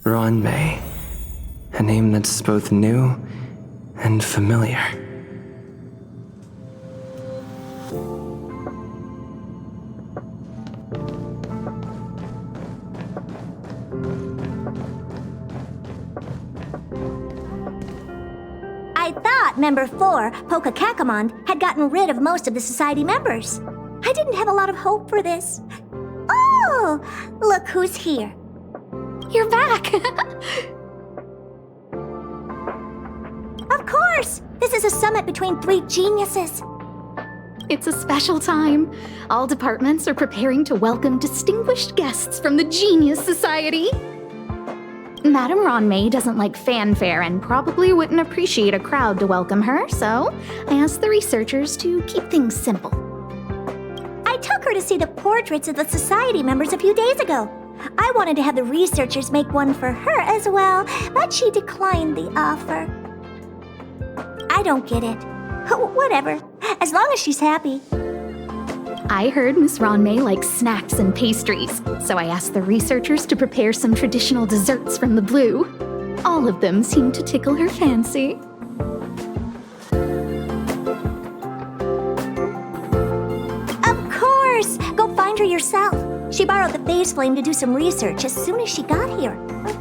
Ronmei. A name that's both new and familiar. I thought Member 4, Pokakakamon, had gotten rid of most of the society members. I didn't have a lot of hope for this. Oh, look who's here. You're back! Of course! This is a summit between three geniuses. It's a special time. All departments are preparing to welcome distinguished guests from the Genius Society. Madame Ronmei doesn't like fanfare and probably wouldn't appreciate a crowd to welcome her, so I asked the researchers to keep things simple. I took her to see the portraits of the society members a few days ago. I wanted to have the researchers make one for her as well, but she declined the offer. I don't get it. Whatever, as long as she's happy. I heard Miss Ronmei likes snacks and pastries, so I asked the researchers to prepare some traditional desserts from the blue. All of them seemed to tickle her fancy. Of course! Go find her yourself. She borrowed the phase flame to do some research as soon as she got here.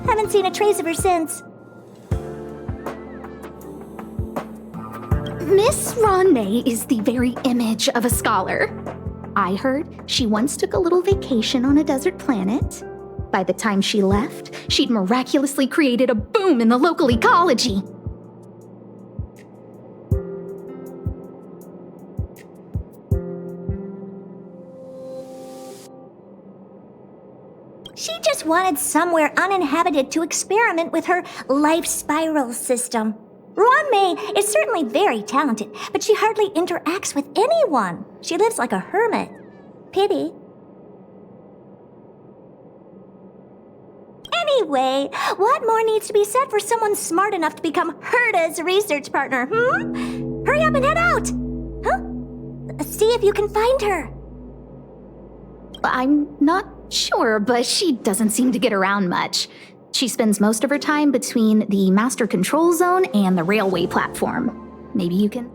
Haven't seen a trace of her since. Miss Ronmei is the very image of a scholar. I heard she once took a little vacation on a desert planet. By the time she left, she'd miraculously created a boom in the local ecology. She just wanted somewhere uninhabited to experiment with her life spiral system. Ronmei is certainly very talented, but she hardly interacts with anyone. She lives like a hermit. Pity. Anyway, what more needs to be said for someone smart enough to become Herta's research partner, Hurry up and head out! See if you can find her. I'm not sure, but she doesn't seem to get around much. She spends most of her time between the master control zone and the railway platform. Maybe you can...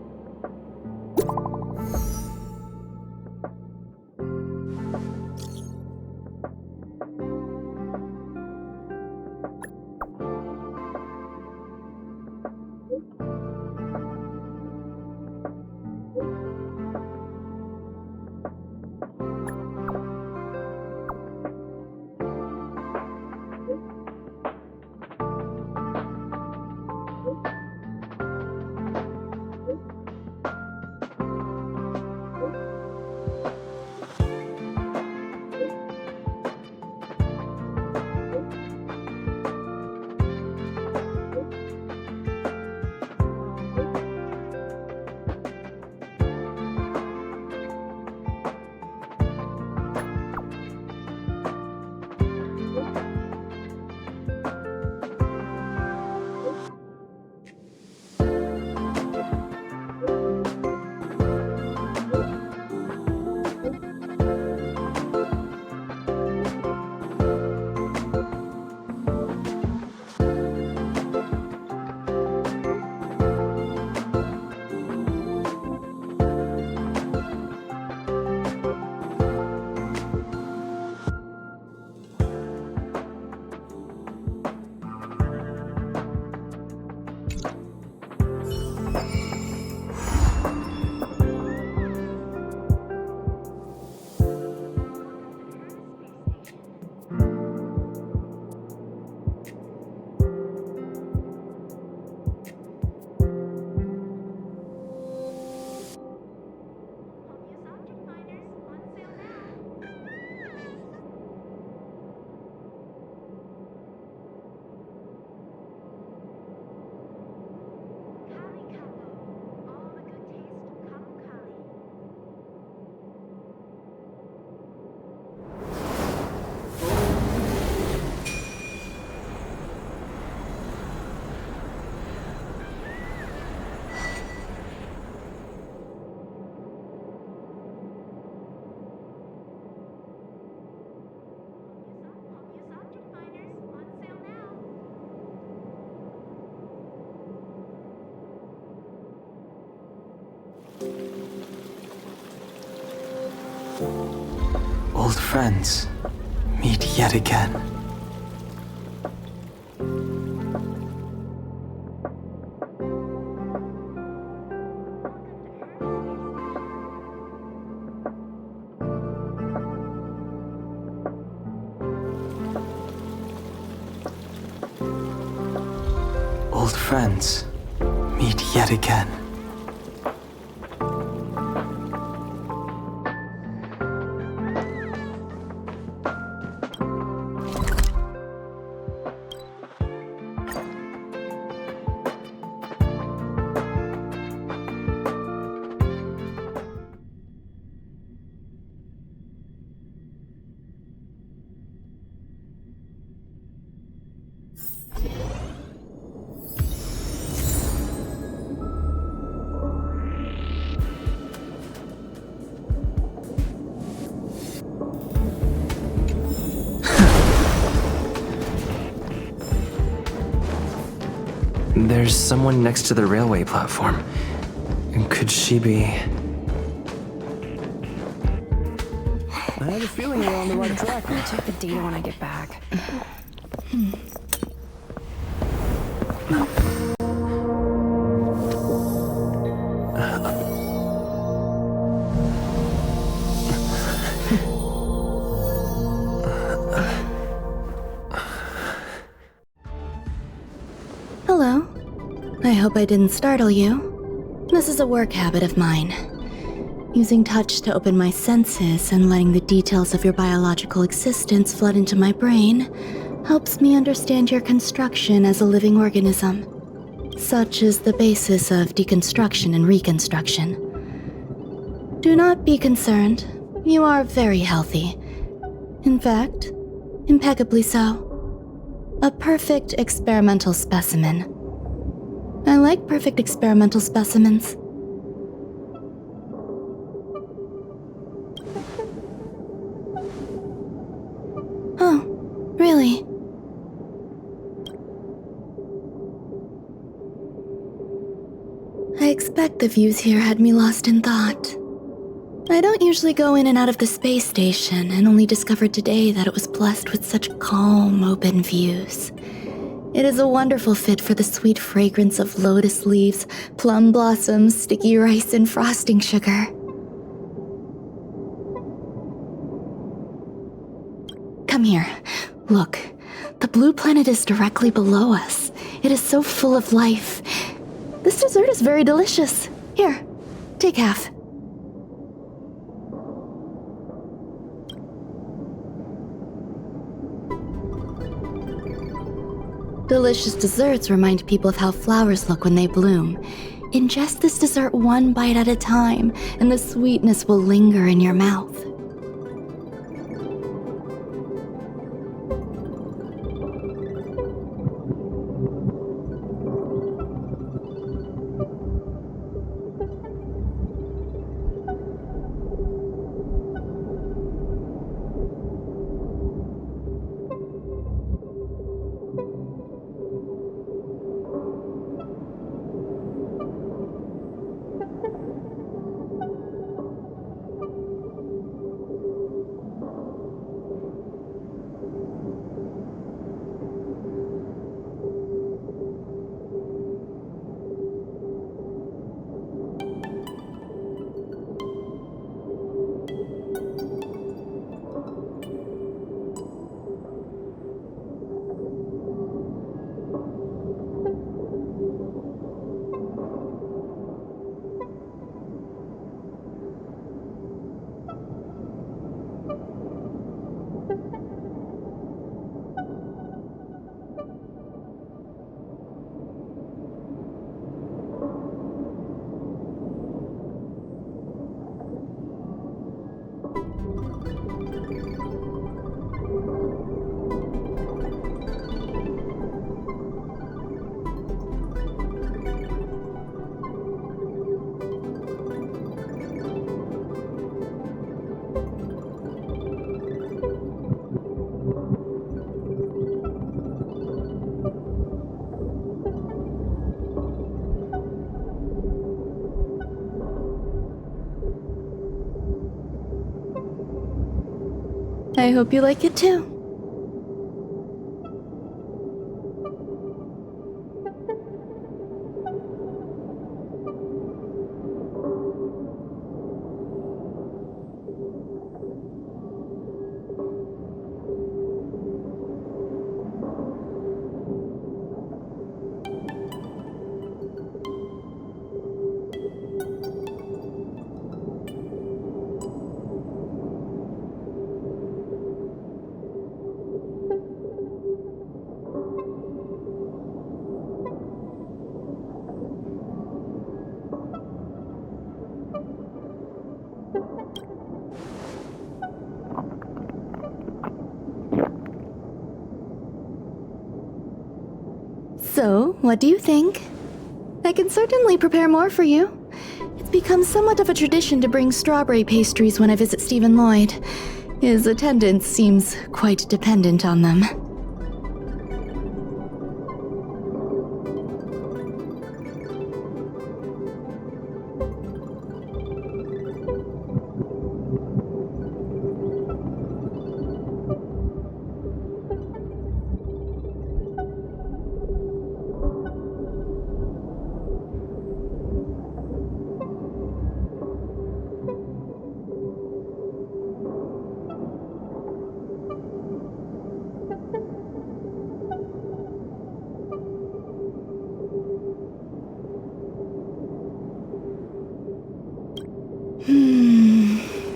Old friends meet yet again. Old friends meet yet again. There's someone next to the railway platform. Could she be... I have a feeling we're on the right track. I'll check the data when I get back. Hello. I hope I didn't startle you. This is a work habit of mine. Using touch to open my senses and letting the details of your biological existence flood into my brain helps me understand your construction as a living organism. Such is the basis of deconstruction and reconstruction. Do not be concerned. You are very healthy. In fact, impeccably so. A perfect experimental specimen. I like perfect experimental specimens. Oh, really? I expect the views here had me lost in thought. I don't usually go in and out of the space station, and only discovered today that it was blessed with such calm, open views. It is a wonderful fit for the sweet fragrance of lotus leaves, plum blossoms, sticky rice, and frosting sugar. Come here. Look, the blue planet is directly below us. It is so full of life. This dessert is very delicious. Here, take half. Delicious desserts remind people of how flowers look when they bloom. Ingest this dessert one bite at a time, and the sweetness will linger in your mouth. I hope you like it too. So, what do you think? I can certainly prepare more for you. It's become somewhat of a tradition to bring strawberry pastries when I visit Stephen Lloyd. His attendance seems quite dependent on them.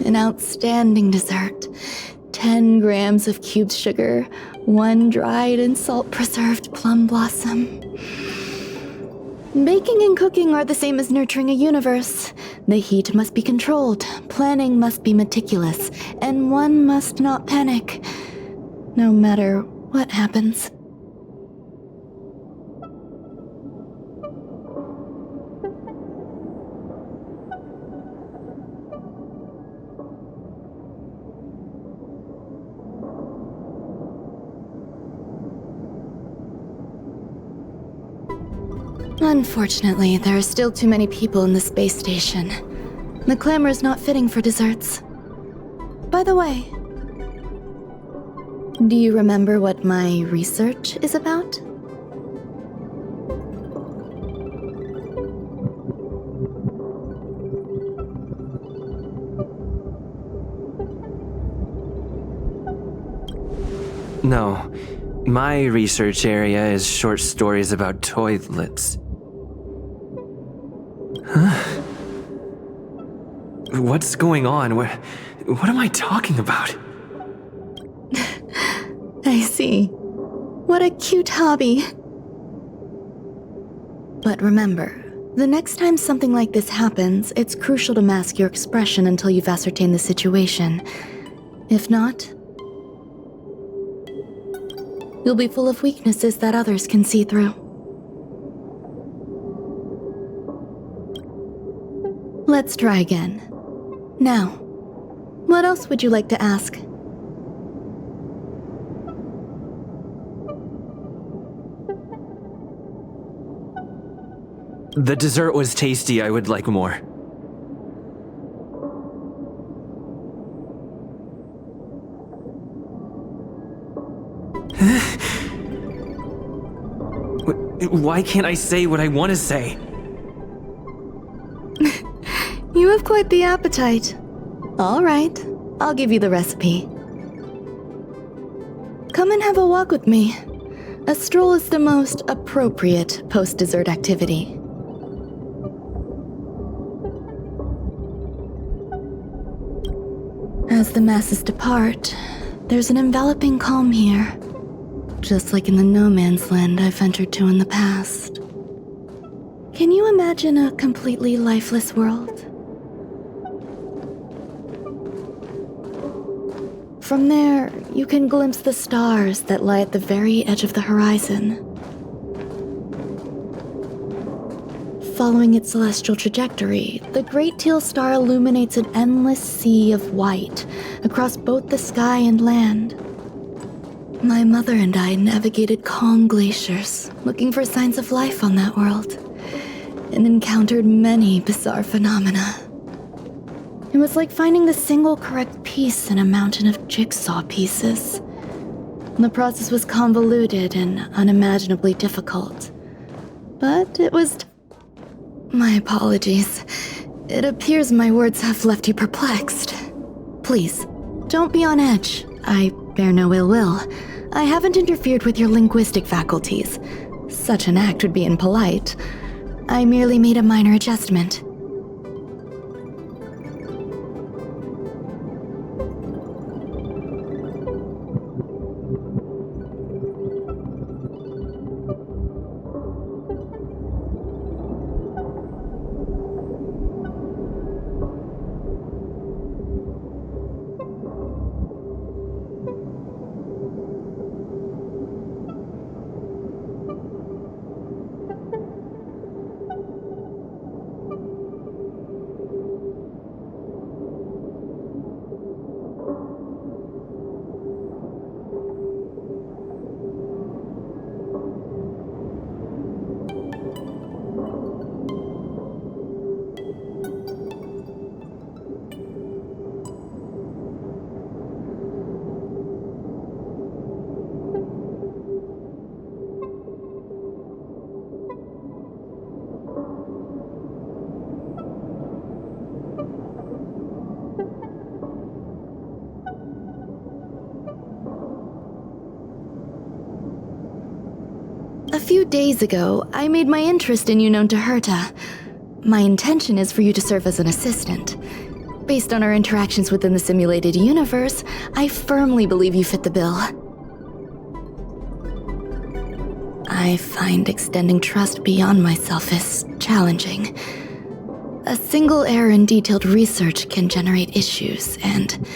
An outstanding dessert. 10 grams of cubed sugar, 1 dried and salt-preserved plum blossom. Baking and cooking are the same as nurturing a universe. The heat must be controlled, planning must be meticulous, and one must not panic, no matter what happens. Unfortunately, there are still too many people in the space station. The clamor is not fitting for desserts. By the way, do you remember what my research is about? No. My research area is short stories about toilets. Huh? What's going on? What am I talking about? I see. What a cute hobby. But remember, the next time something like this happens, it's crucial to mask your expression until you've ascertained the situation. If not, you'll be full of weaknesses that others can see through. Let's try again. Now, what else would you like to ask? The dessert was tasty. I would like more. Why can't I say what I want to say? You have quite the appetite. All right, I'll give you the recipe. Come and have a walk with me. A stroll is the most appropriate post-dessert activity. As the masses depart, there's an enveloping calm here, just like in the no man's land I've ventured to in the past. Can you imagine a completely lifeless world? From there, you can glimpse the stars that lie at the very edge of the horizon. Following its celestial trajectory, the Great Teal Star illuminates an endless sea of white across both the sky and land. My mother and I navigated calm glaciers, looking for signs of life on that world, and encountered many bizarre phenomena. It was like finding the single correct piece in a mountain of jigsaw pieces. The process was convoluted and unimaginably difficult. But it was... My apologies. It appears my words have left you perplexed. Please, don't be on edge. I bear no ill will. I haven't interfered with your linguistic faculties. Such an act would be impolite. I merely made a minor adjustment. A few days ago, I made my interest in you known to Herta. My intention is for you to serve as an assistant. Based on our interactions within the simulated universe, I firmly believe you fit the bill. I find extending trust beyond myself is challenging. A single error in detailed research can generate issues, and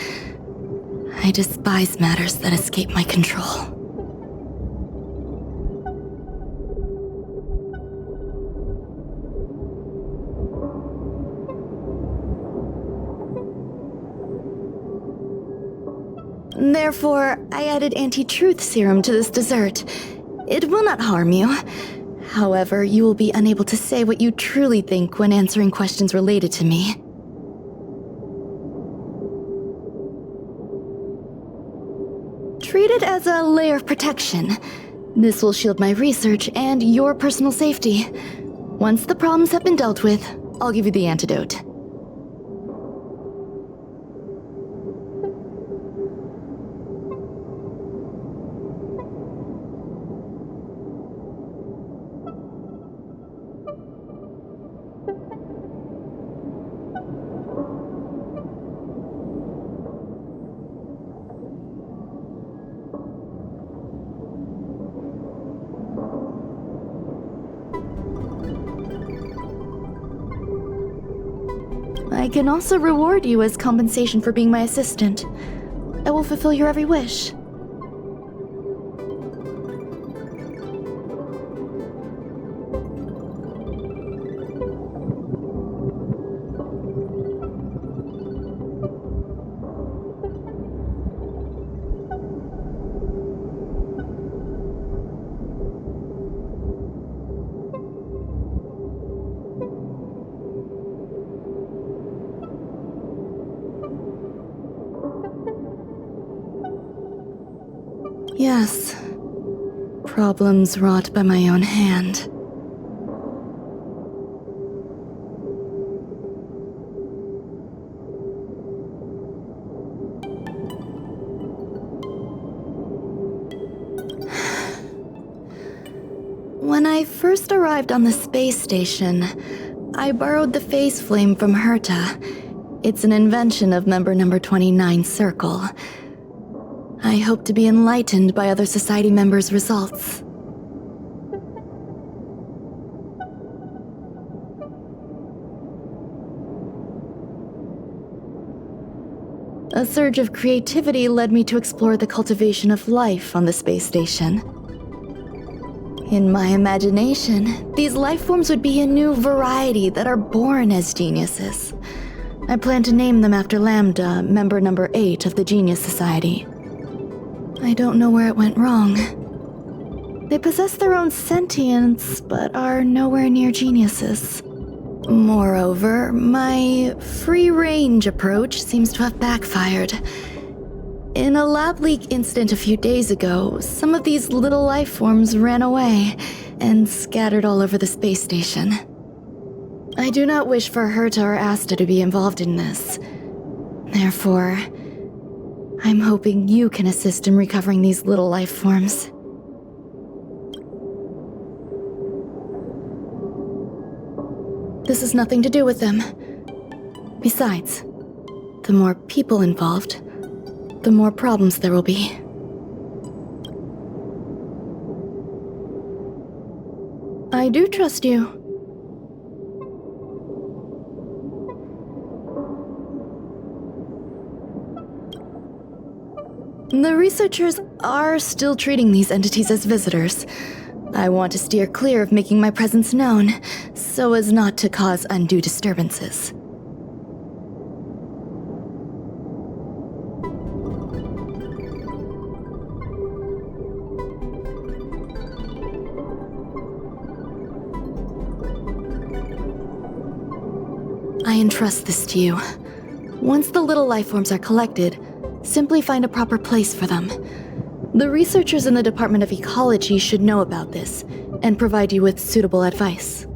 I despise matters that escape my control. Therefore, I added anti-truth serum to this dessert. It will not harm you. However, you will be unable to say what you truly think when answering questions related to me. Treat it as a layer of protection. This will shield my research and your personal safety. Once the problems have been dealt with, I'll give you the antidote. I can also reward you as compensation for being my assistant. I will fulfill your every wish. Yes. Problems wrought by my own hand. When I first arrived on the space station, I borrowed the phase flame from Herta. It's an invention of member number 29 Circle. I hope to be enlightened by other society members' results. A surge of creativity led me to explore the cultivation of life on the space station. In my imagination, these life forms would be a new variety that are born as geniuses. I plan to name them after Lambda, member number 8 of the Genius Society. I don't know where it went wrong. They possess their own sentience, but are nowhere near geniuses. Moreover, my free-range approach seems to have backfired. In a lab leak incident a few days ago, some of these little life forms ran away and scattered all over the space station. I do not wish for Herta or Asta to be involved in this. Therefore, I'm hoping you can assist in recovering these little life forms. This has nothing to do with them. Besides, the more people involved, the more problems there will be. I do trust you. The researchers are still treating these entities as visitors. I want to steer clear of making my presence known, so as not to cause undue disturbances. I entrust this to you. Once the little lifeforms are collected, simply find a proper place for them. The researchers in the Department of Ecology should know about this, and provide you with suitable advice.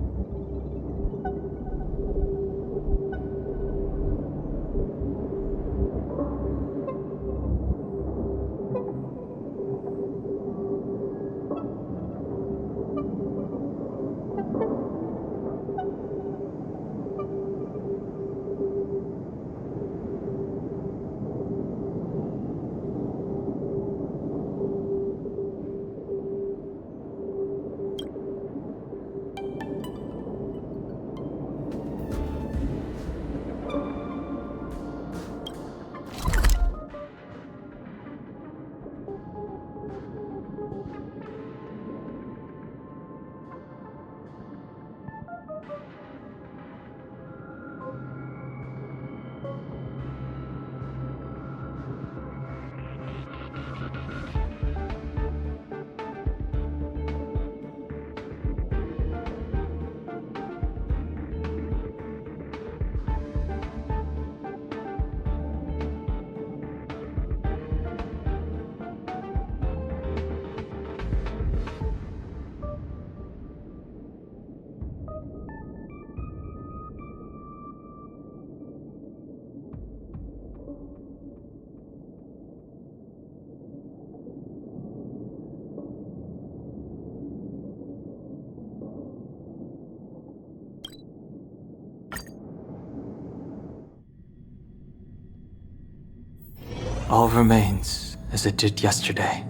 All remains as it did yesterday.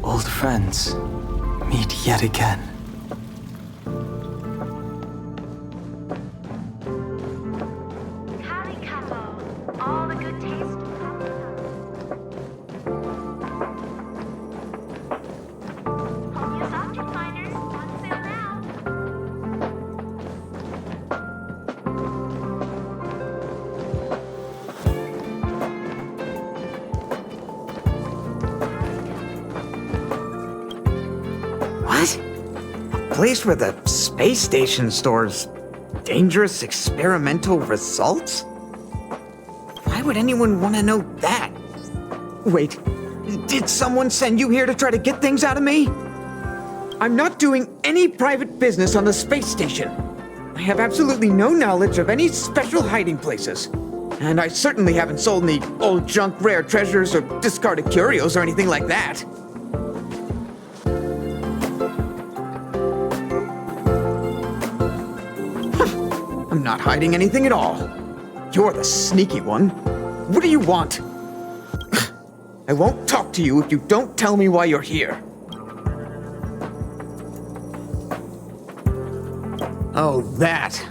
Old friends meet yet again. All the good taste. Home use object finders on sale now. What? A place where the space station stores dangerous experimental results? Why would anyone want to know that? Wait, did someone send you here to try to get things out of me? I'm not doing any private business on the space station. I have absolutely no knowledge of any special hiding places. And I certainly haven't sold any old junk rare treasures or discarded curios or anything like that. I'm not hiding anything at all. You're the sneaky one. What do you want? I won't talk to you if you don't tell me why you're here. Oh, that.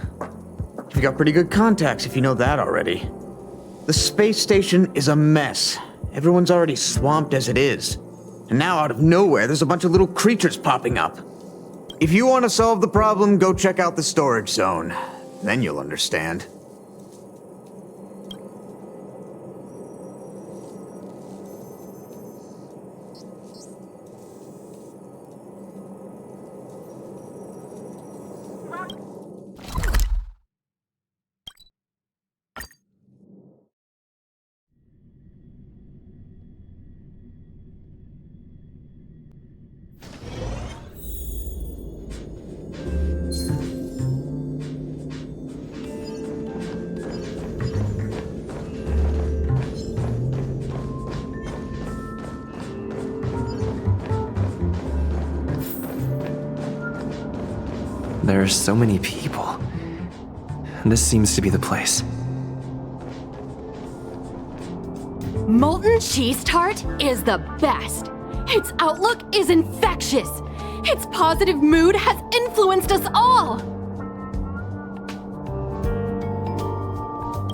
You've got pretty good contacts if you know that already. The space station is a mess. Everyone's already swamped as it is. And now out of nowhere, there's a bunch of little creatures popping up. If you want to solve the problem, go check out the storage zone. Then you'll understand. There are so many people. This seems to be the place. Molten cheese tart is the best. Its outlook is infectious. Its positive mood has influenced us all.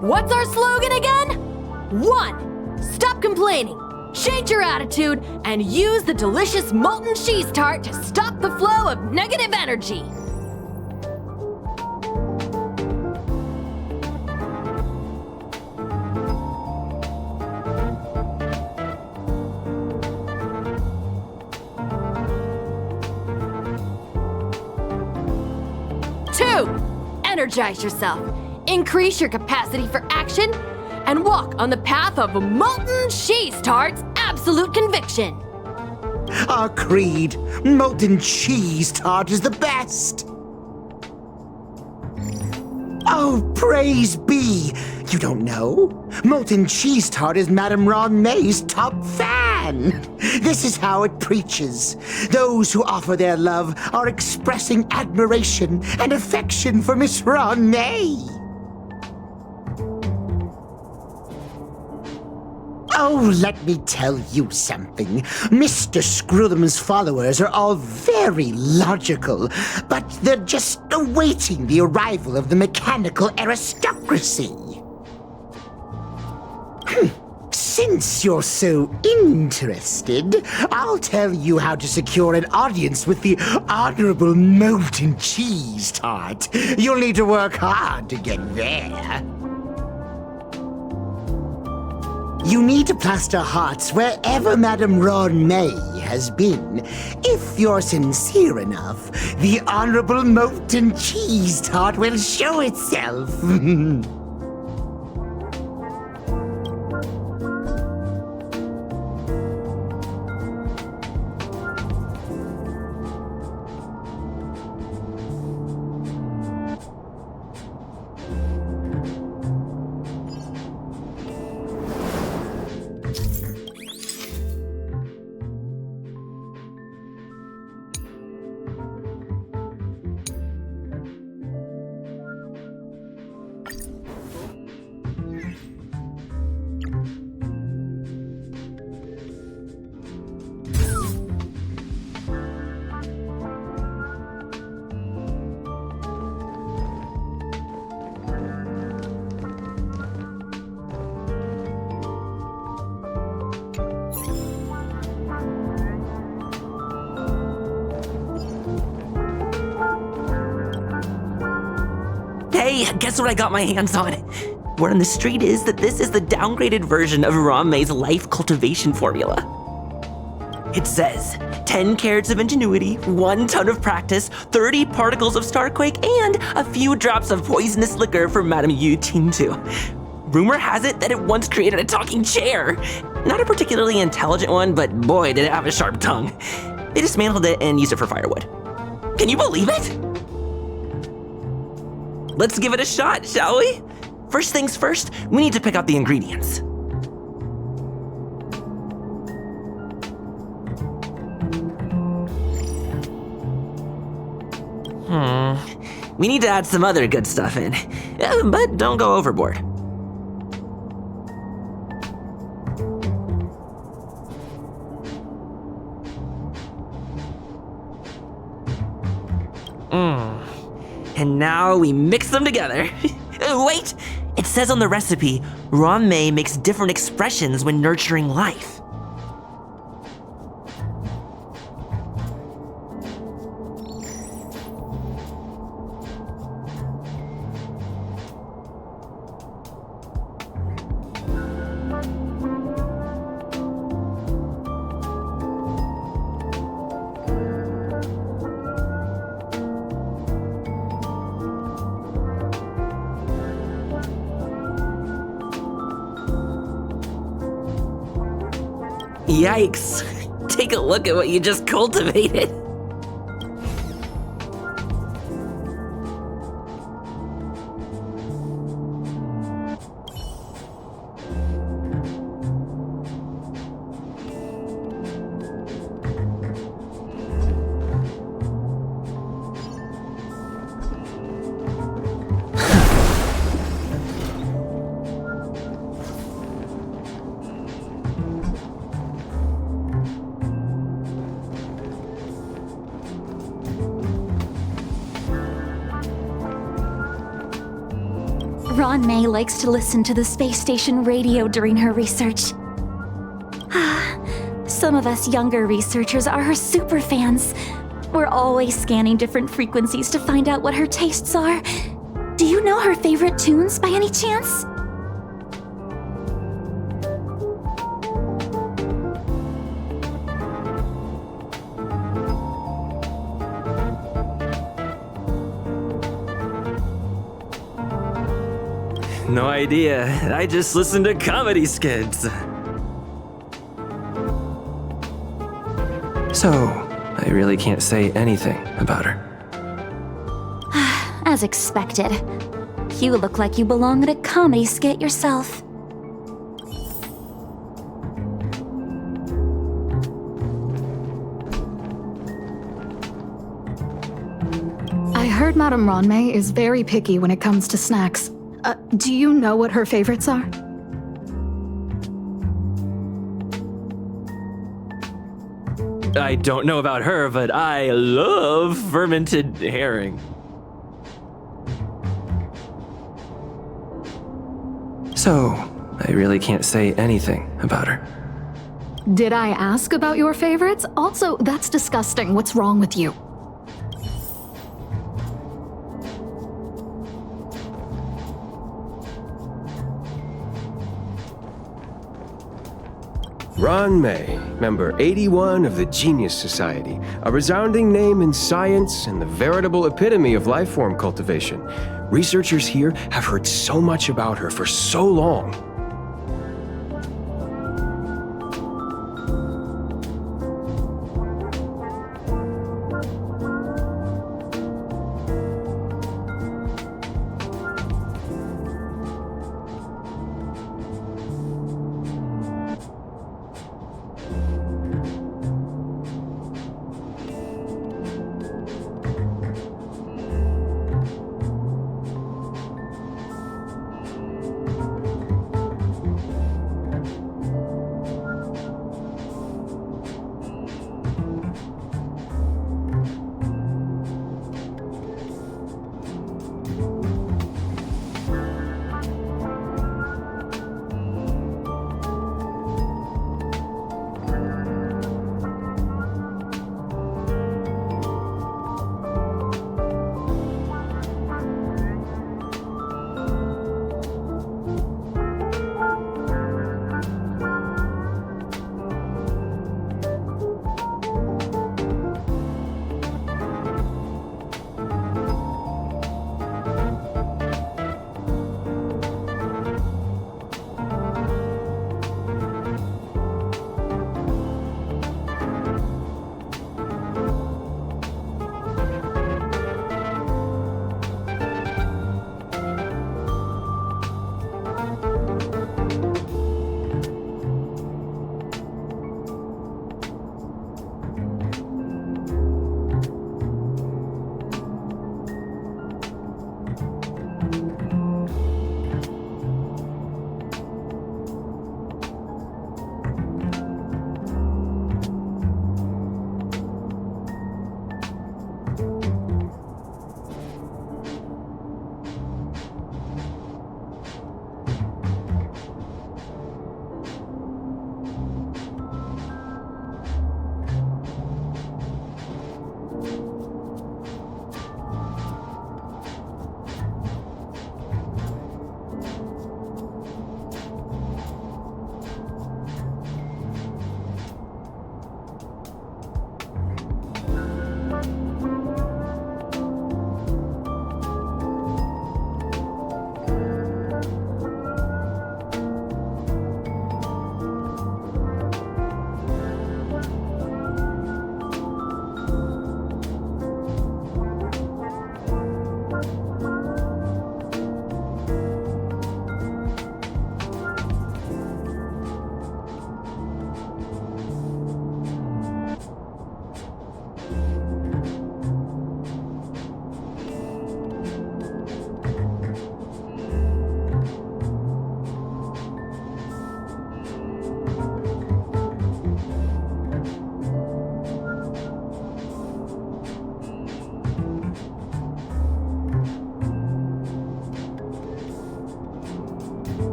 What's our slogan again? 1. Stop complaining. Change your attitude and use the delicious molten cheese tart to stop the flow of negative energy. 2. Energize yourself, increase your capacity for action, and walk on the path of molten cheese tart's absolute conviction. Our creed, molten cheese tart is the best. Oh, praise be! You don't know? Molten cheese tart is Madame Ron May's top fan. This is how it preaches. Those who offer their love are expressing admiration and affection for Miss Ron May. Oh, let me tell you something. Mr. Screwthum's followers are all very logical, but they're just awaiting the arrival of the mechanical aristocracy. Since you're so interested, I'll tell you how to secure an audience with the Honorable Molten Cheese Tart. You'll need to work hard to get there. You need to plaster hearts wherever Madame Ron May has been. If you're sincere enough, the Honorable Molten Cheese Tart will show itself. Hey, guess what I got my hands on? Word on the street is that this is the downgraded version of Ron May's life cultivation formula. It says 10 carats of ingenuity, 1 ton of practice, 30 particles of starquake, and a few drops of poisonous liquor for Madame Yu Tintu. Rumor has it that it once created a talking chair. Not a particularly intelligent one, but boy, did it have a sharp tongue. They dismantled it and used it for firewood. Can you believe it? Let's give it a shot, shall we? First things first, we need to pick out the ingredients. We need to add some other good stuff in, but don't go overboard. And now we mix them together. Wait! It says on the recipe, Ron May makes different expressions when nurturing life. Yikes. Take a look at what you just cultivated. Ron May likes to listen to the space station radio during her research. Some of us younger researchers are her super fans. We're always scanning different frequencies to find out what her tastes are. Do you know her favorite tunes by any chance? No idea. I just listen to comedy skits. So, I really can't say anything about her. As expected. You look like you belong in a comedy skit yourself. I heard Madame Ronmei is very picky when it comes to snacks. Do you know what her favorites are? I don't know about her, but I love fermented herring. So, I really can't say anything about her. Did I ask about your favorites? Also, that's disgusting. What's wrong with you? Ron May, member 81 of the Genius Society, a resounding name in science and the veritable epitome of life form cultivation. Researchers here have heard so much about her for so long.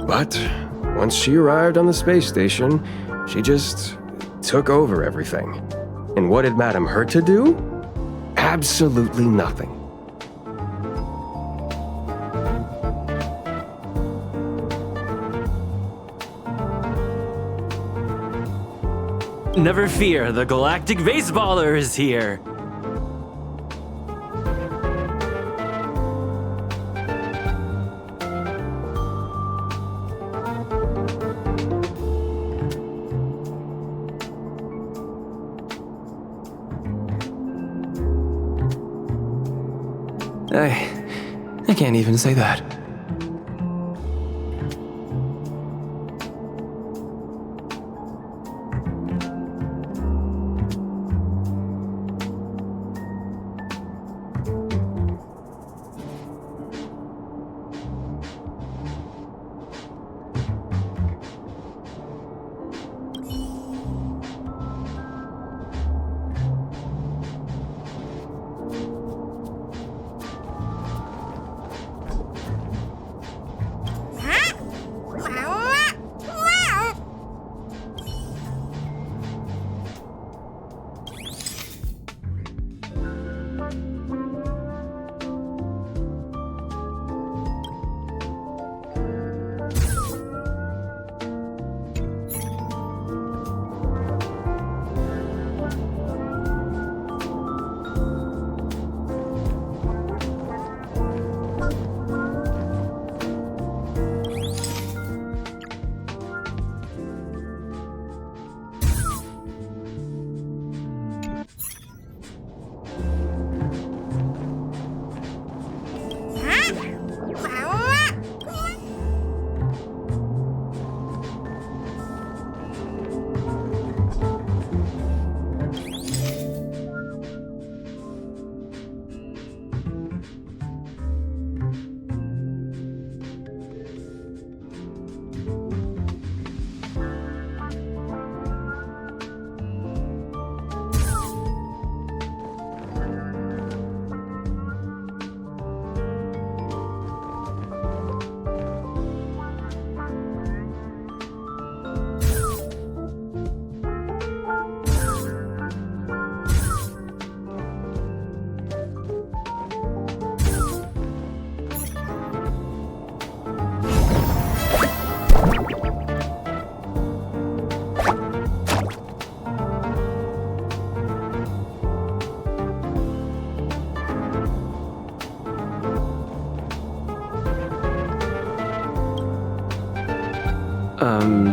But once she arrived on the space station, she just took over everything. And what did Madame Herta do? Absolutely nothing. Never fear, the galactic baseballer is here. I can't even say that.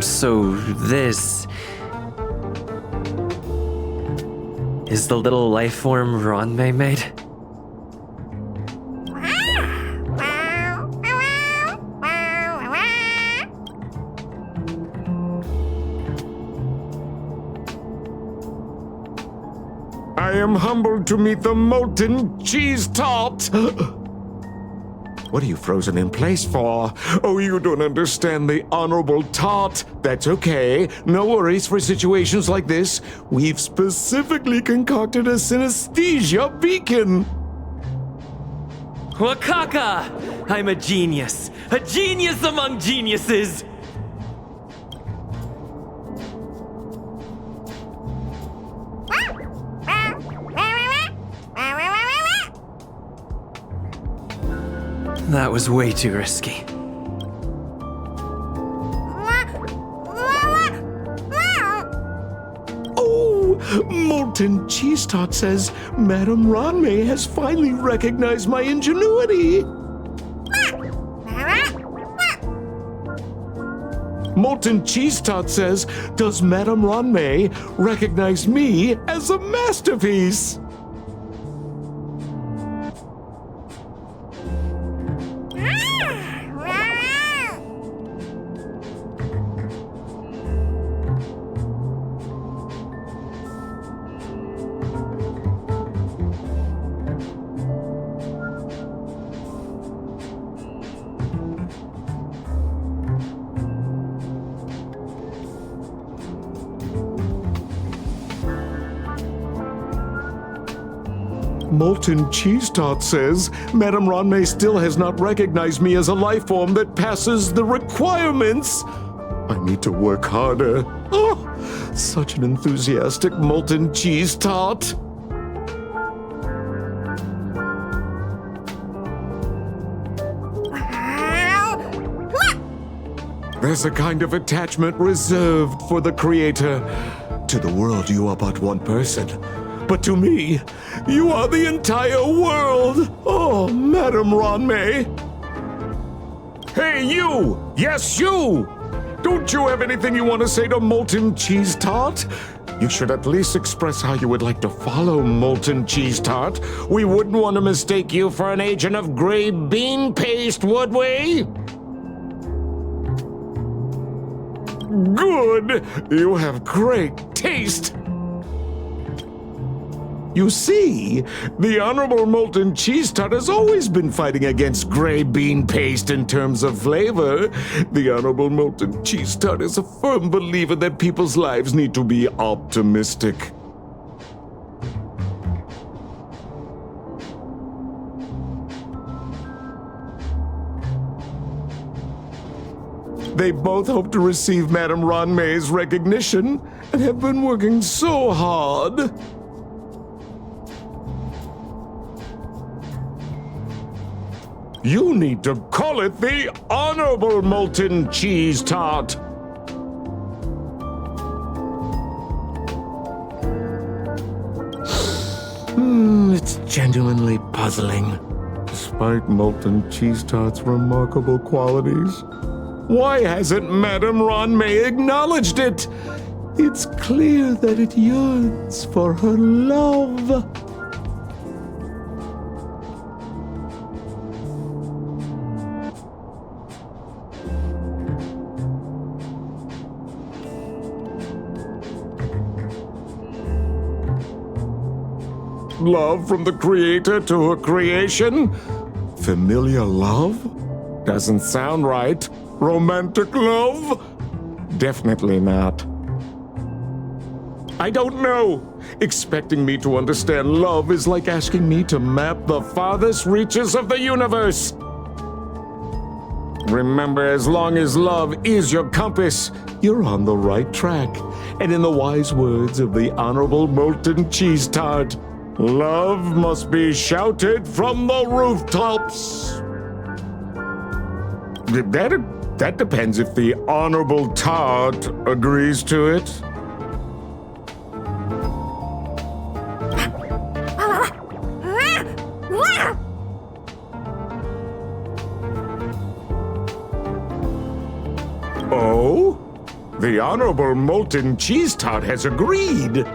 So this is the little life form Ronmei made? I am humbled to meet the molten cheese tart. What are you frozen in place for? Oh, you don't understand the honorable tart. That's okay. No worries for situations like this. We've specifically concocted a synesthesia beacon. Wakaka! I'm a genius among geniuses! That was way too risky. Oh, Molten Cheese Tart says Madame Ronmei has finally recognized my ingenuity. Molten Cheese Tart says, does Madame Ronmei recognize me as a masterpiece? Molten Cheese Tot says Madame Ranmei still has not recognized me as a life form that passes the requirements. I need to work harder. Oh, such an enthusiastic Molten Cheese Tot. There's a kind of attachment reserved for the Creator. To the world, you are but one person. But to me, you are the entire world. Oh, Madame Ranmei. Hey, you! Yes, you! Don't you have anything you want to say to Molten Cheese Tot? You should at least express how you would like to follow Molten Cheese Tot. We wouldn't want to mistake you for an agent of gray bean paste, would we? Good! You have great taste! You see, the Honorable Molten Cheese Tot has always been fighting against gray bean paste in terms of flavor. The Honorable Molten Cheese Tot is a firm believer that people's lives need to be optimistic. They both hope to receive Madame Ranmei's recognition and have been working so hard. You need to call it the Honorable Molten Cheese Tot. It's genuinely puzzling. Despite Molten Cheese Tot's remarkable qualities, why hasn't Madame Ranmei acknowledged it? It's clear that it yearns for her love. Love from the Creator to her creation? Familiar love? Doesn't sound right. Romantic love? Definitely not. I don't know. Expecting me to understand love is like asking me to map the farthest reaches of the universe. Remember, as long as love is your compass, you're on the right track. And in the wise words of the Honorable Molten Cheese Tot, love must be shouted from the rooftops. That depends if the Honorable Tot agrees to it. Oh? The Honorable Molten Cheese Tot has agreed.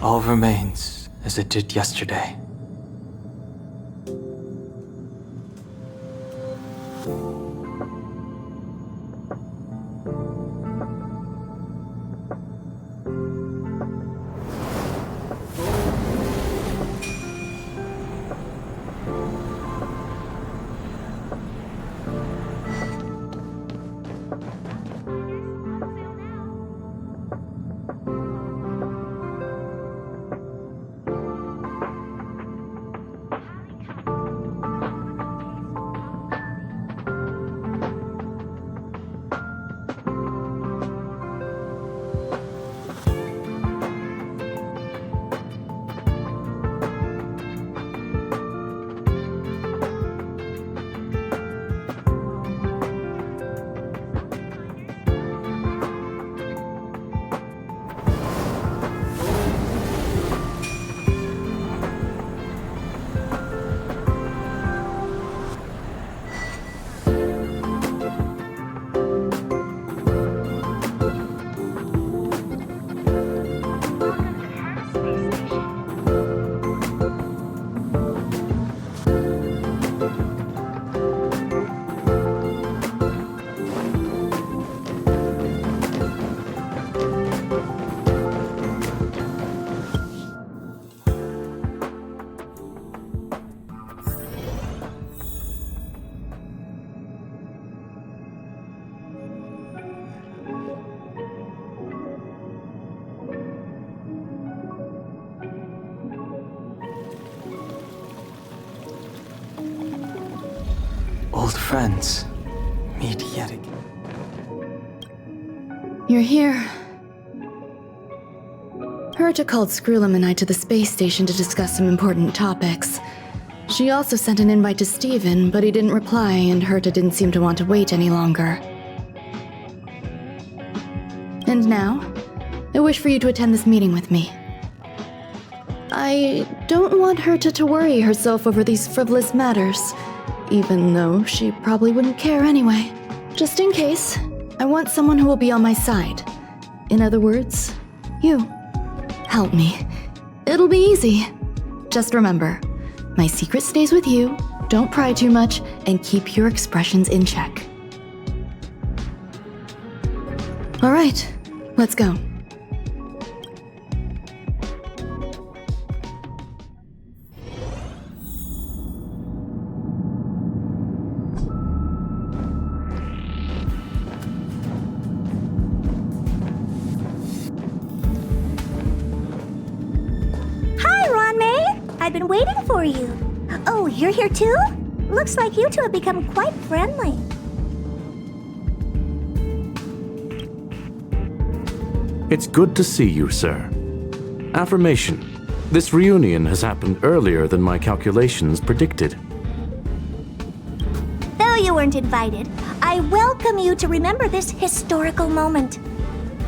All remains as it did yesterday. Old friends, meet yet again. You're here. Herta called Screwlum and I to the space station to discuss some important topics. She also sent an invite to Steven, but he didn't reply, and Herta didn't seem to want to wait any longer. And now, I wish for you to attend this meeting with me. I don't want Herta to worry herself over these frivolous matters, even though she probably wouldn't care anyway. Just in case, I want someone who will be on my side. In other words, you. Help me. It'll be easy. Just remember, my secret stays with you, don't pry too much, and keep your expressions in check. All right, let's go. I've been waiting for you. Oh, you're here too? Looks like you two have become quite friendly. It's good to see you, sir. Affirmation. This reunion has happened earlier than my calculations predicted. Though you weren't invited, I welcome you to remember this historical moment.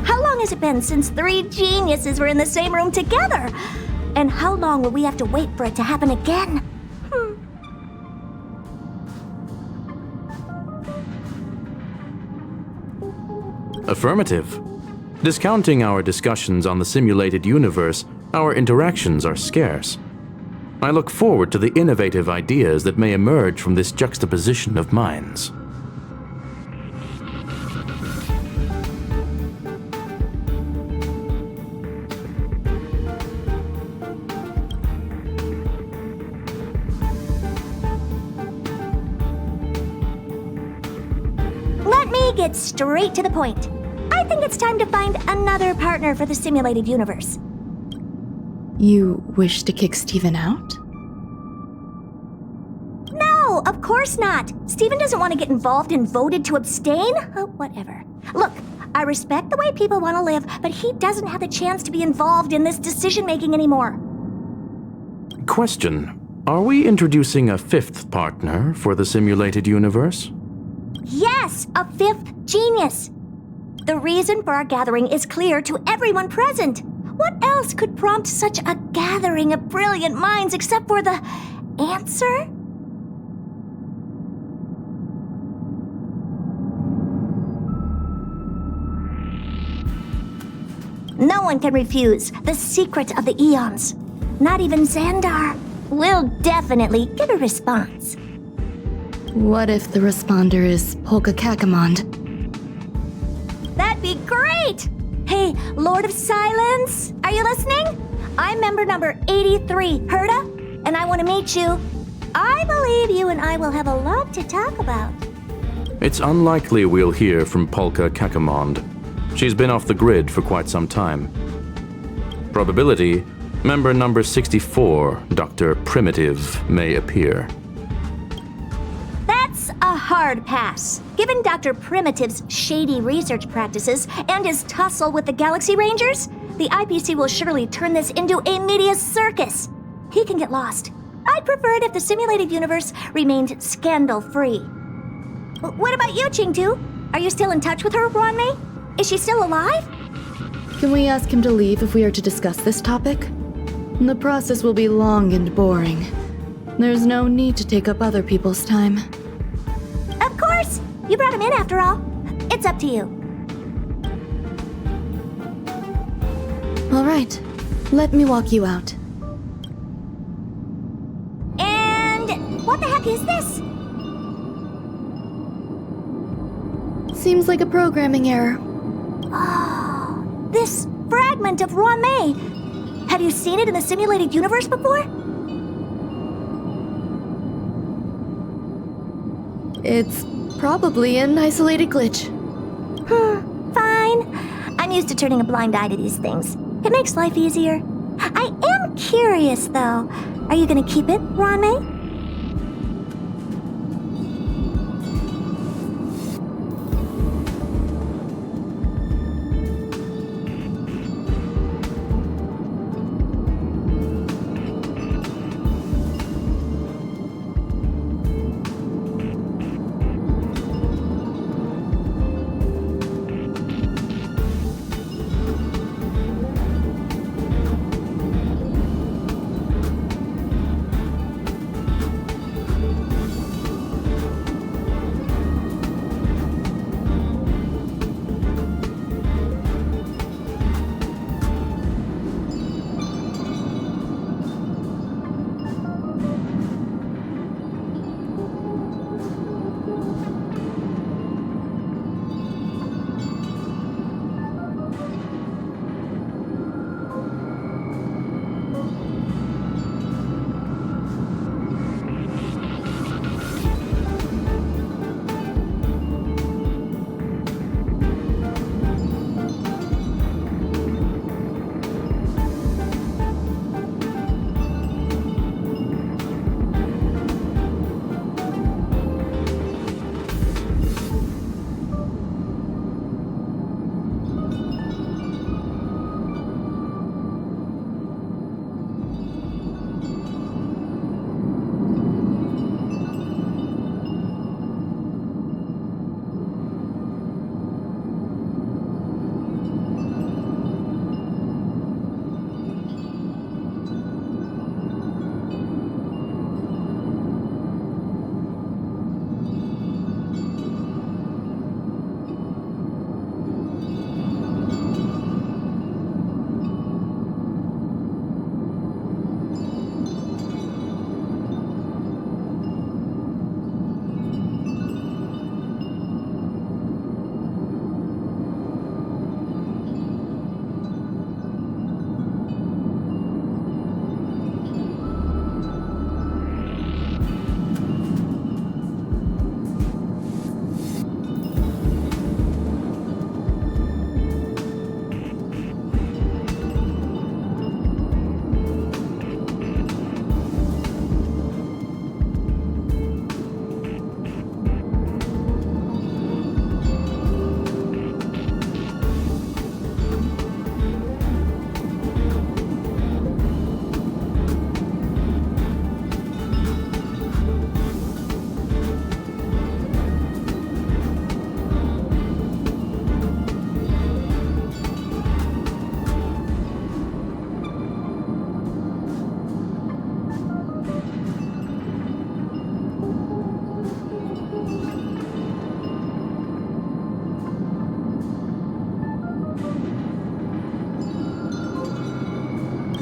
How long has it been since 3 geniuses were in the same room together? And how long will we have to wait for it to happen again? Affirmative. Discounting our discussions on the simulated universe, our interactions are scarce. I look forward to the innovative ideas that may emerge from this juxtaposition of minds. Get straight to the point. I think it's time to find another partner for the simulated universe. You wish to kick Steven out? No, of course not. Steven doesn't want to get involved and voted to abstain. Oh, whatever. Look, I respect the way people want to live, but he doesn't have the chance to be involved in this decision-making anymore. Question. Are we introducing a 5th partner for the simulated universe? Yes, a 5th genius. The reason for our gathering is clear to everyone present. What else could prompt such a gathering of brilliant minds except for the answer? No one can refuse the secret of the eons. Not even Xandar. We'll definitely get a response. What if the responder is Polka Kakamond? That'd be great! Hey, Lord of Silence, are you listening? I'm member number 83, Herda, and I want to meet you. I believe you and I will have a lot to talk about. It's unlikely we'll hear from Polka Kakamond. She's been off the grid for quite some time. Probability, member number 64, Dr. Primitive, may appear. That's a hard pass. Given Dr. Primitive's shady research practices and his tussle with the Galaxy Rangers, the IPC will surely turn this into a media circus. He can get lost. I'd prefer it if the simulated universe remained scandal-free. What about you, Chingtu? Are you still in touch with her, Ruanmei? Is she still alive? Can we ask him to leave if we are to discuss this topic? The process will be long and boring. There's no need to take up other people's time. Of course! You brought him in after all. It's up to you. All right, let me walk you out. And what the heck is this? Seems like a programming error. Oh, this fragment of Ruanmei. Have you seen it in the simulated universe before? It's probably an isolated glitch. Fine. I'm used to turning a blind eye to these things. It makes life easier. I am curious, though. Are you gonna keep it, Ruanmei?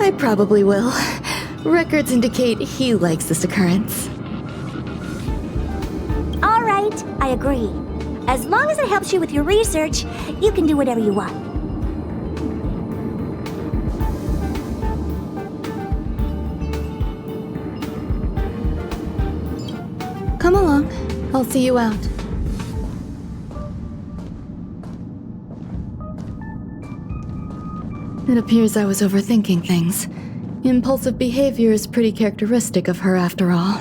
I probably will. Records indicate he likes this occurrence. All right, I agree. As long as it helps you with your research, you can do whatever you want. Come along. I'll see you out. It appears I was overthinking things. Impulsive behavior is pretty characteristic of her after all.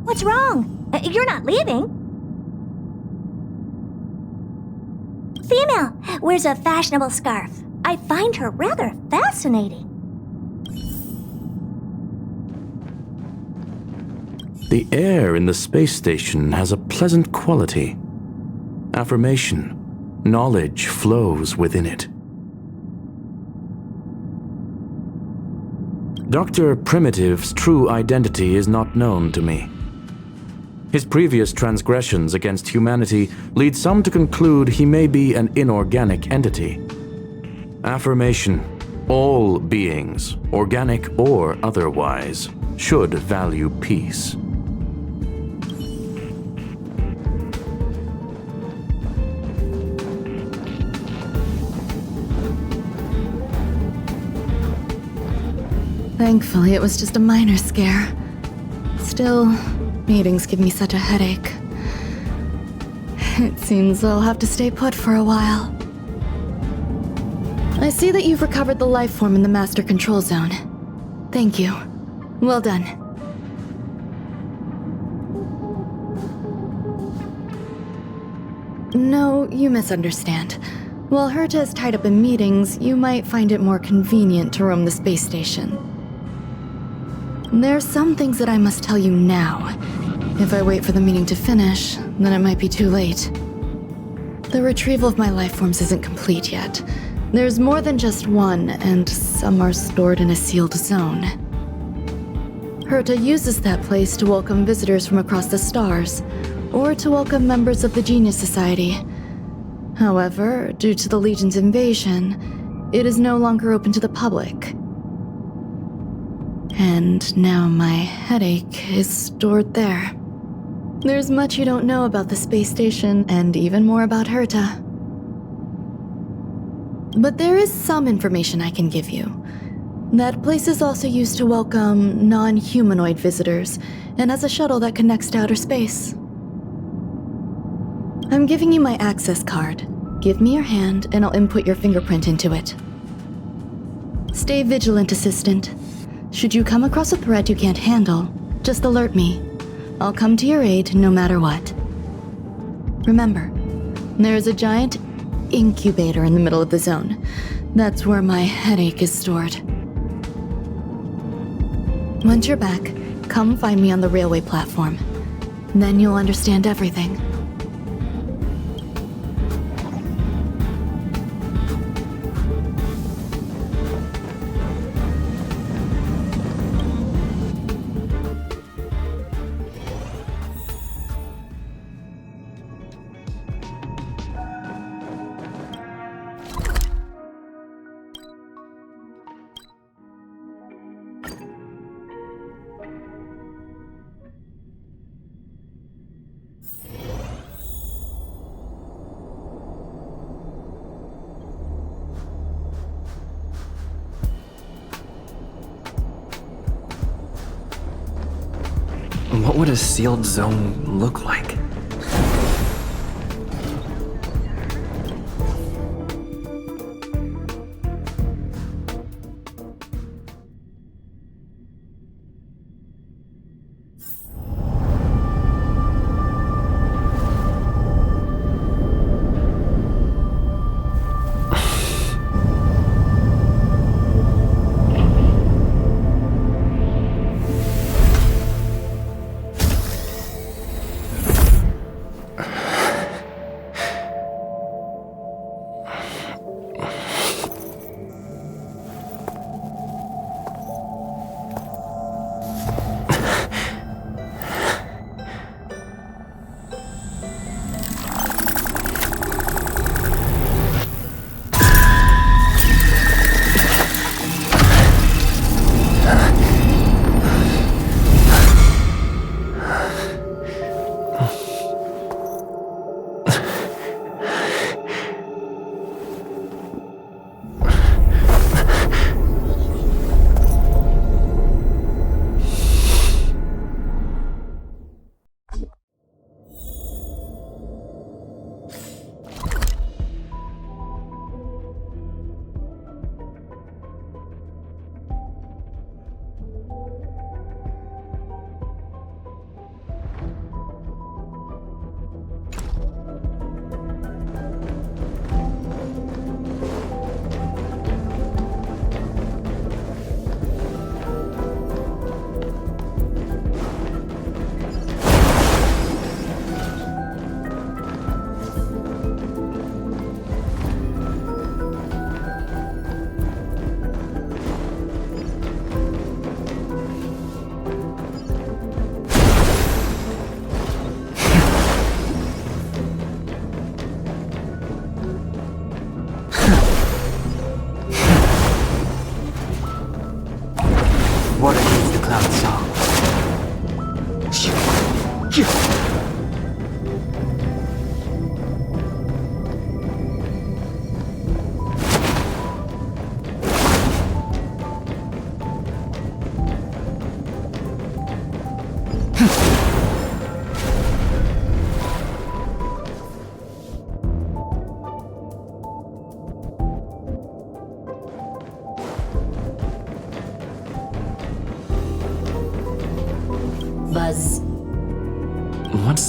What's wrong? You're not leaving. Female wears a fashionable scarf. I find her rather fascinating. The air in the space station has a pleasant quality. Affirmation. Knowledge flows within it. Dr. Primitive's true identity is not known to me. His previous transgressions against humanity lead some to conclude he may be an inorganic entity. Affirmation. All beings, organic or otherwise, should value peace. Thankfully, it was just a minor scare. Still, meetings give me such a headache. It seems I'll have to stay put for a while. I see that you've recovered the life form in the master control zone. Thank you. Well done. No, you misunderstand. While Herta is tied up in meetings, you might find it more convenient to roam the space station. There are some things that I must tell you now. If I wait for the meeting to finish, then it might be too late. The retrieval of my life forms isn't complete yet. There's more than just one, and some are stored in a sealed zone. Herta uses that place to welcome visitors from across the stars, or to welcome members of the Genius Society. However, due to the Legion's invasion, it is no longer open to the public. And now my headache is stored there. There's much you don't know about the space station, and even more about Herta. But there is some information I can give you. That place is also used to welcome non-humanoid visitors, and has a shuttle that connects to outer space. I'm giving you my access card. Give me your hand, and I'll input your fingerprint into it. Stay vigilant, Assistant. Should you come across a threat you can't handle, just alert me. I'll come to your aid no matter what. Remember, there is a giant incubator in the middle of the zone. That's where my headache is stored. Once you're back, come find me on the railway platform. Then you'll understand everything. What would a sealed zone look like?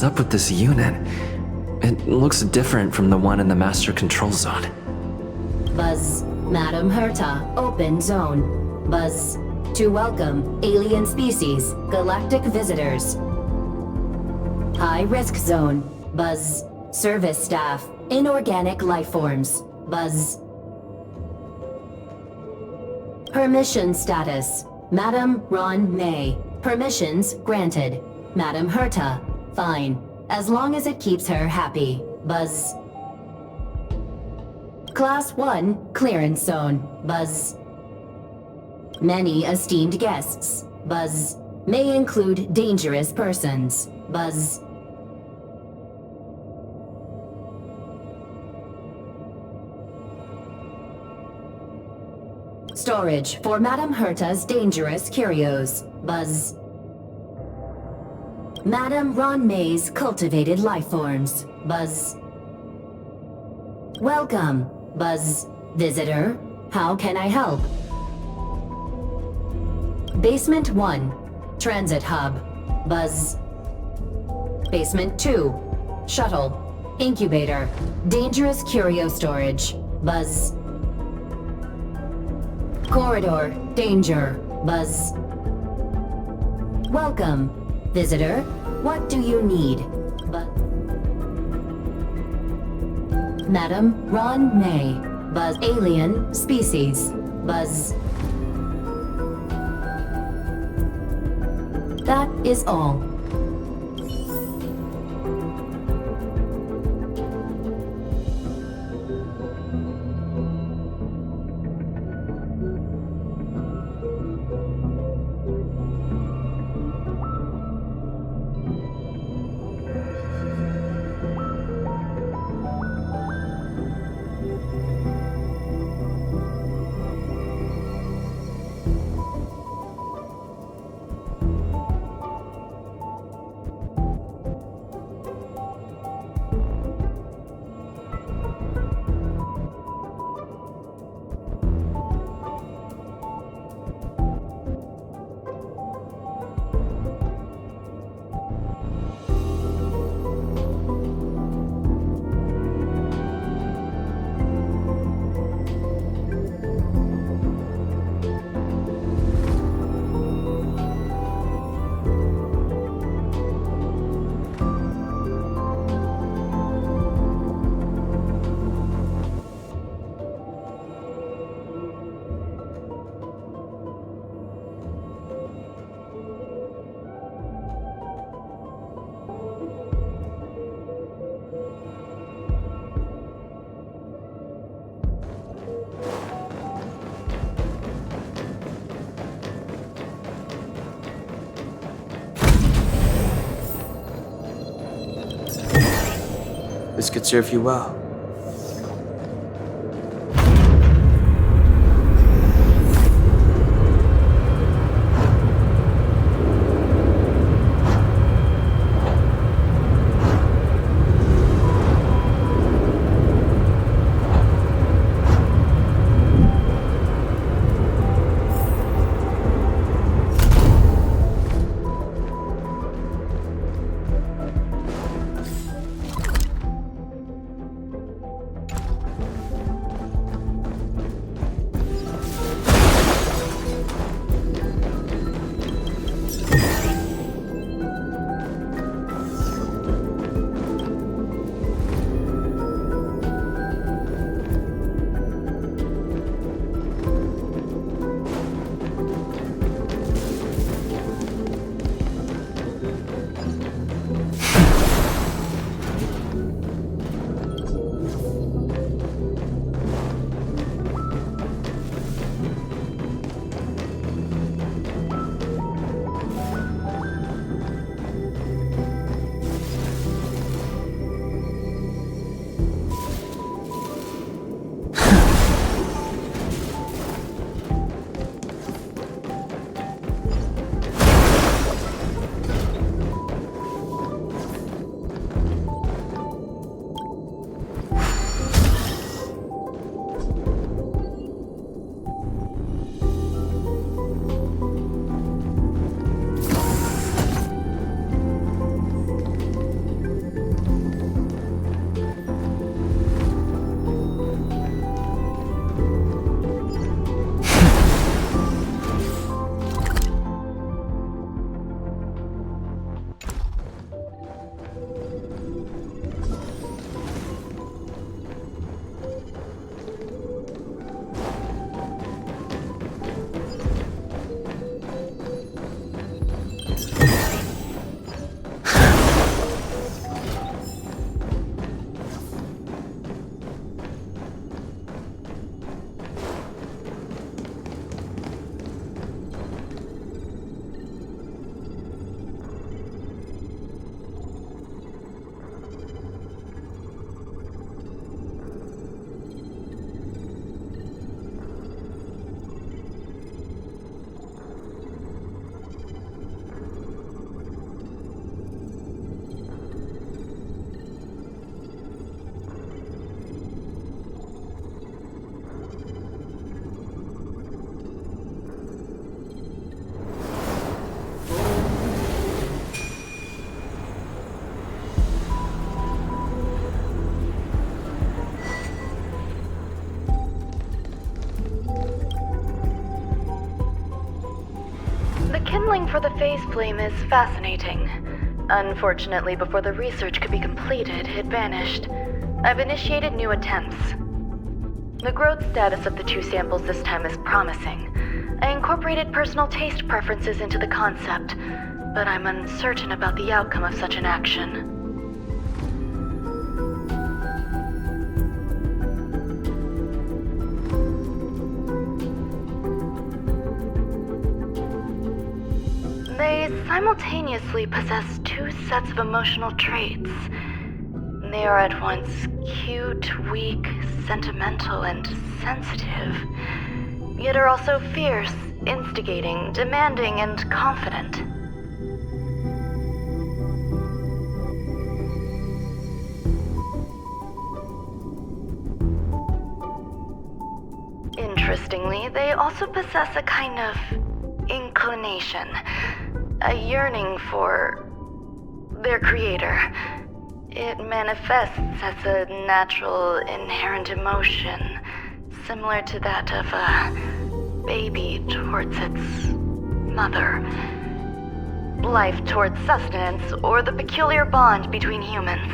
is up with this unit? It looks different from the one in the master control zone. Buzz, Madam Herta, open zone. Buzz, to welcome alien species, galactic visitors. High risk zone. Buzz, service staff, inorganic life forms. Buzz. Permission status. Madam Ron May. Permissions granted. Madam Herta. Fine. As long as it keeps her happy. Buzz. Class 1 clearance zone. Buzz. Many esteemed guests. Buzz. May include dangerous persons. Buzz. Storage for Madam Herta's dangerous curios. Buzz. Madam Ron May's cultivated life forms. Buzz. Welcome, Buzz. Visitor, how can I help? Basement 1, Transit Hub. Buzz. Basement 2, Shuttle. Incubator. Dangerous curio storage. Buzz. Corridor. Danger. Buzz. Welcome. Visitor, what do you need? Madam Ron May. Buzz. Alien species. Buzz. That is all. This could serve you well. for the phase flame is fascinating. Unfortunately, before the research could be completed, it vanished. I've initiated new attempts. The growth status of the 2 samples this time is promising. I incorporated personal taste preferences into the concept, but I'm uncertain about the outcome of such an action. They simultaneously possess 2 sets of emotional traits. They are at once cute, weak, sentimental, and sensitive, yet are also fierce, instigating, demanding, and confident. Interestingly, they also possess a kind of inclination, a yearning for their creator. It manifests as a natural, inherent emotion, similar to that of a baby towards its mother. Life towards sustenance, or the peculiar bond between humans.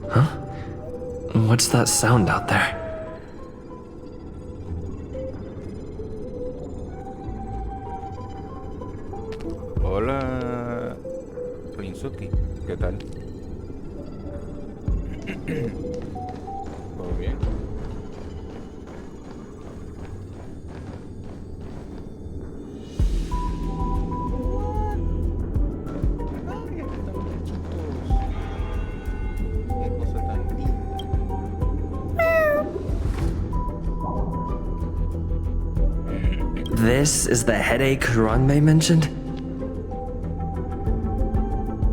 Huh? What's that sound out there? Hola, Rinsuki, ¿qué tal? ¿Todo bien? Qué cosa tan linda. This is the headache Ranmei mentioned?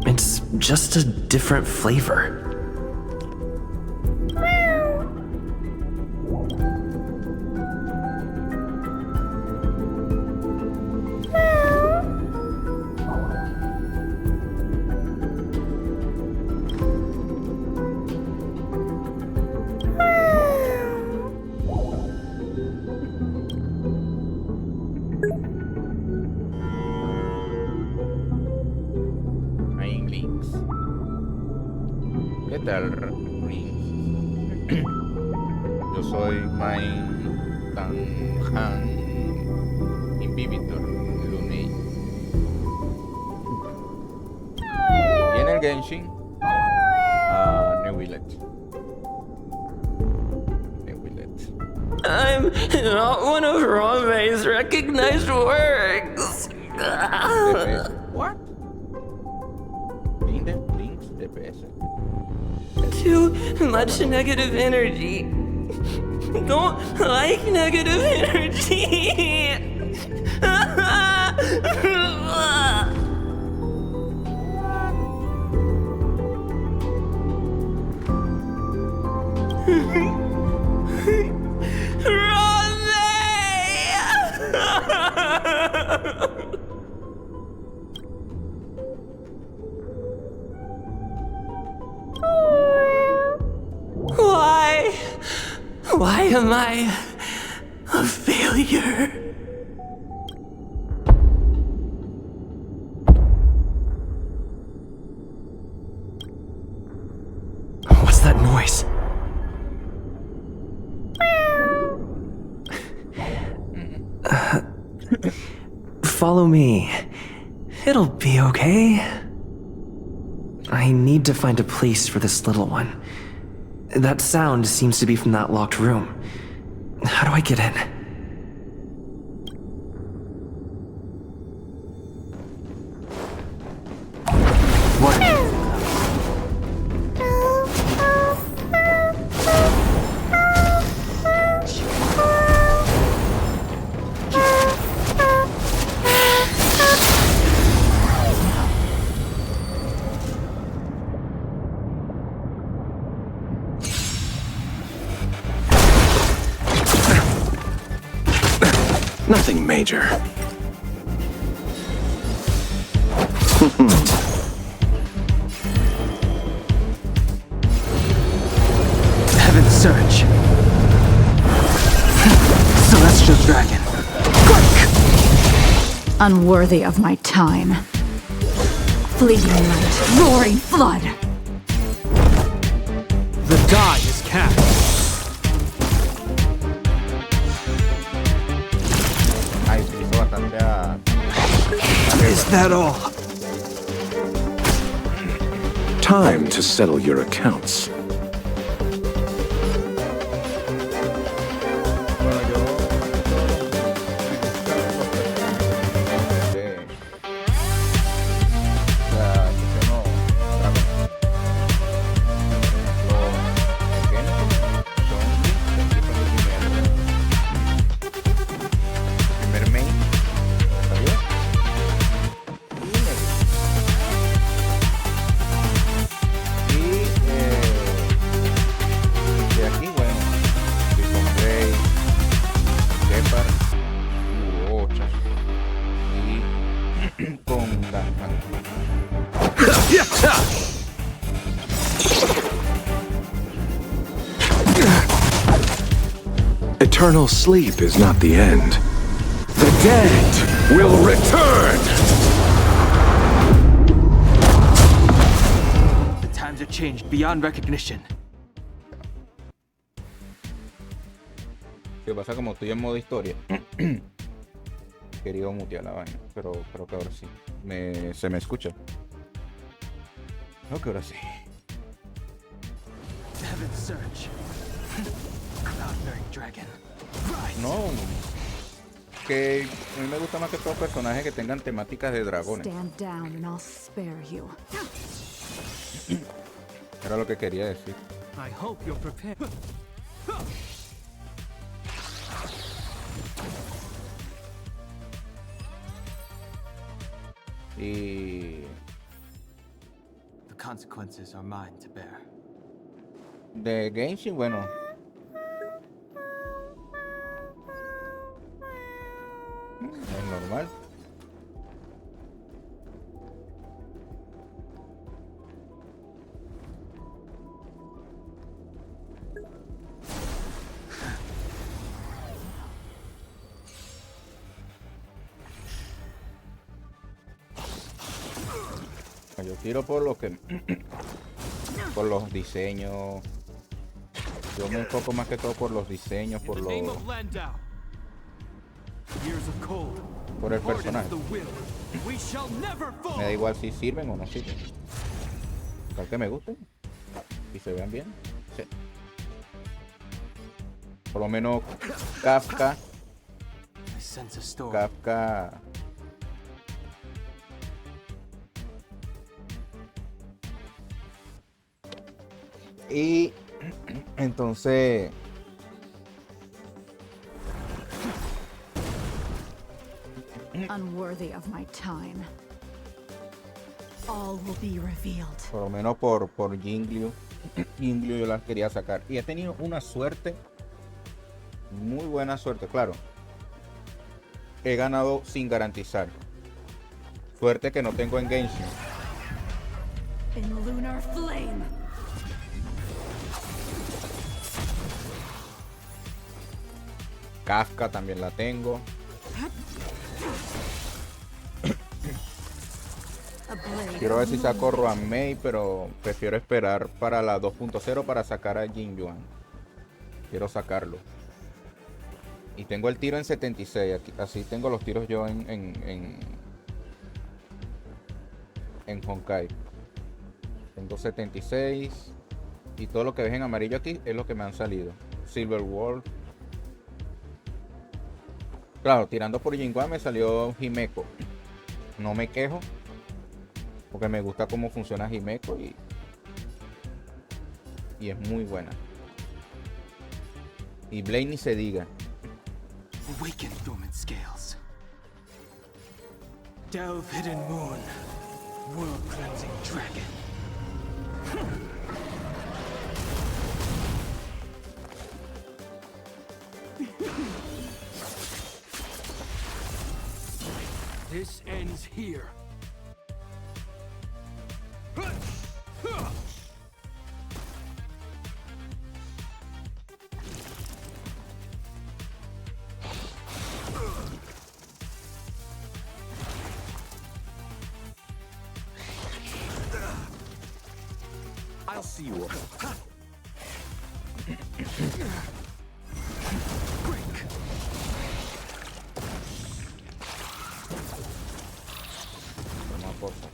It's just a different flavor. ¿Qué tal, Rings? Yo soy Main Tanhan Inhibitor Lunei. Y en el Genshin, Neuvillet. I'm not one of Ranmei's recognized works. What? Links DPS. Too much negative energy. Don't like negative energy. Why am I a failure? What's that noise? Follow me. It'll be okay. I need to find a place for this little one. That sound seems to be from that locked room. How do I get in? What? Nothing major. celestial dragon. Unworthy of my time. Fleeting light, roaring flood. The die is cast. Ay, se hizo bastante a... Is that all? Time to settle your accounts. Eternal sleep is not the end. The dead will return! The times have changed beyond recognition. ¿Qué pasa? Como estoy en modo historia. Quería mutear la vaina, pero creo que ahora sí. Se me escucha. Creo que ahora sí. Heaven's Search. Cloud-bearing dragon. No, que a mí me gusta más que todo personajes que tengan temáticas de dragones. Stand down and I'll spare you. Era lo que quería decir. I hope you're prepared. Y The consequences are mine to bear. de Genshin, bueno. Es normal. Yo tiro por lo que por los diseños. Yo me enfoco más que todo por los diseños, por el personaje. Me da igual si sirven o no sirven. Tal que me gusten y se vean bien. Sí. Por lo menos Kafka. Y entonces Unworthy of my time. All will be revealed. por lo menos por Jingliu. Jingliu yo las quería sacar. Y he tenido una suerte. Muy buena suerte, claro. He ganado sin garantizar. Suerte que no tengo en Genshin. In lunar flame. Kafka también la tengo. Quiero ver si saco Ruan Mei, pero prefiero esperar para la 2.0 para sacar a Jin Yuan. Quiero sacarlo. Y tengo el tiro en 76. Aquí, así tengo los tiros yo en Honkai. Tengo 76. Y todo lo que ves en amarillo aquí es lo que me han salido. Silver World. Claro, tirando por Jinguan me salió Himeko. No me quejo. Porque me gusta cómo funciona Himeko y es muy buena. Y Blade ni se diga. Awaken dormant scales. Delve hidden moon. World cleansing dragon. This ends here. see you. Toma cosa.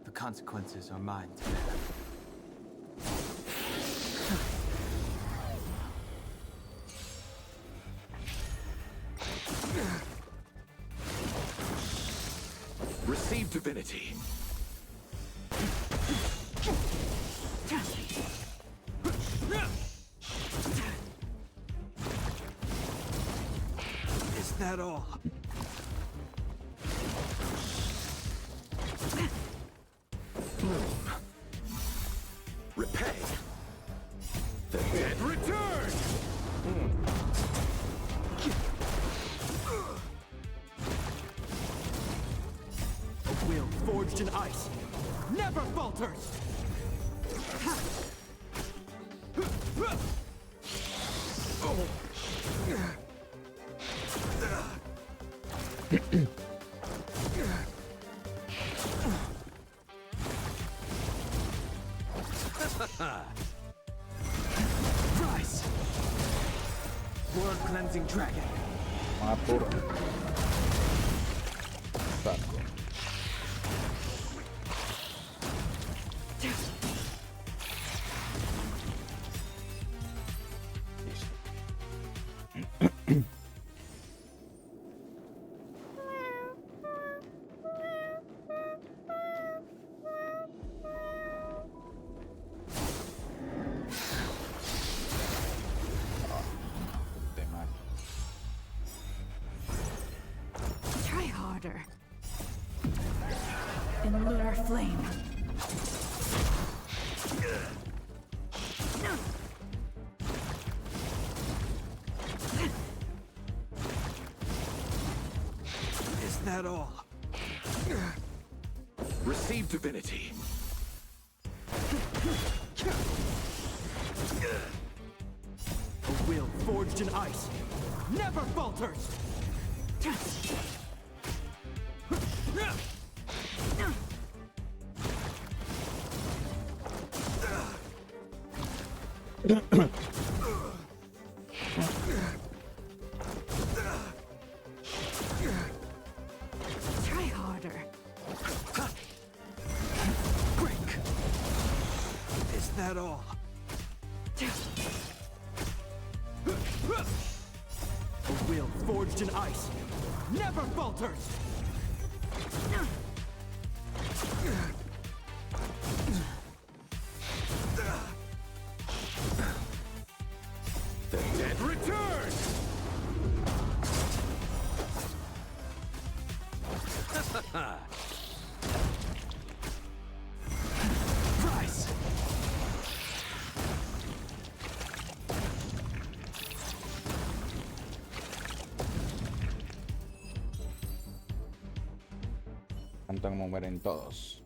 The consequences are mine. Receive divinity. Is that all? Repay. The dead return. A will forged in ice never falters! Rise! World cleansing dragon. Apuro. Saco. Try harder. In lunar flame. Is that all? Receive divinity. A will forged in ice never falters! Try harder. Break! Is that all? A will forged in ice never falters! The dead return. Rise! Cantan mover en todos.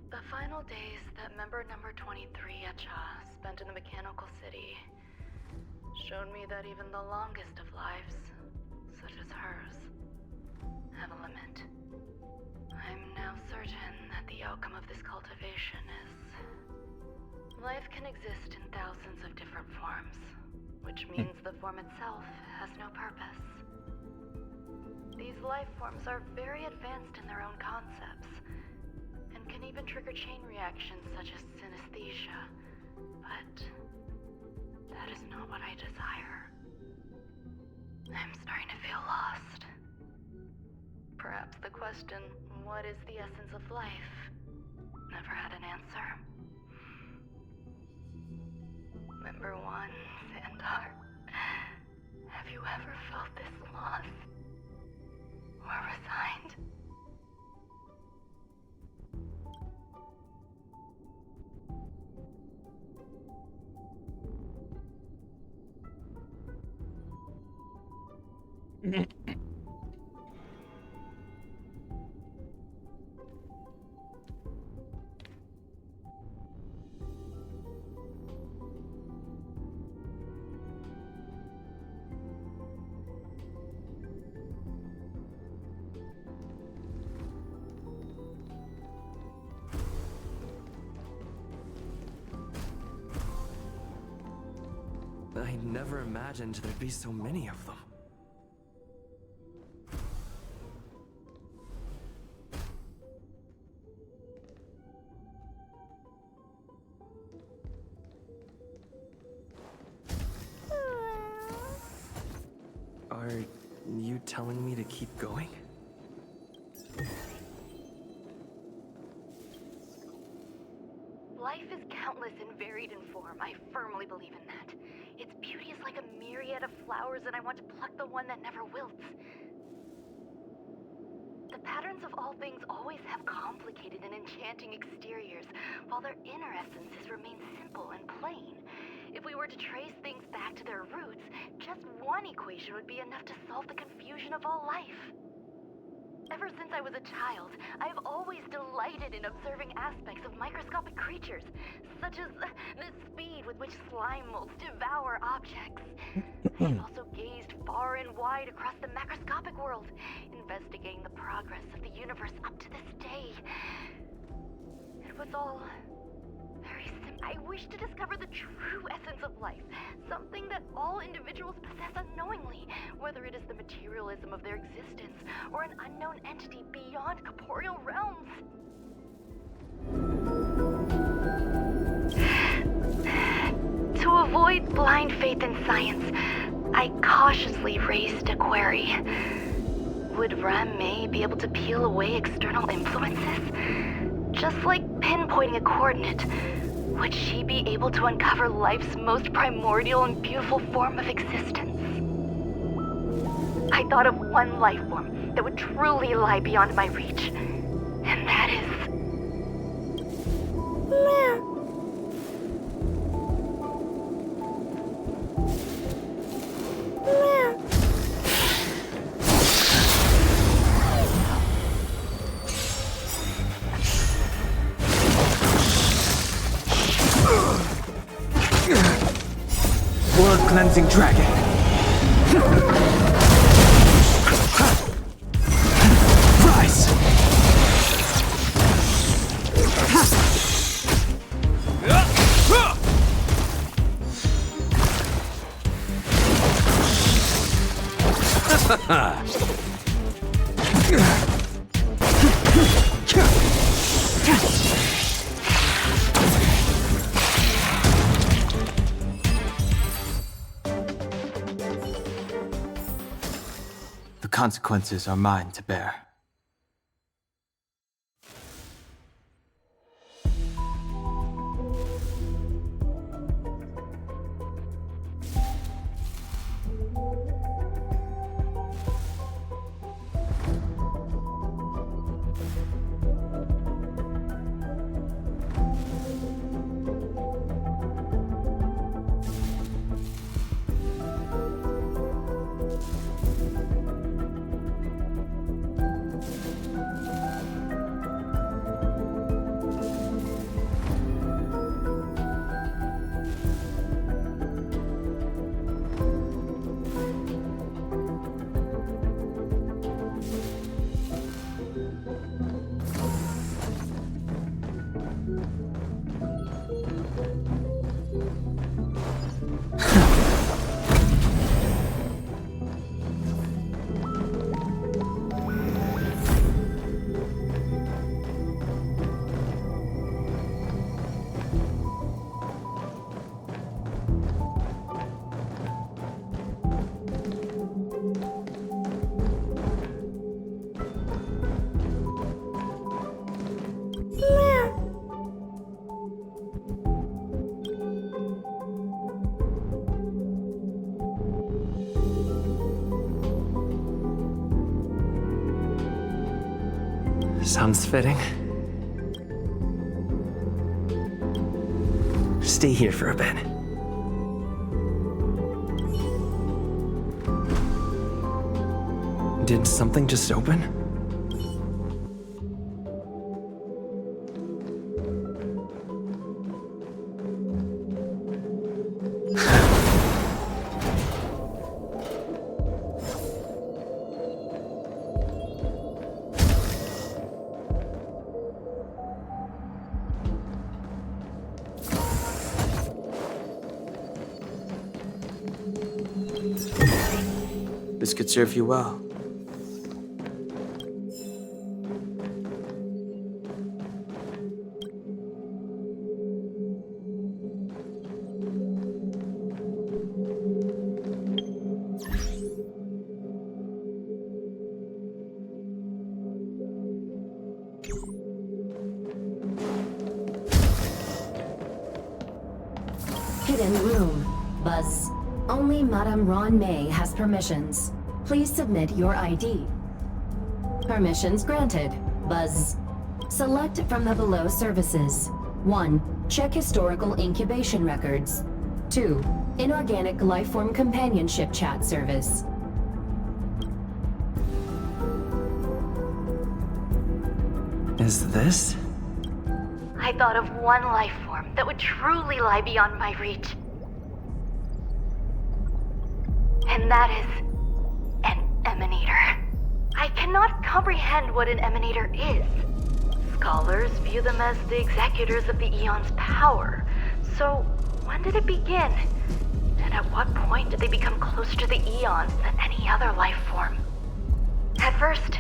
The final days that member number 23 Echa spent in the mechanical city showed me that even the longest of lives, such as hers, have a limit. I'm now certain that the outcome of this cultivation is... Life can exist in thousands of different forms, which means the form itself has no purpose. These life forms are very advanced in their own concepts, and can even trigger chain reactions such as synesthesia, but that is not what I desire. I'm starting to feel lost. Perhaps the question, what is the essence of life, never had an answer. Member 1, Sandar, have you ever felt this lost? Or resigned? I never imagined there'd be so many of them. Are you telling me to keep going? Life is countless and varied in form. I firmly believe in that. Its beauty is like a myriad of flowers, and I want to pluck the one that never wilts. The patterns of all things always have complicated and enchanting exteriors, while their inner essences remain simple and plain. If we were to trace things back to their roots, just one equation would be enough to solve the confusion of all life. Ever since I was a child, I have always delighted in observing aspects of microscopic creatures, such as the speed with which slime molds devour objects. I have also gazed far and wide across the macroscopic world, investigating the progress of the universe up to this day. It was all very simple. I wish to discover the true essence of life, something that all individuals possess unknowingly, whether it is the materialism of their existence or an unknown entity beyond corporeal realms. To avoid blind faith in science, I cautiously raised a query. Would Ram-Mei be able to peel away external influences? Just like pinpointing a coordinate, would she be able to uncover life's most primordial and beautiful form of existence? I thought of one life form that would truly lie beyond my reach, and that is... Meow. Meow. Blood-cleansing dragon. Rise! The consequences are mine to bear. Sounds fitting. Stay here for a bit. Did something just open? This could serve you well. Hidden room. Buzz. Only Madame Ron May has permissions. Please submit your ID. Permissions granted. Buzz. Select from the below services. 1. Check historical incubation records. 2. Inorganic lifeform companionship chat service. Is this? I thought of one life form that would truly lie beyond my reach. And that is an emanator. I cannot comprehend what an emanator is. Scholars view them as the executors of the Eon's power. So, when did it begin? And at what point did they become closer to the Eons than any other life form? At first,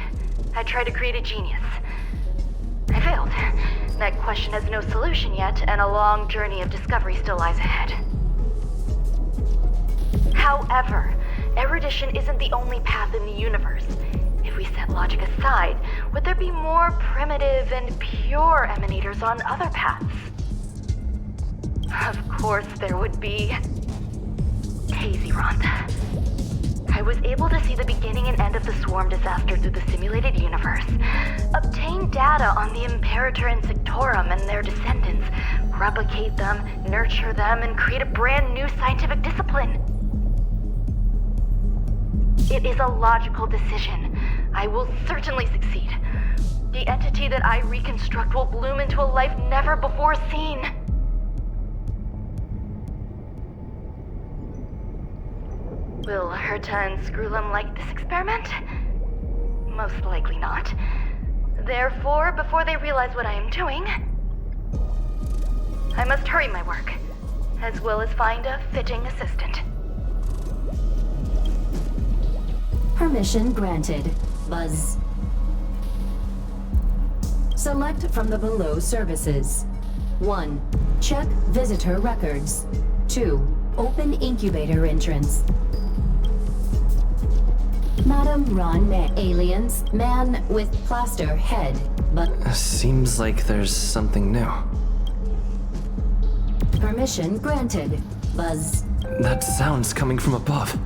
I tried to create a genius. I failed. That question has no solution yet, and a long journey of discovery still lies ahead. However, erudition isn't the only path in the universe. If we set logic aside, would there be more primitive and pure emanators on other paths? Of course there would be. Tazyron. I was able to see the beginning and end of the swarm disaster through the simulated universe, obtain data on the Imperator and Sectorum and their descendants, replicate them, nurture them, and create a brand new scientific discipline. It is a logical decision. I will certainly succeed. The entity that I reconstruct will bloom into a life never before seen. Will Herta and Screwlum like this experiment? Most likely not. Therefore, before they realize what I am doing, I must hurry my work, as well as find a fitting assistant. Permission granted. Buzz. Select from the below services. 1. Check visitor records. 2. Open incubator entrance. Madame Ron May. Aliens. Man with plaster head. But Seems like there's something new. permission granted. Buzz. That sound's coming from above.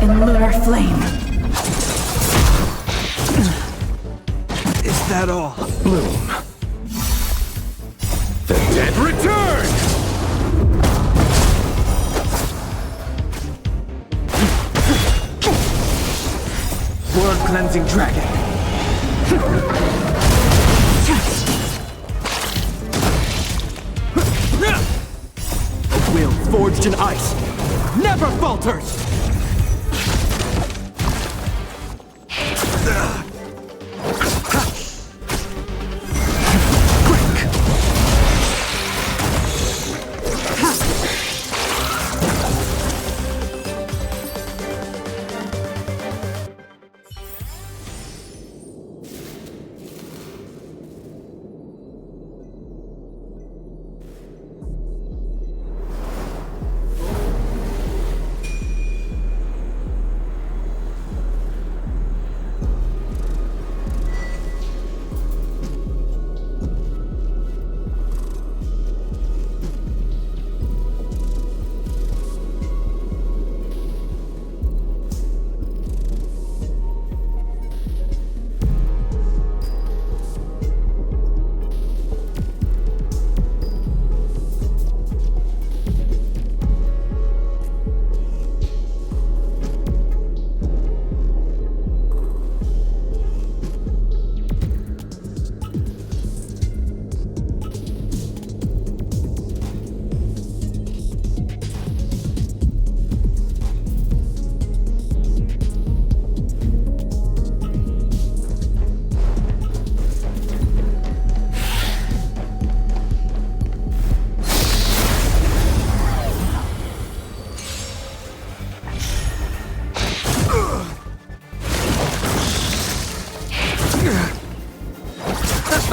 In lunar flame. Is that all? Bloom. The dead return! World-cleansing dragon. A will forged in ice never falters!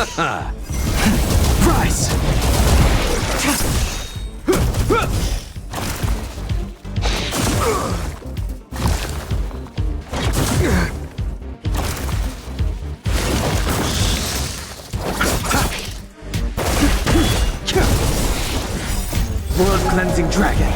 Rise! Blood-cleansing dragon.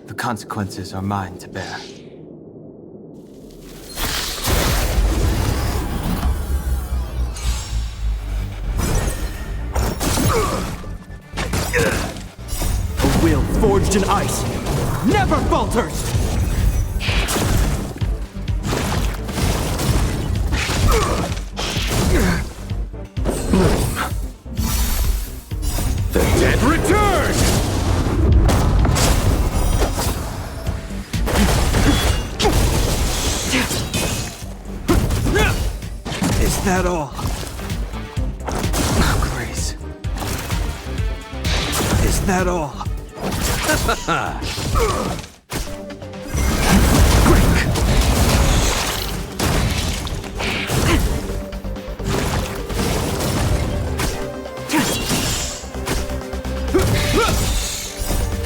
The consequences are mine to bear. A will forged in ice never falters! The dead return! Is that all? Oh, Grace. Is that all?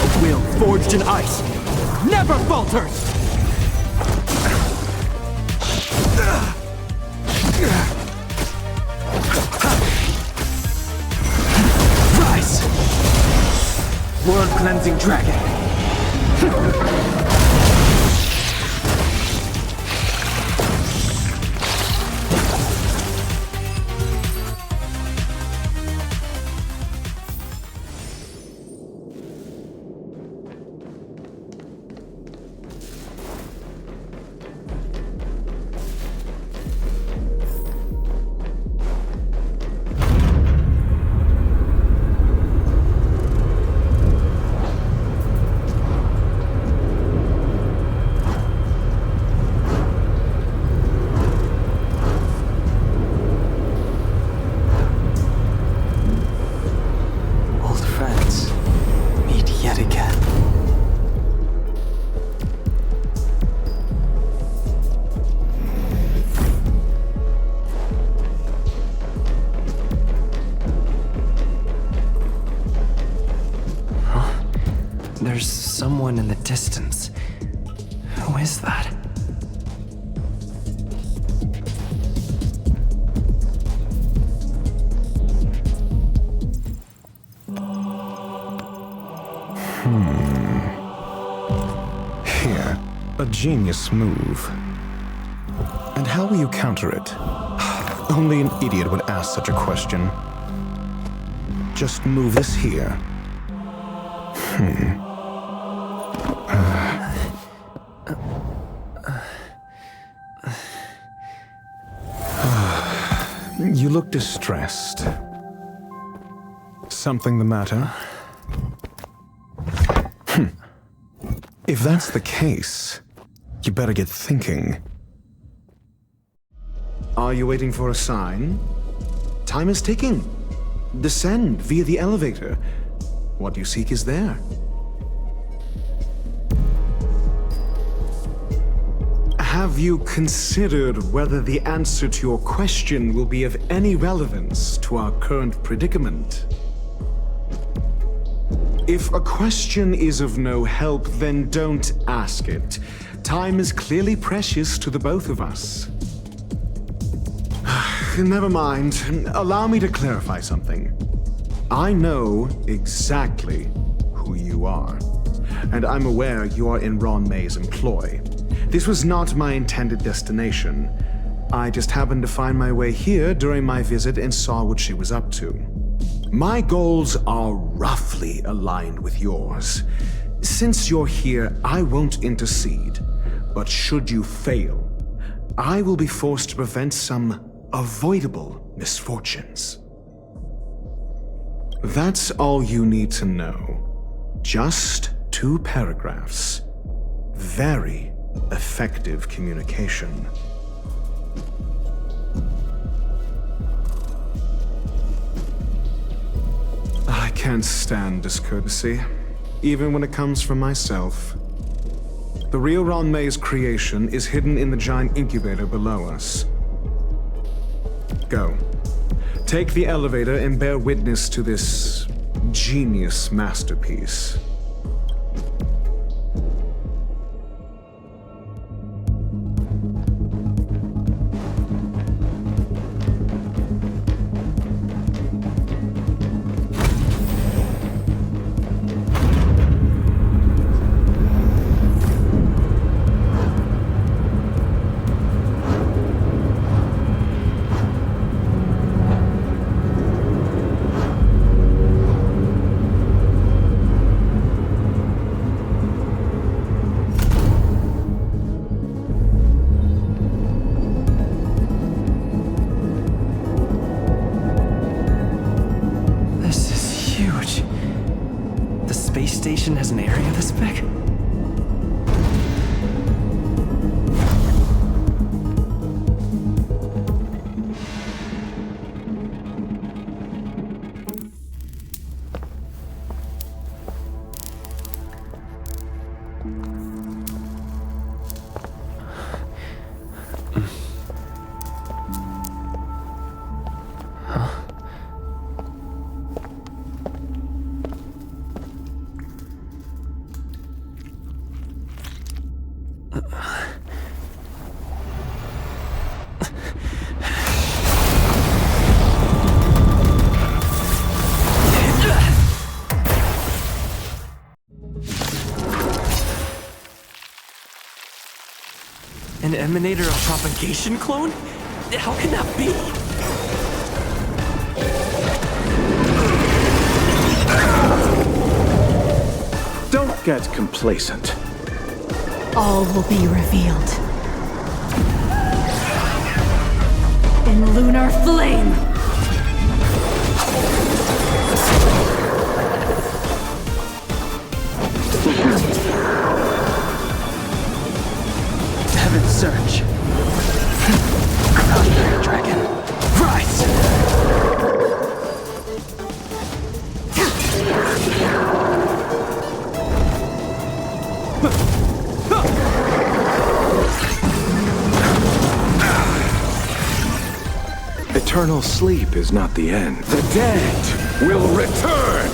A will forged in ice never falters! Rise! Blood-cleansing dragon. There's someone in the distance. Who is that? Here, a genius move. And how will you counter it? Only an idiot would ask such a question. Just move this here. You look distressed. Something the matter? If that's the case, you better get thinking. Are you waiting for a sign? Time is ticking. Descend via the elevator. What you seek is there. Have you considered whether the answer to your question will be of any relevance to our current predicament? If a question is of no help, then don't ask it. Time is clearly precious to the both of us. Never mind. Allow me to clarify something. I know exactly who you are, and I'm aware you are in Ron May's employ. This was not my intended destination. I just happened to find my way here during my visit and saw what she was up to. My goals are roughly aligned with yours. Since you're here, I won't intercede. But should you fail, I will be forced to prevent some avoidable misfortunes. That's all you need to know. Just 2 paragraphs. Very effective communication. I can't stand discourtesy, even when it comes from myself. The real Ron May's creation is hidden in the giant incubator below us. Go. Take the elevator and bear witness to this genius masterpiece. Station has an area this big? An emanator of propagation clone? How can that be? Don't get complacent. All will be revealed. In lunar flame! Heaven's Search. Cloudberry Dragon. Rise! Eternal sleep is not the end. The dead will return!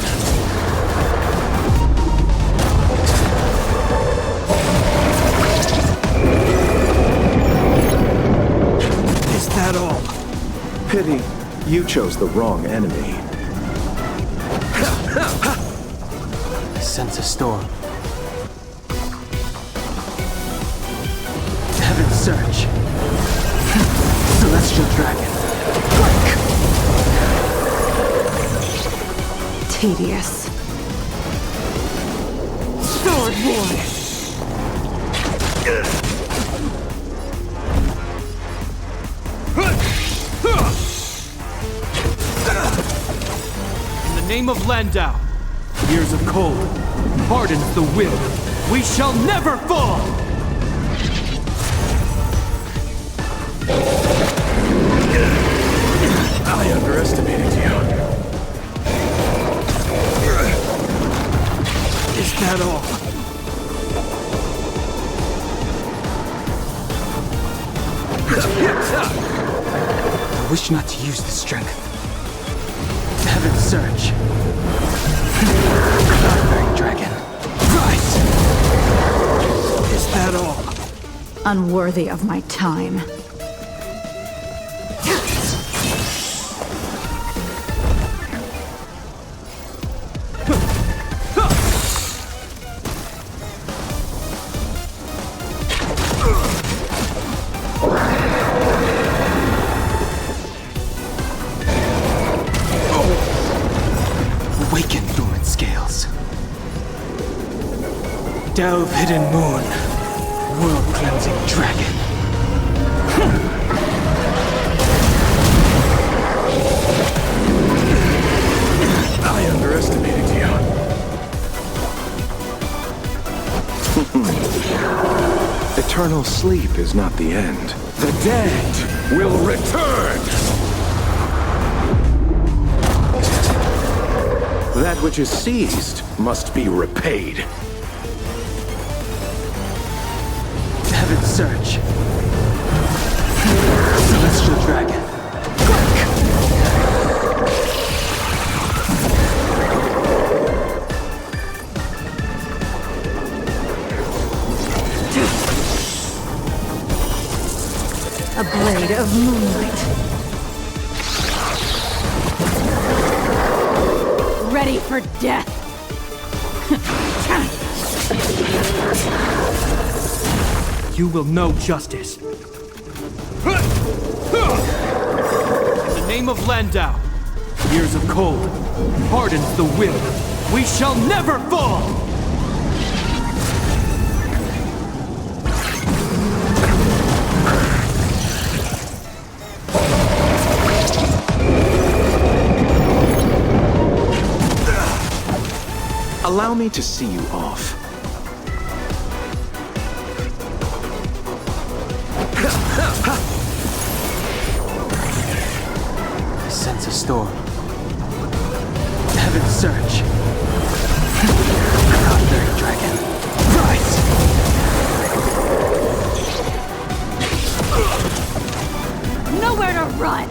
Is that all? Pity you chose the wrong enemy. I sense a storm. Heaven's Search. Celestial Dragon. Tedious. Sword War. In the name of Landau, years of cold hardens the will. We shall never fall! I underestimated you. Is that all? I wish not to use the strength. Heaven's Search. Cloudberry Dragon. Rise! Is that all? Unworthy of my time. Awaken, dormant scales. Delve, hidden moon. World-cleansing dragon. I underestimated you. Eternal sleep is not the end. The dead will return! That That which is seized must be repaid. Heaven's Search. Celestial Dragon. A blade of moonlight. Ready for death. You will know justice. In the name of Landau, years of cold hardens the will. We shall never fall! Allow me to see you off. I sense a storm. Heaven's Search. Cloudberry Dragon. Rise! Nowhere to run!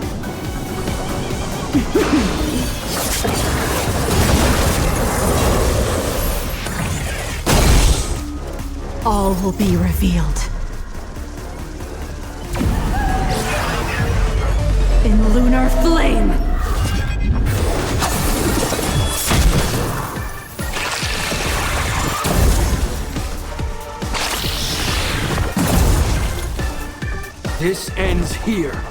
All will be revealed. In lunar flame! This ends here.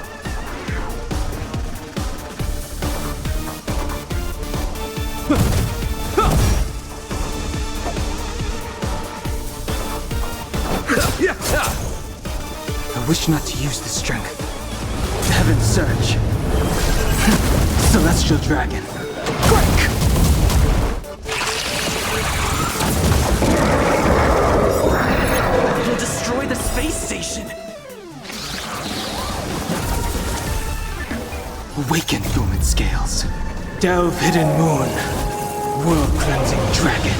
I wish not to use the strength. Heaven's Search. Celestial Dragon. Break! It'll destroy the space station. Awaken, dormant scales. Delve, hidden moon. World-cleansing dragon.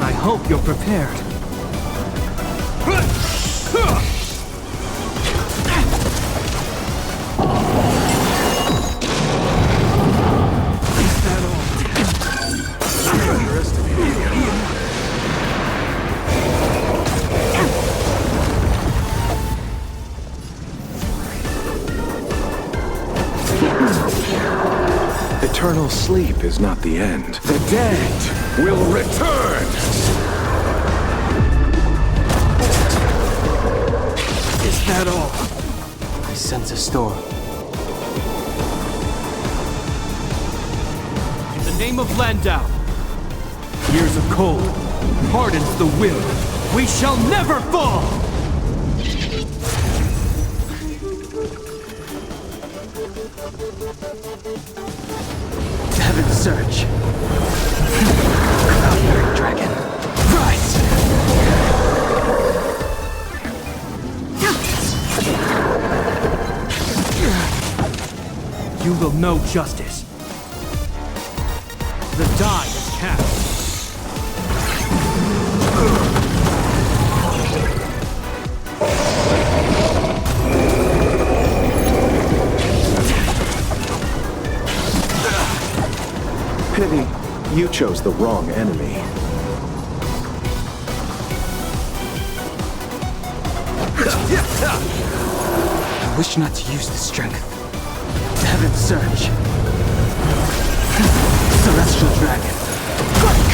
I hope you're prepared. Eternal sleep is not the end. The dead will return! Is that all? I sense a storm. In the name of Landau, years of cold hardens the will. We shall never fall! Heaven's Search. Cloudberry Dragon. Rise! You will know justice. The die is cast. Pity, you chose the wrong enemy. I wish not to use the strength. Heaven's Search. Celestial Dragon. Break!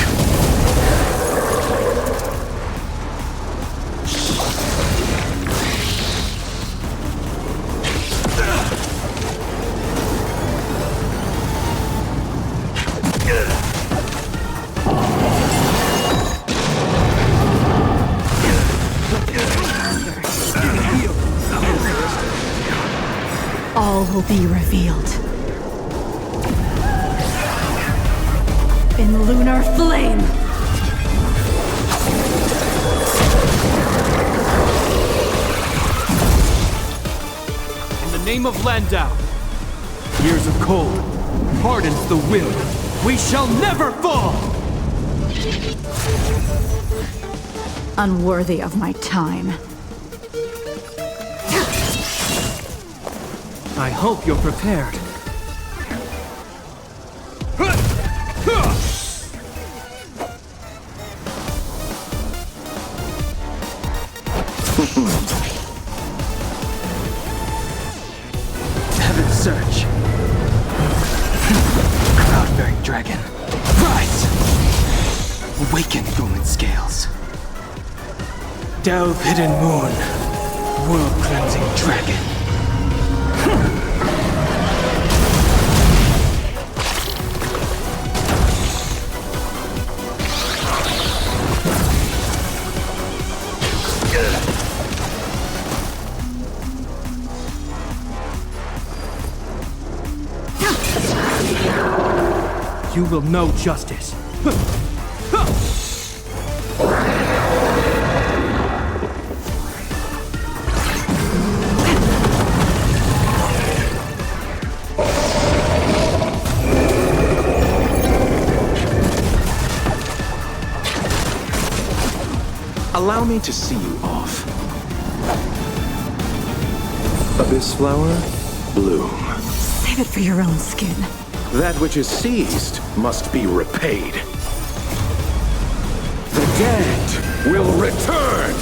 will be revealed. In lunar flame! In the name of Landau, years of cold hardens the will. We shall never fall! Unworthy of my time. I hope you're prepared. Heaven's Search. Cloud-bearing dragon. Rise! Awaken, Golden Scales. Delve hidden moon. World-cleansing dragon. You will know justice. Allow me to see you off. Abyss flower, bloom. Save it for your own skin. That which is seized must be repaid. The dead will return!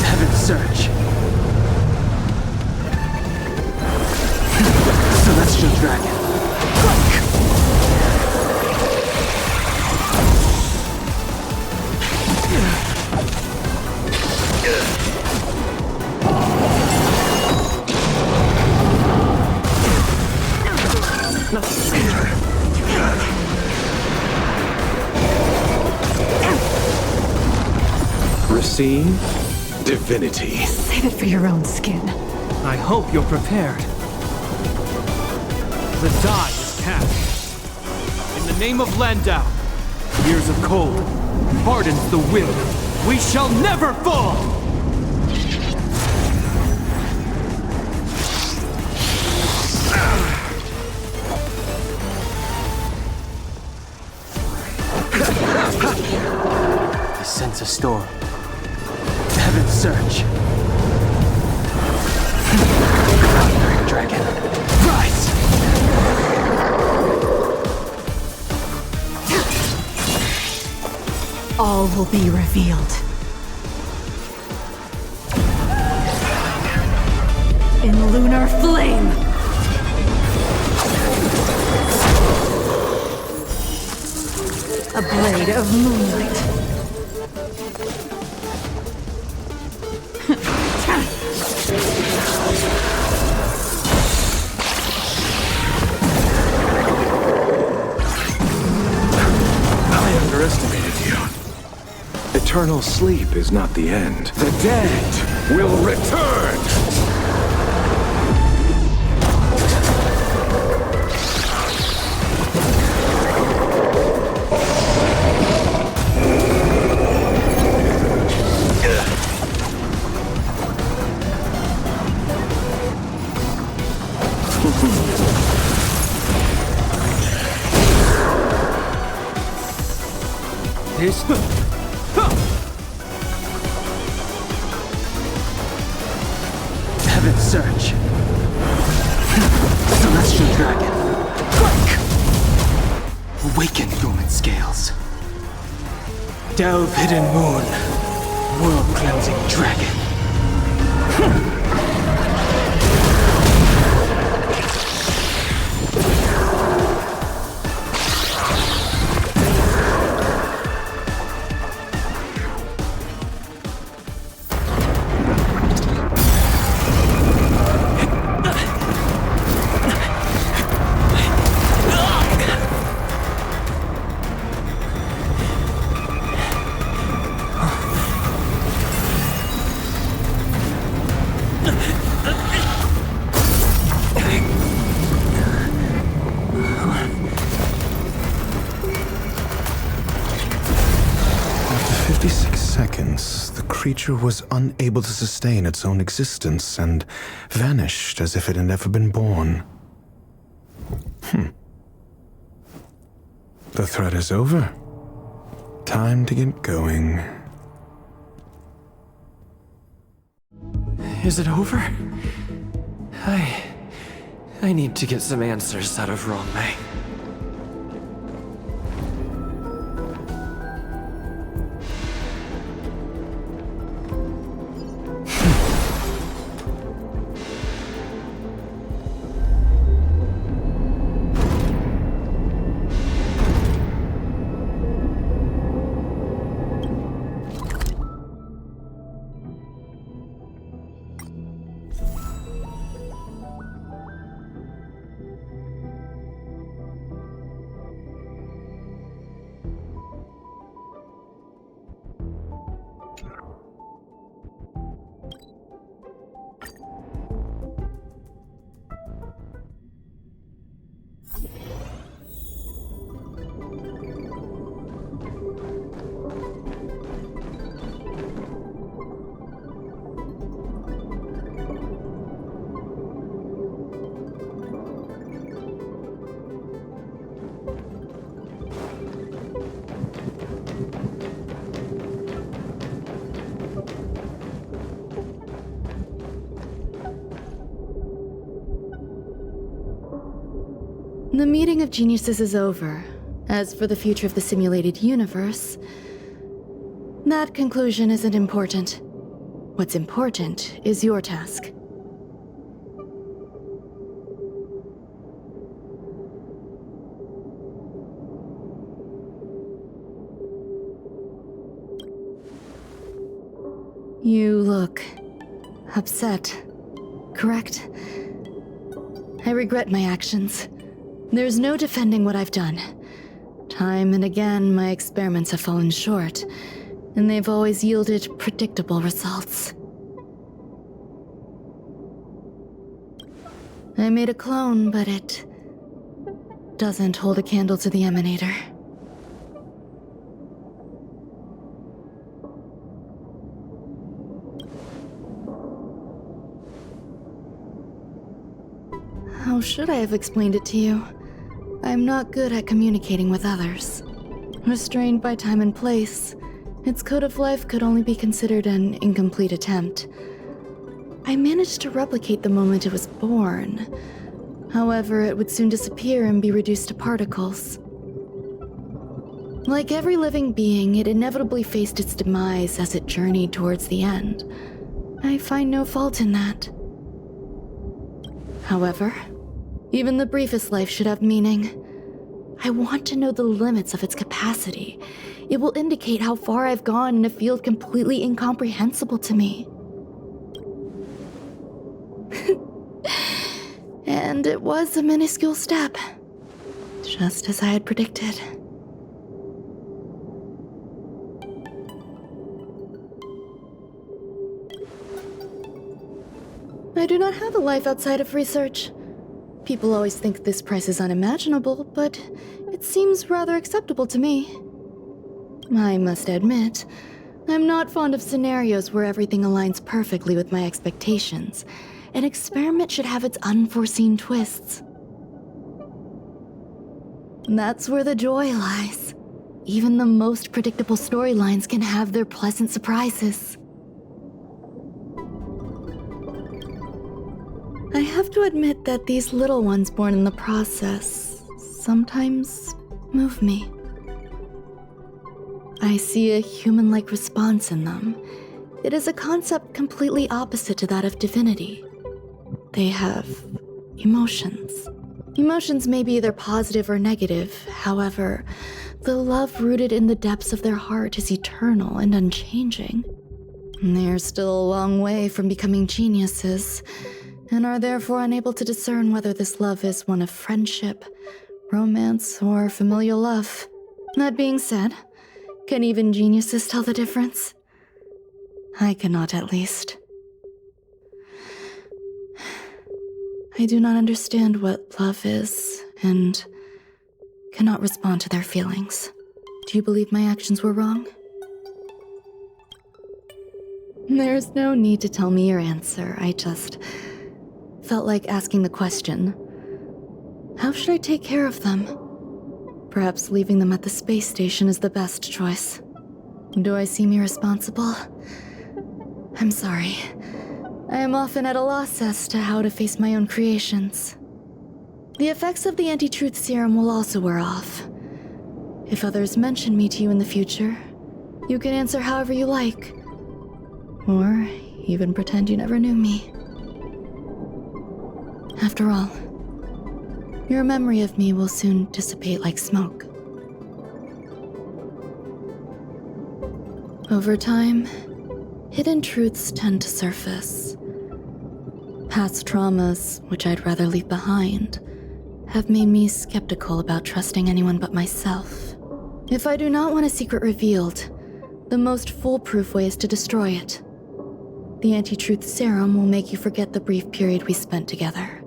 Heaven's Search. Celestial dragon. Receive divinity. Save it for your own skin. I hope you're prepared. The die is cast. In the name of Landau, years of cold hardens the will. We shall never fall! He sense a storm. Heaven's Search. Cloud-bearing dragon. Rise! All will be revealed. In lunar flame! A blade of moonlight. I underestimated you. Eternal sleep is not the end. The dead will return! This... Heaven's Search. Celestial dragon. Quick! Awaken, Golden Scales. Delve hidden moon. World-cleansing dragon. seconds, the creature was unable to sustain its own existence and vanished as if it had never been born. The threat is over. Time to get going. Is it over? I need to get some answers out of Rongmei. The meeting of geniuses is over. As for the future of the simulated universe, that conclusion isn't important. What's important is your task. You look upset, correct? I regret my actions. There's no defending what I've done. Time and again, my experiments have fallen short, and they've always yielded predictable results. I made a clone, but it doesn't hold a candle to the Emanator. How should I have explained it to you? I'm not good at communicating with others. Restrained by time and place, its code of life could only be considered an incomplete attempt. I managed to replicate the moment it was born. However, it would soon disappear and be reduced to particles. Like every living being, it inevitably faced its demise as it journeyed towards the end. I find no fault in that. However, even the briefest life should have meaning. I want to know the limits of its capacity. It will indicate how far I've gone in a field completely incomprehensible to me. And it was a minuscule step, just as I had predicted. I do not have a life outside of research. People always think this price is unimaginable, but it seems rather acceptable to me. I must admit, I'm not fond of scenarios where everything aligns perfectly with my expectations. An experiment should have its unforeseen twists. That's where the joy lies. Even the most predictable storylines can have their pleasant surprises. I have to admit that these little ones born in the process sometimes move me. I see a human-like response in them. It is a concept completely opposite to that of divinity. They have emotions. Emotions may be either positive or negative. However, the love rooted in the depths of their heart is eternal and unchanging. They're still a long way from becoming geniuses, and are therefore unable to discern whether this love is one of friendship, romance, or familial love. That being said, can even geniuses tell the difference? I cannot, at least. I do not understand what love is, and cannot respond to their feelings. Do you believe my actions were wrong? There's no need to tell me your answer. I just felt like asking the question. How should I take care of them? Perhaps leaving them at the space station is the best choice. Do I seem irresponsible? I'm sorry. I am often at a loss as to how to face my own creations. The effects of the anti-truth serum will also wear off. If others mention me to you in the future, you can answer however you like. Or even pretend you never knew me. After all, your memory of me will soon dissipate like smoke. Over time, hidden truths tend to surface. Past traumas, which I'd rather leave behind, have made me skeptical about trusting anyone but myself. If I do not want a secret revealed, the most foolproof way is to destroy it. The anti-truth serum will make you forget the brief period we spent together.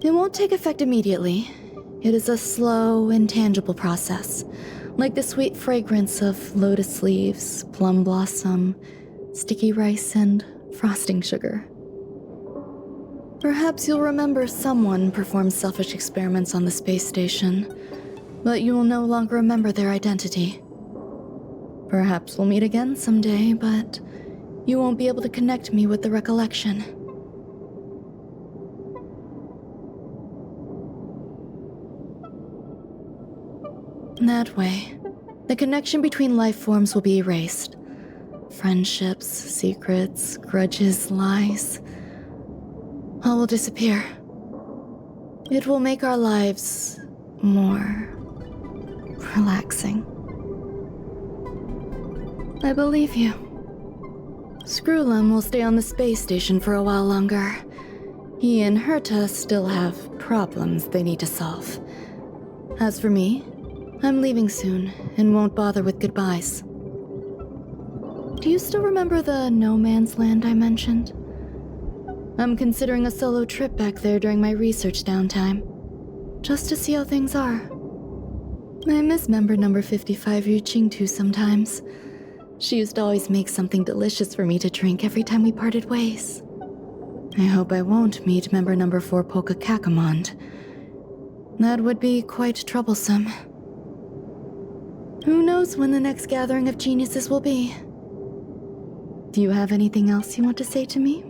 It won't take effect immediately. It is a slow, intangible process, like the sweet fragrance of lotus leaves, plum blossom, sticky rice, and frosting sugar. Perhaps you'll remember someone performed selfish experiments on the space station, but you will no longer remember their identity. Perhaps we'll meet again someday, but you won't be able to connect me with the recollection. That way, the connection between life forms will be erased. Friendships, secrets, grudges, lies, all will disappear. It will make our lives more relaxing. I believe you. Screwlum will stay on the space station for a while longer. He and Herta still have problems they need to solve. As for me, I'm leaving soon and won't bother with goodbyes. Do you still remember the no man's land I mentioned? I'm considering a solo trip back there during my research downtime, just to see how things are. I miss member number 55 Yu Qingtu sometimes. She used to always make something delicious for me to drink every time we parted ways. I hope I won't meet member number 4 Polka Kakamond. That would be quite troublesome. Who knows when the next gathering of geniuses will be? Do you have anything else you want to say to me?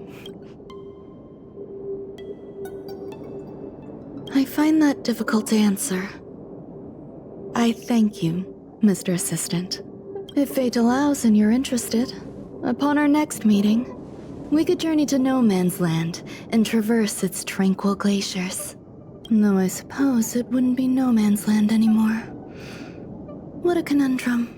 I find that difficult to answer. I thank you, Mr. Assistant. If fate allows and you're interested, upon our next meeting, we could journey to No Man's Land and traverse its tranquil glaciers. Though I suppose it wouldn't be No Man's Land anymore. What a conundrum.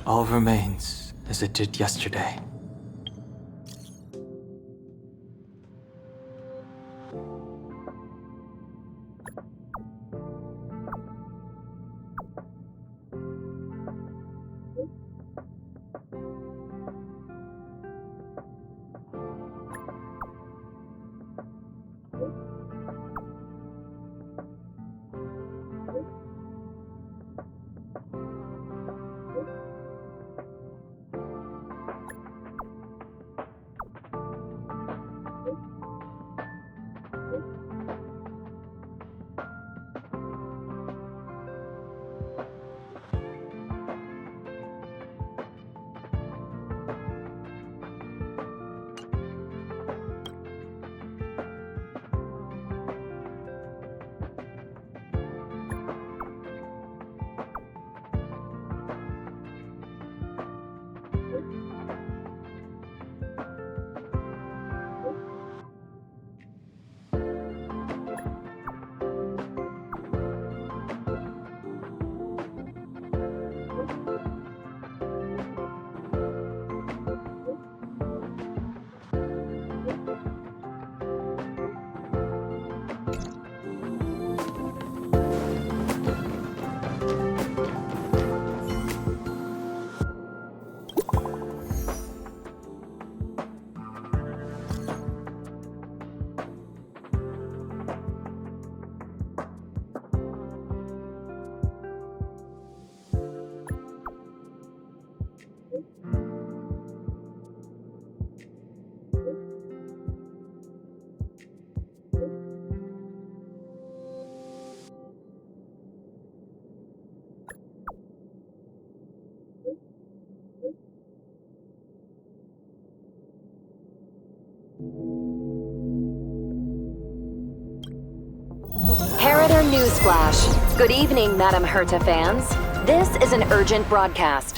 All remains as it did yesterday. Heritor Newsflash. Good evening, Madame Herta fans. This is an urgent broadcast.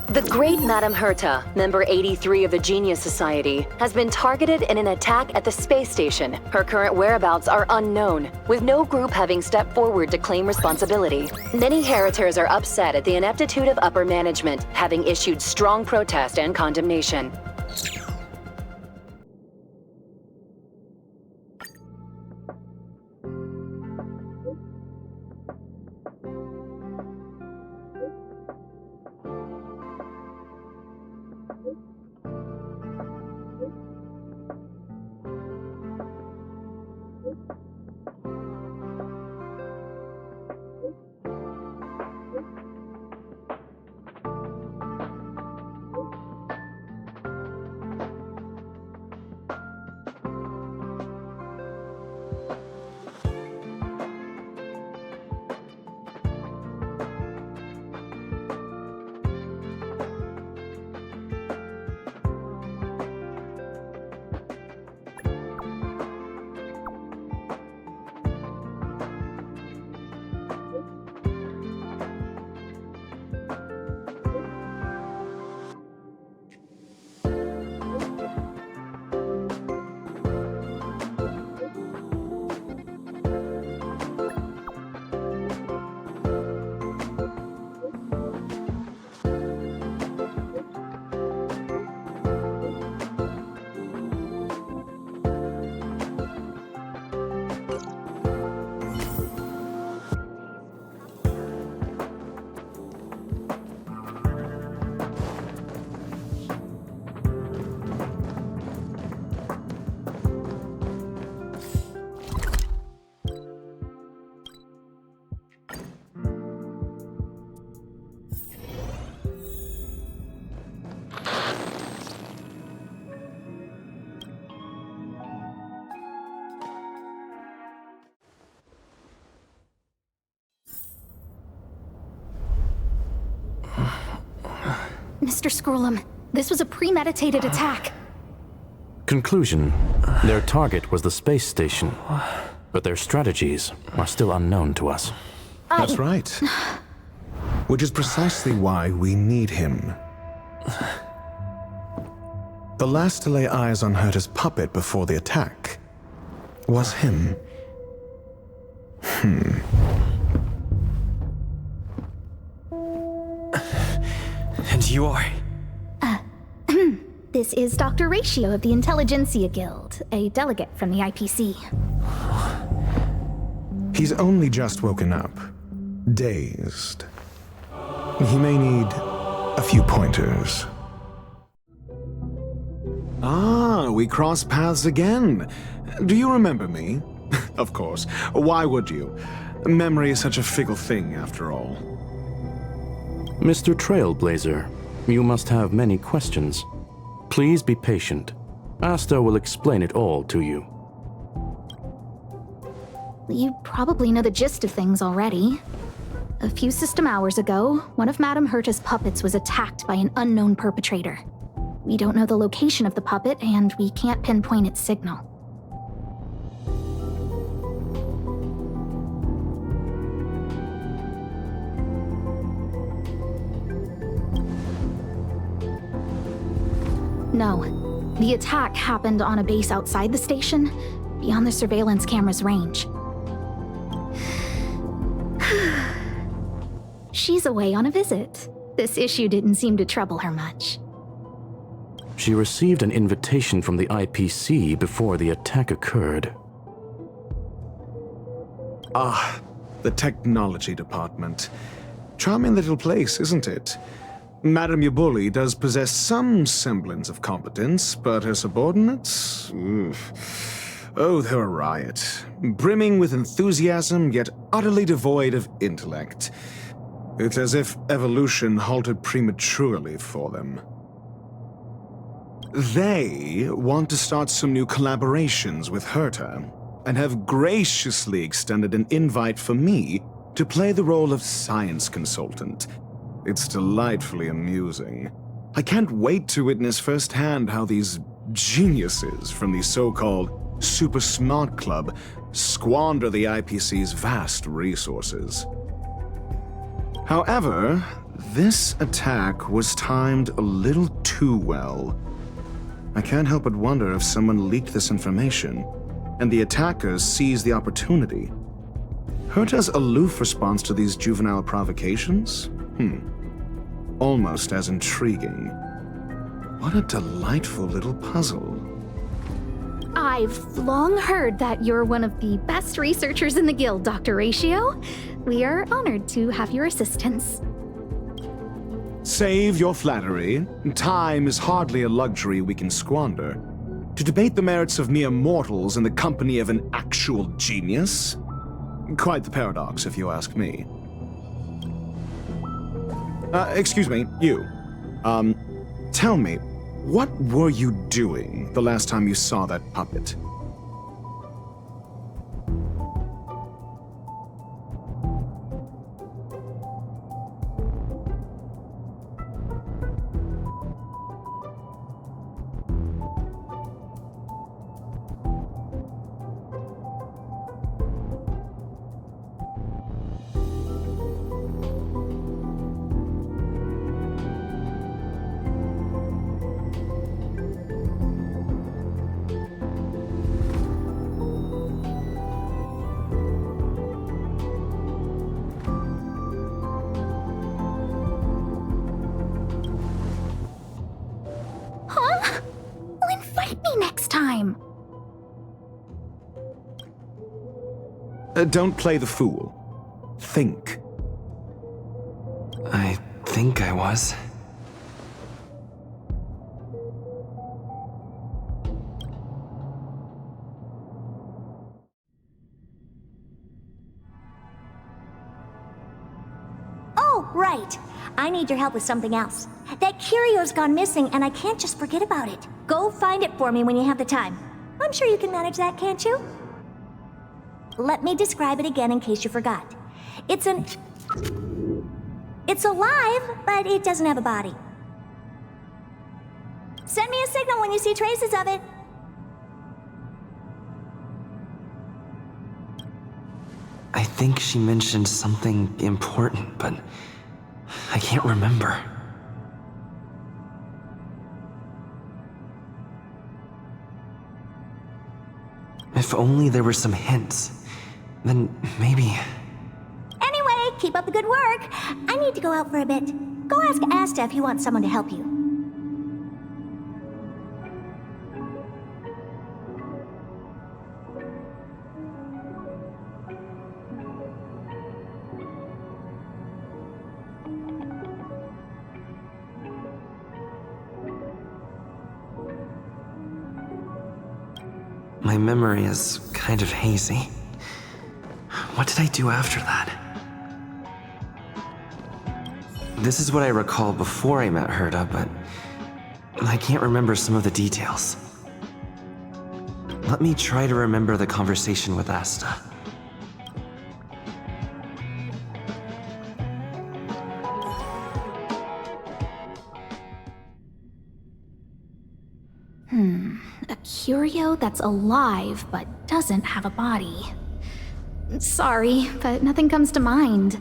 The great Madame Herta, member 83 of the Genius Society, has been targeted in an attack at the space station. Her current whereabouts are unknown, with no group having stepped forward to claim responsibility. Many Heritors are upset at the ineptitude of upper management, having issued strong protest and condemnation. Mr. Scrollum, this was a premeditated attack. Conclusion: their target was the space station, but their strategies are still unknown to us. That's right. Which is precisely why we need him. The last to lay eyes on Herta's puppet before the attack was him. And you are? This is Dr. Ratio of the Intelligentsia Guild, a delegate from the IPC. He's only just woken up. Dazed. He may need a few pointers. Ah, we cross paths again. Do you remember me? Of course. Why would you? Memory is such a fickle thing, after all. Mr. Trailblazer, you must have many questions. Please be patient. Asta will explain it all to you. You probably know the gist of things already. A few system hours ago, one of Madame Herta's puppets was attacked by an unknown perpetrator. We don't know the location of the puppet, and we can't pinpoint its signal. No, the attack happened on a base outside the station, beyond the surveillance camera's range. She's away on a visit. This issue didn't seem to trouble her much. She received an invitation from the IPC before the attack occurred. Ah, the technology department. Charming little place, isn't it? Madame Yabuli does possess some semblance of competence, but her subordinates? Oof. Oh, they're a riot. Brimming with enthusiasm, yet utterly devoid of intellect. It's as if evolution halted prematurely for them. They want to start some new collaborations with Herta, and have graciously extended an invite for me to play the role of science consultant. It's delightfully amusing. I can't wait to witness firsthand how these geniuses from the so-called Super Smart Club squander the IPC's vast resources. However, this attack was timed a little too well. I can't help but wonder if someone leaked this information, and the attackers seized the opportunity. Herta's aloof response to these juvenile provocations? Almost as intriguing. What a delightful little puzzle. I've long heard that you're one of the best researchers in the guild, Dr. Ratio. We are honored to have your assistance. Save your flattery. Time is hardly a luxury we can squander. To debate the merits of mere mortals in the company of an actual genius? Quite the paradox, if you ask me. Excuse me, you. Tell me, what were you doing the last time you saw that puppet? Don't play the fool. Think. I think I was. Oh, right. I need your help with something else. That curio's gone missing, and I can't just forget about it. Go find it for me when you have the time. I'm sure you can manage that, can't you? Let me describe it again in case you forgot. It's alive, but it doesn't have a body. Send me a signal when you see traces of it. I think she mentioned something important, but I can't remember. If only there were some hints. Then maybe... Anyway, keep up the good work. I need to go out for a bit. Go ask Asta if you want someone to help you. My memory is kind of hazy. What did I do after that? This is what I recall before I met Herta, but I can't remember some of the details. Let me try to remember the conversation with Asta. A curio that's alive but doesn't have a body. Sorry, but nothing comes to mind.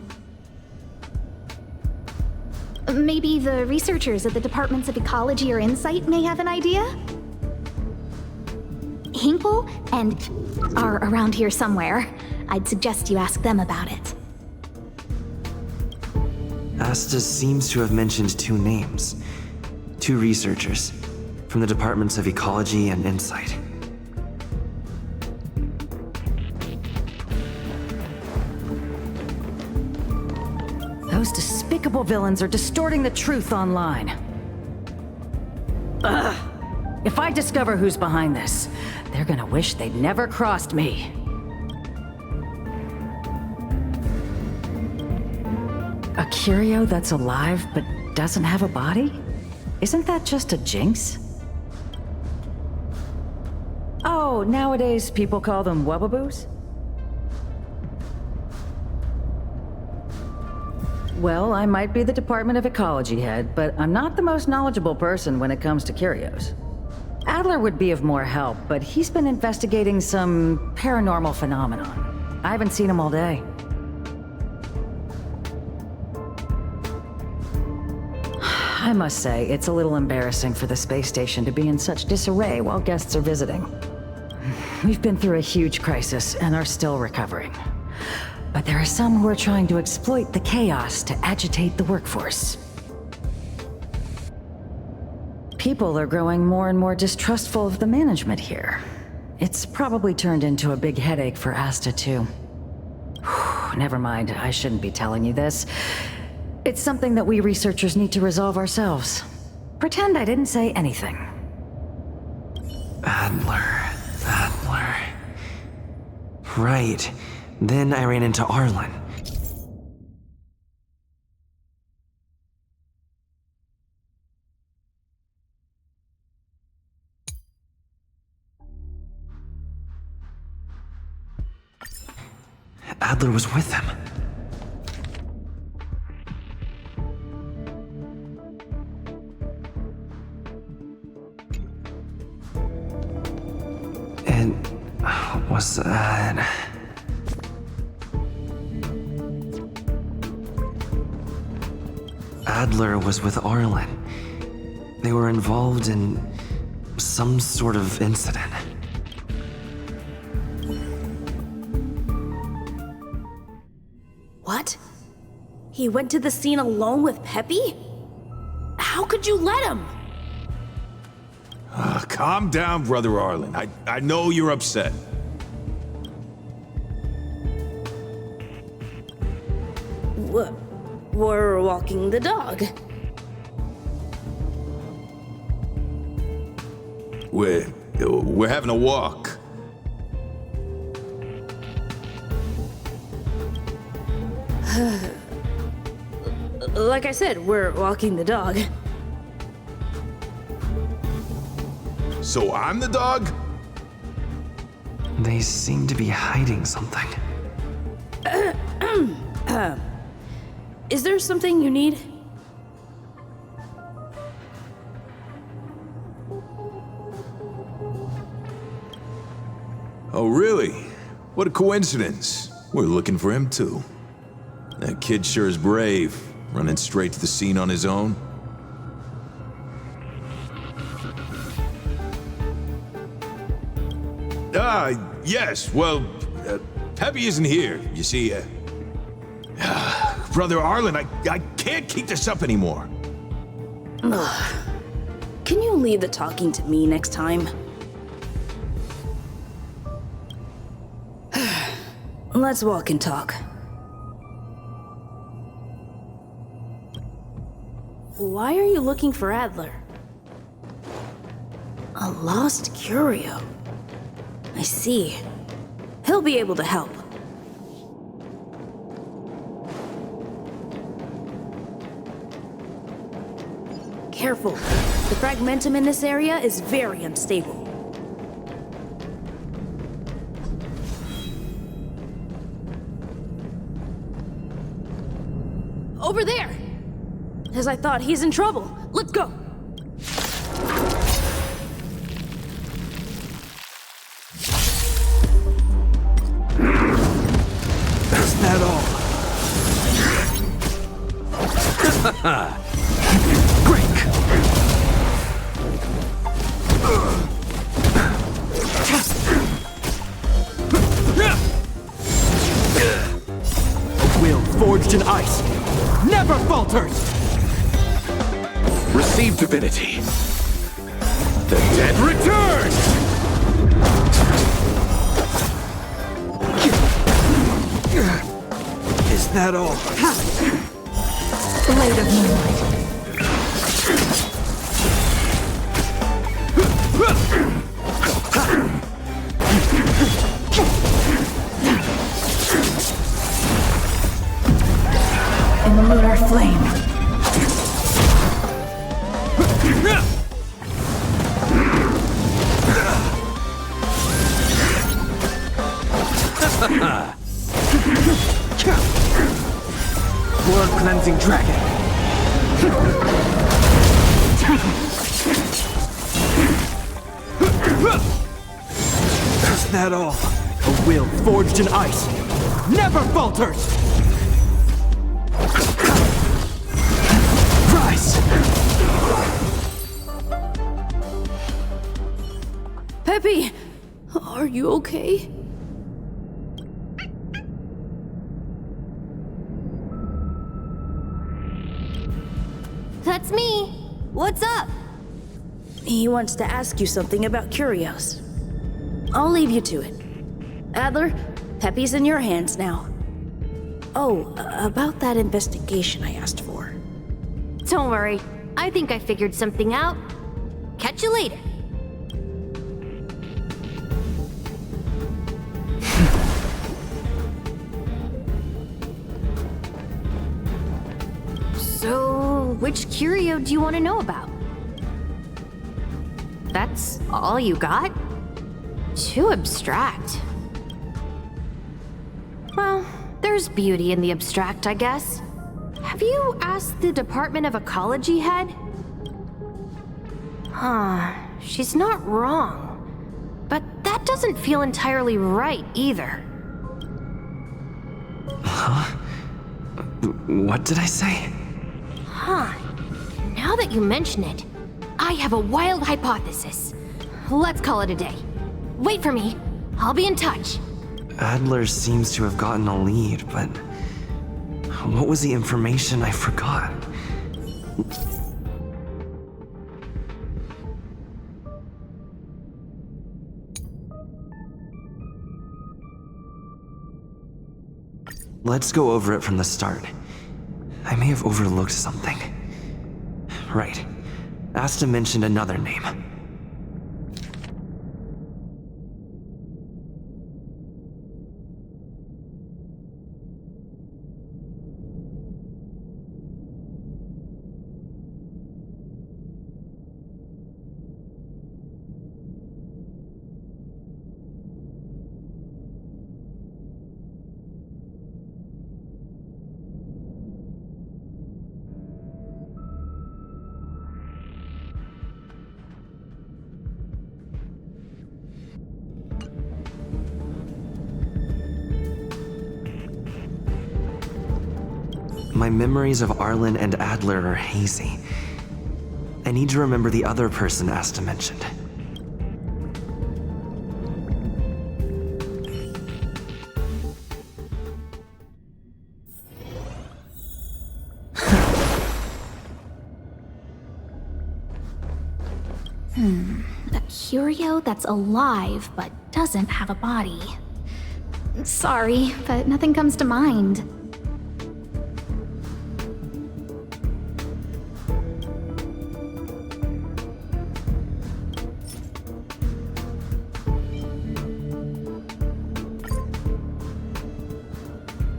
Maybe the researchers at the Departments of Ecology or Insight may have an idea? Hinkle and are around here somewhere. I'd suggest you ask them about it. Asta seems to have mentioned two names. Two researchers from the Departments of Ecology and Insight. Those despicable villains are distorting the truth online. Ugh! If I discover who's behind this, they're gonna wish they'd never crossed me. A curio that's alive but doesn't have a body? Isn't that just a jinx? Oh, nowadays people call them wubbaboos? Well, I might be the Department of Ecology head, but I'm not the most knowledgeable person when it comes to curios. Adler would be of more help, but he's been investigating some paranormal phenomenon. I haven't seen him all day. I must say, it's a little embarrassing for the space station to be in such disarray while guests are visiting. We've been through a huge crisis and are still recovering. But there are some who are trying to exploit the chaos to agitate the workforce. People are growing more and more distrustful of the management here. It's probably turned into a big headache for Asta, too. Never mind, I shouldn't be telling you this. It's something that we researchers need to resolve ourselves. Pretend I didn't say anything. Adler. Right. Then I ran into Arlen. Adler was with him. And was that... Adler was with Arlen. They were involved in some sort of incident. What? He went to the scene alone with Peppy? How could you let him? Calm down, Brother Arlen. I know you're upset. We're walking the dog. We're having a walk. Like I said, we're walking the dog. So I'm the dog? They seem to be hiding something. Is there something you need? Oh, really? What a coincidence. We're looking for him, too. That kid sure is brave, running straight to the scene on his own. Yes, well, Peppy isn't here, you see. Brother Arlen, I can't can't keep this up anymore. Ugh. Can you leave the talking to me next time? Let's walk and talk. Why are you looking for Adler? A lost curio. I see. He'll be able to help. Careful. The fragmentum in this area is very unstable. Over there! As I thought, he's in trouble. Let's go! Is that all? Break! A will forged in ice never falters! Receive divinity. The dead return! Is that all? Blade of moonlight. In the lunar flame. Blood cleansing dragon. Is that all? A will forged in ice never falters! Rise! Peppy! Are you okay? That's me. What's up? He wants to ask you something about curios. I'll leave you to it. Adler, Peppy's in your hands now. Oh, about that investigation I asked for. Don't worry. I think I figured something out. Catch you later. So, which curio do you want to know about? That's all you got? Too abstract. Well, there's beauty in the abstract, I guess. Have you asked the Department of Ecology head? Huh, she's not wrong. But that doesn't feel entirely right either. Huh? What did I say? Huh. Now that you mention it, I have a wild hypothesis. Let's call it a day. Wait for me. I'll be in touch. Adler seems to have gotten a lead, but what was the information I forgot? Let's go over it from the start. I may have overlooked something. Right. Asta mentioned another name. My memories of Arlen and Adler are hazy. I need to remember the other person Asta mentioned. A curio that's alive but doesn't have a body. Sorry, but nothing comes to mind.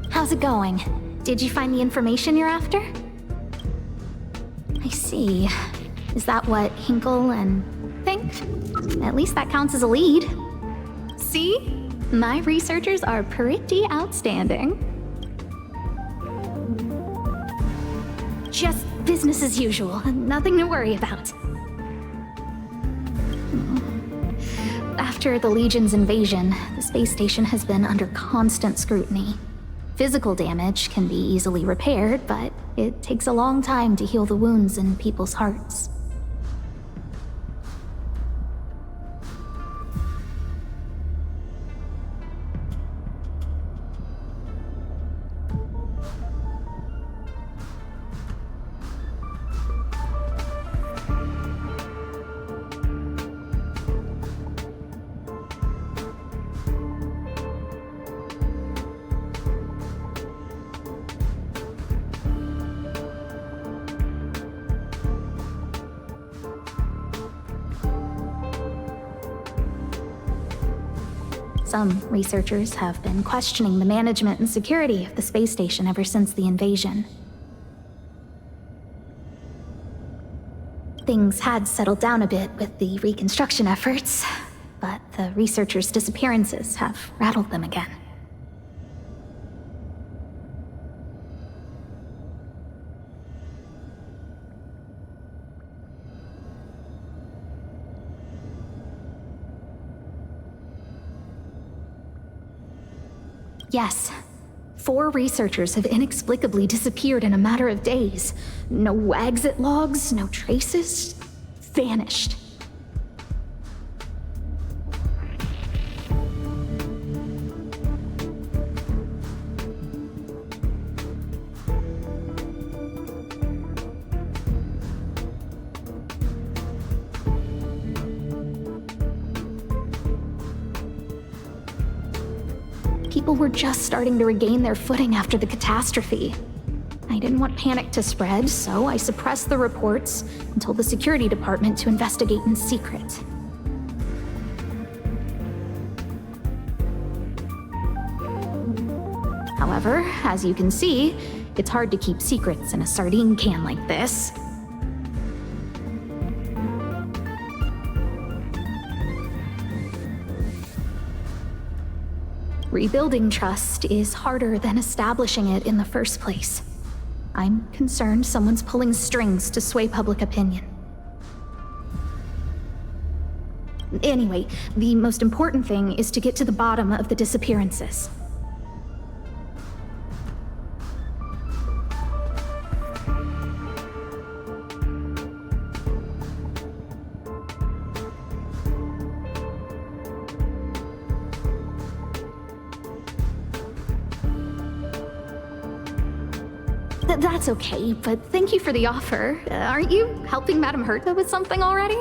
How's it going? Did you find the information you're after? I see. Is that what Hinkle and think? At least that counts as a lead. See? My researchers are pretty outstanding. Just business as usual, nothing to worry about. After the Legion's invasion, the space station has been under constant scrutiny. Physical damage can be easily repaired, but it takes a long time to heal the wounds in people's hearts. Some researchers have been questioning the management and security of the space station ever since the invasion. Things had settled down a bit with the reconstruction efforts, but the researchers' disappearances have rattled them again. Yes. 4 researchers have inexplicably disappeared in a matter of days. No exit logs, no traces. Vanished. People were just starting to regain their footing after the catastrophe. I didn't want panic to spread, so I suppressed the reports and told the security department to investigate in secret. However, as you can see, it's hard to keep secrets in a sardine can like this. Rebuilding trust is harder than establishing it in the first place. I'm concerned someone's pulling strings to sway public opinion. Anyway, the most important thing is to get to the bottom of the disappearances. That's okay, but thank you for the offer. Aren't you helping Madame Herta with something already?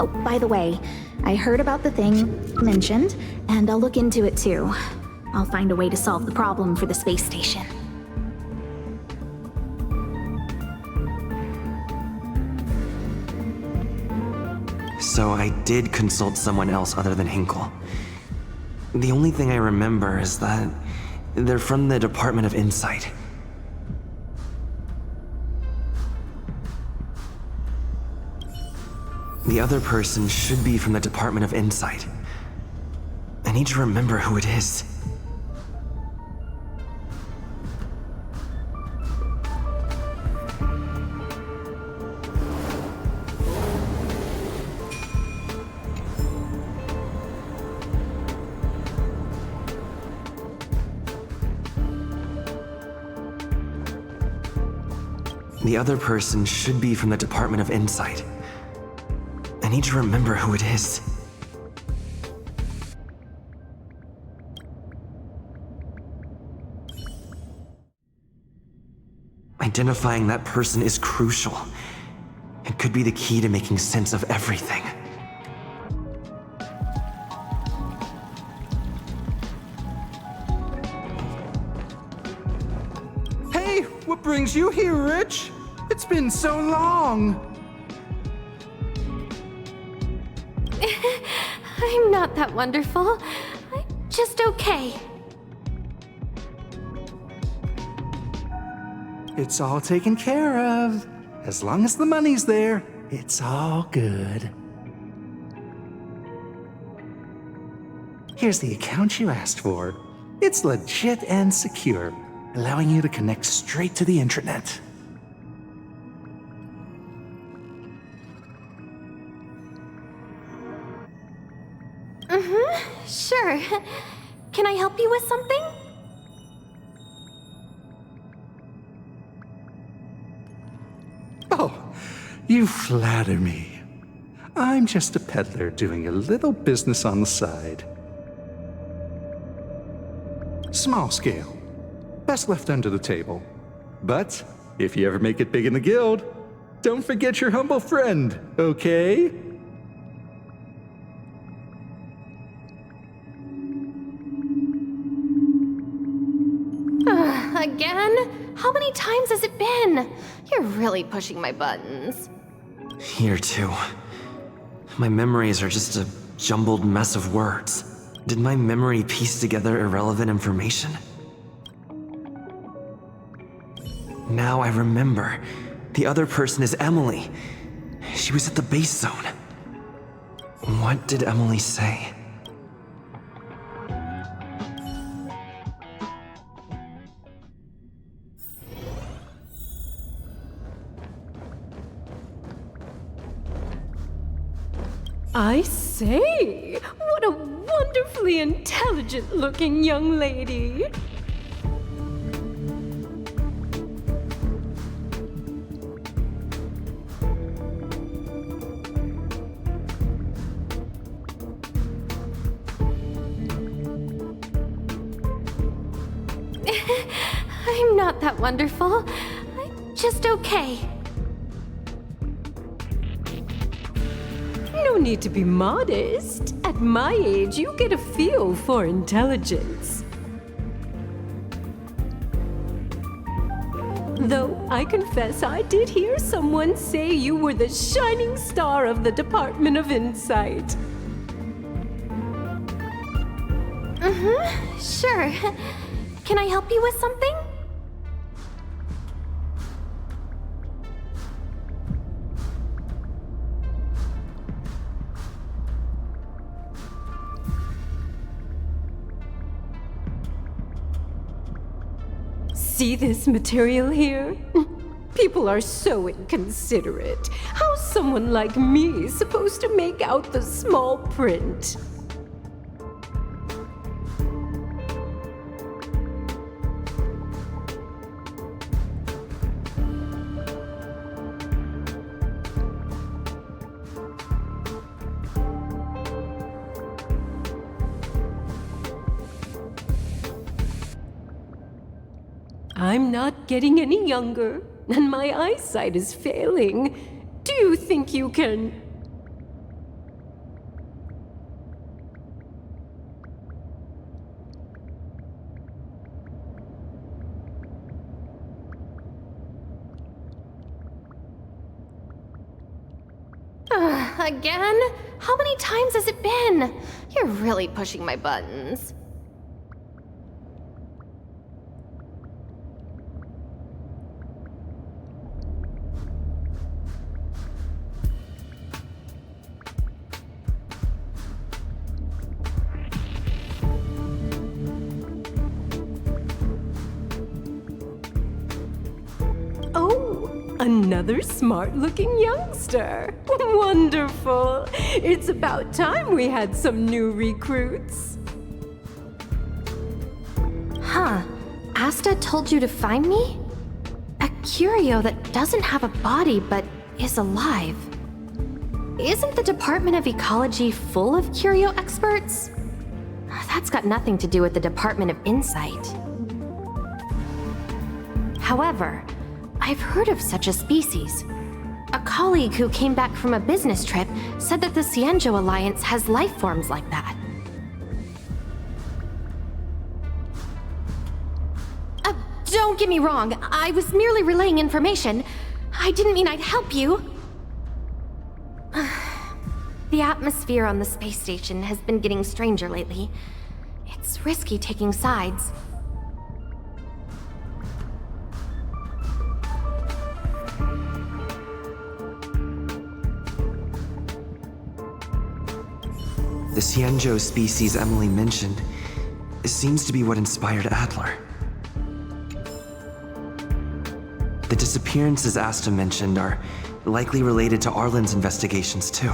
Oh, by the way, I heard about the thing mentioned, and I'll look into it too. I'll find a way to solve the problem for the space station. So I did consult someone else other than Hinkle. The only thing I remember is that they're from the Department of Insight. The other person should be from the Department of Insight. I need to remember who it is. The other person should be from the Department of Insight. I need to remember who it is. Identifying that person is crucial. It could be the key to making sense of everything. Hey, what brings you here, Rich? It's been so long. I'm not that wonderful. I'm just okay. It's all taken care of. As long as the money's there, it's all good. Here's the account you asked for. It's legit and secure, allowing you to connect straight to the intranet. Sure. Can I help you with something? Oh, you flatter me. I'm just a peddler doing a little business on the side. Small scale. Best left under the table. But if you ever make it big in the guild, don't forget your humble friend, okay? Again? How many times has it been? You're really pushing my buttons. Here too. My memories are just a jumbled mess of words. Did my memory piece together irrelevant information? Now I remember. The other person is Emily. She was at the base zone. What did Emily say? I say, what a wonderfully intelligent-looking young lady. I'm not that wonderful. I'm just okay. No need to be modest. At my age, you get a feel for intelligence. Though I confess I did hear someone say you were the shining star of the Department of Insight. Sure. Can I help you with something? See this material here? People are so inconsiderate. How's someone like me supposed to make out the small print? I'm not getting any younger, and my eyesight is failing. Do you think you can... Again? How many times has it been? You're really pushing my buttons. Another smart-looking youngster. Wonderful. It's about time we had some new recruits. Huh. Asta told you to find me? A curio that doesn't have a body but is alive. Isn't the Department of Ecology full of curio experts? That's got nothing to do with the Department of Insight. However, I've heard of such a species. A colleague who came back from a business trip said that the Cienjo Alliance has life forms like that. Don't get me wrong, I was merely relaying information. I didn't mean I'd help you. The atmosphere on the space station has been getting stranger lately. It's risky taking sides. The Cienjo species Emily mentioned seems to be what inspired Adler. The disappearances Asta mentioned are likely related to Arlen's investigations too.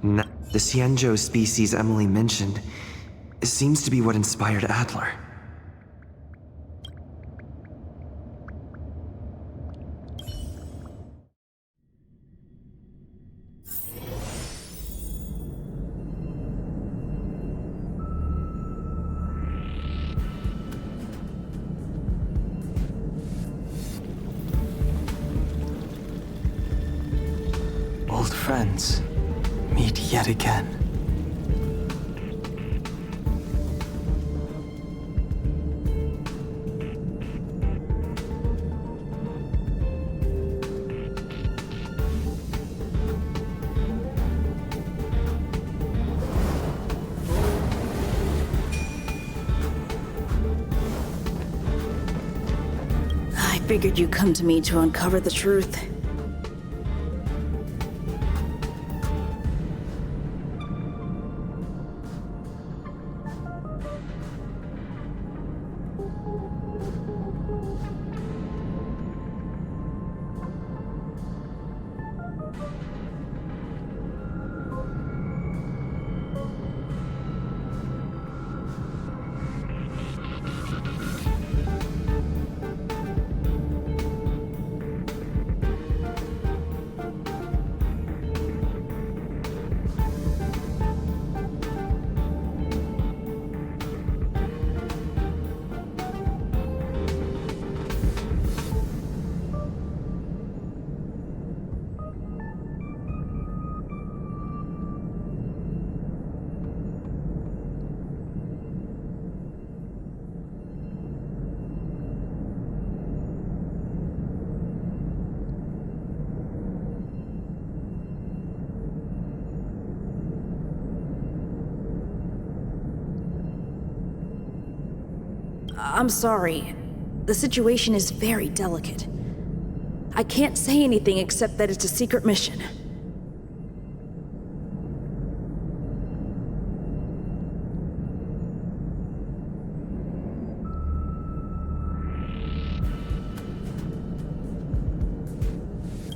The Cienjo species Emily mentioned seems to be what inspired Adler. Old friends, meet yet again. I figured you'd come to me to uncover the truth. I'm sorry. The situation is very delicate. I can't say anything except that it's a secret mission.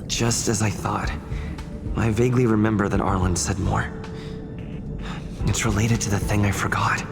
Just as I thought. I vaguely remember that Arlen said more. It's related to the thing I forgot.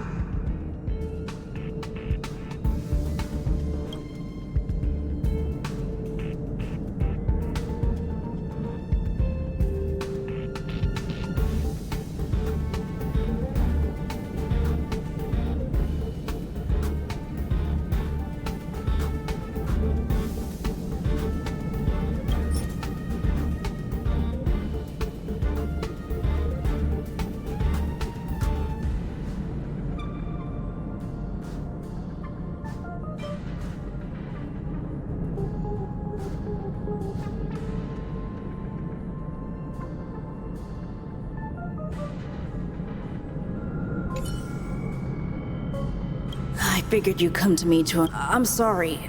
figured you'd come to me to... I'm sorry.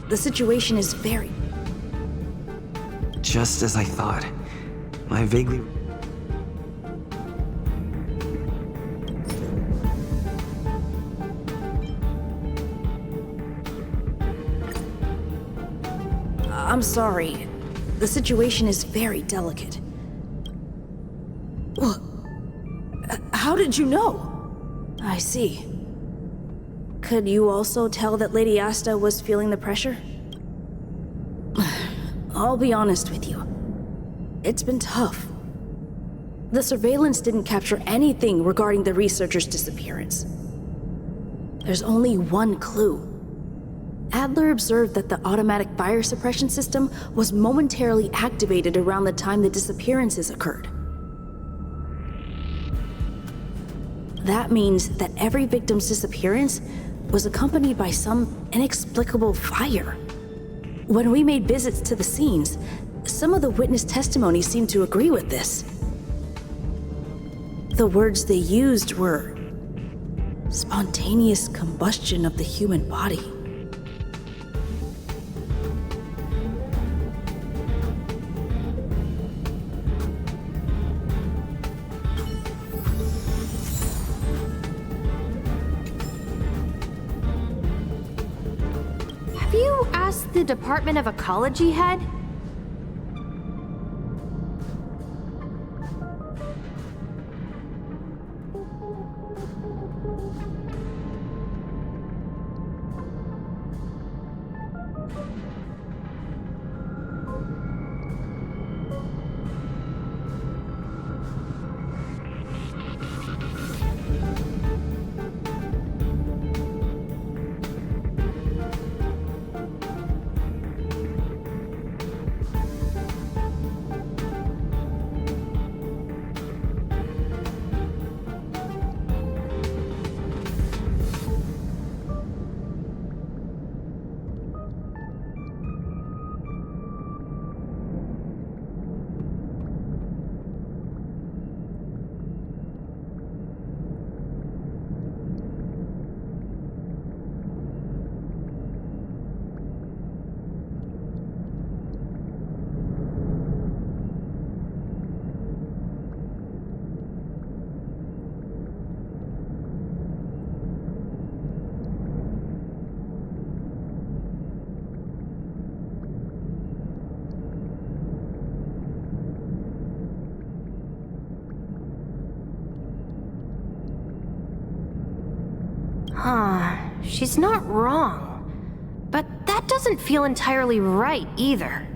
The situation is very... Just as I thought. I vaguely... I'm sorry. The situation is very delicate. Well, how did you know? I see. Could you also tell that Lady Asta was feeling the pressure? I'll be honest with you. It's been tough. The surveillance didn't capture anything regarding the researcher's disappearance. There's only one clue. Adler observed that the automatic fire suppression system was momentarily activated around the time the disappearances occurred. That means that every victim's disappearance was accompanied by some inexplicable fire. When we made visits to the scenes, some of the witness testimony seemed to agree with this. The words they used were spontaneous combustion of the human body. Have you asked the Department of Ecology head? She's not wrong. But that doesn't feel entirely right either.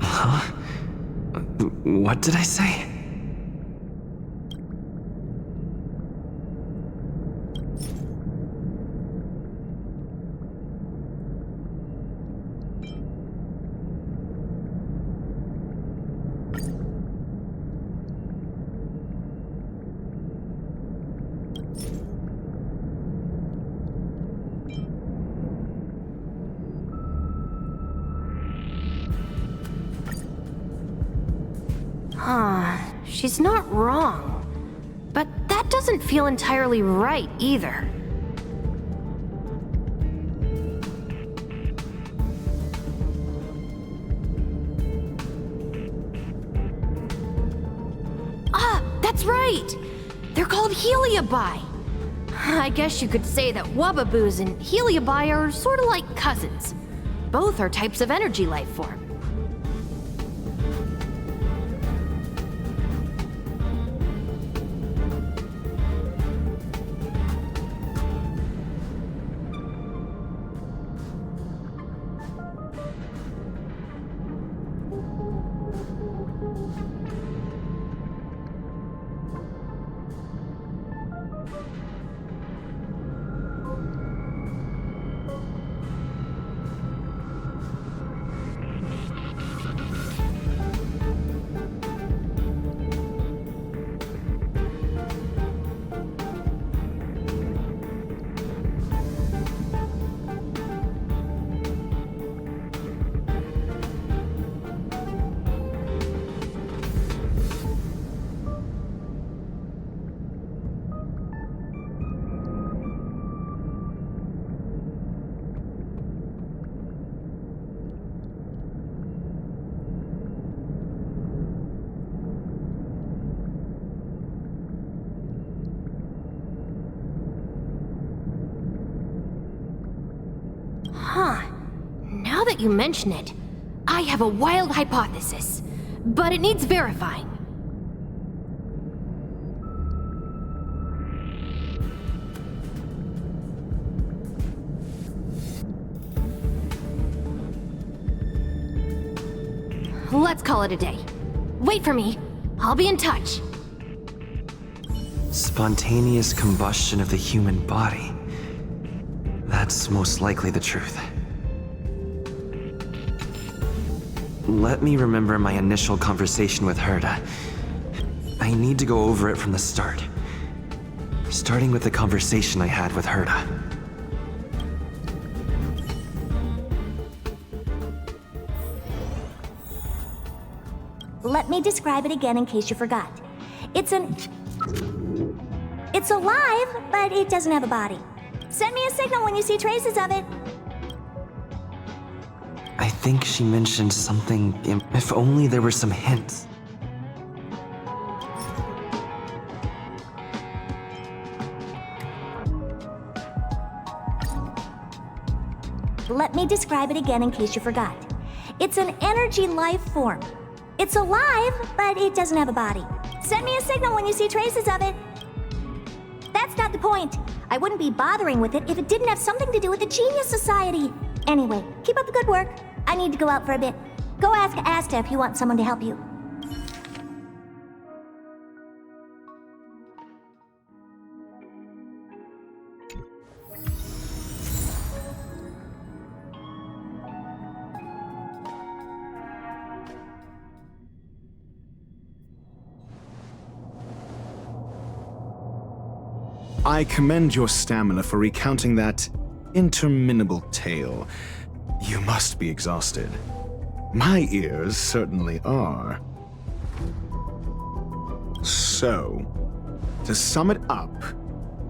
Huh? What did I say? She's not wrong. But that doesn't feel entirely right either. Ah, that's right! They're called Heliobi. I guess you could say that Wubbaboos and Heliobi are sort of like cousins. Both are types of energy life form. Now that you mention it, I have a wild hypothesis, but it needs verifying. Let's call it a day. Wait for me. I'll be in touch. Spontaneous combustion of the human body. That's most likely the truth. Let me remember my initial conversation with Herta. I need to go over it from the start. Starting with the conversation I had with Herta. Let me describe it again in case you forgot. It's alive, but it doesn't have a body. Send me a signal when you see traces of it. I think she mentioned something, if only there were some hints. Let me describe it again in case you forgot. It's an energy life form. It's alive, but it doesn't have a body. Send me a signal when you see traces of it. That's not the point. I wouldn't be bothering with it if it didn't have something to do with the Genius Society. Anyway, keep up the good work. I need to go out for a bit. Go ask Asta if you want someone to help you. I commend your stamina for recounting that interminable tale. You must be exhausted. My ears certainly are. So, to sum it up,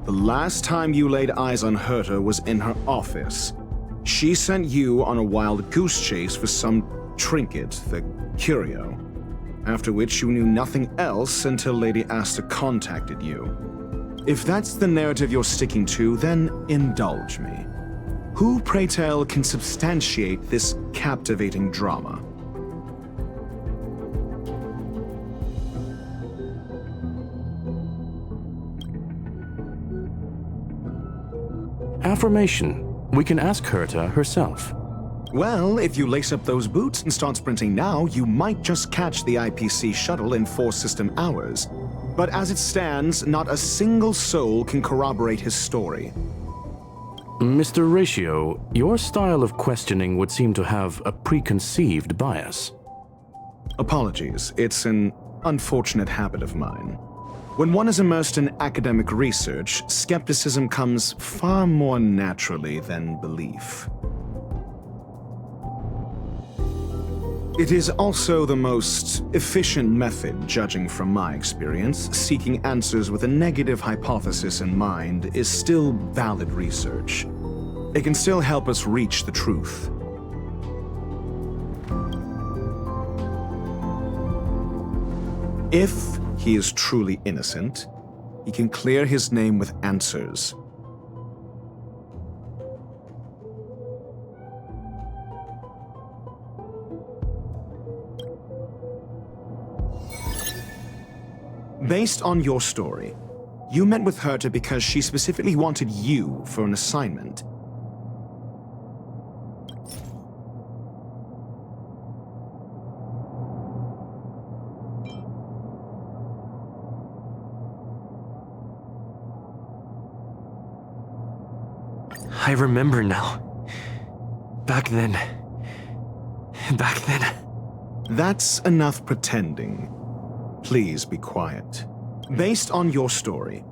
the last time you laid eyes on Herta was in her office. She sent you on a wild goose chase for some trinket, the curio, after which you knew nothing else until Lady Asta contacted you. If that's the narrative you're sticking to, then indulge me. Who, pray tell, can substantiate this captivating drama? Affirmation. We can ask Herta herself. Well, if you lace up those boots and start sprinting now, you might just catch the IPC shuttle in 4 system hours. But as it stands, not a single soul can corroborate his story. Mr. Ratio, your style of questioning would seem to have a preconceived bias. Apologies, it's an unfortunate habit of mine. When one is immersed in academic research, skepticism comes far more naturally than belief. It is also the most efficient method, judging from my experience. Seeking answers with a negative hypothesis in mind is still valid research. It can still help us reach the truth. If he is truly innocent, he can clear his name with answers. Based on your story, you met with Herta because she specifically wanted you for an assignment. I remember now. Back then. That's enough pretending. Please be quiet. Based on your story,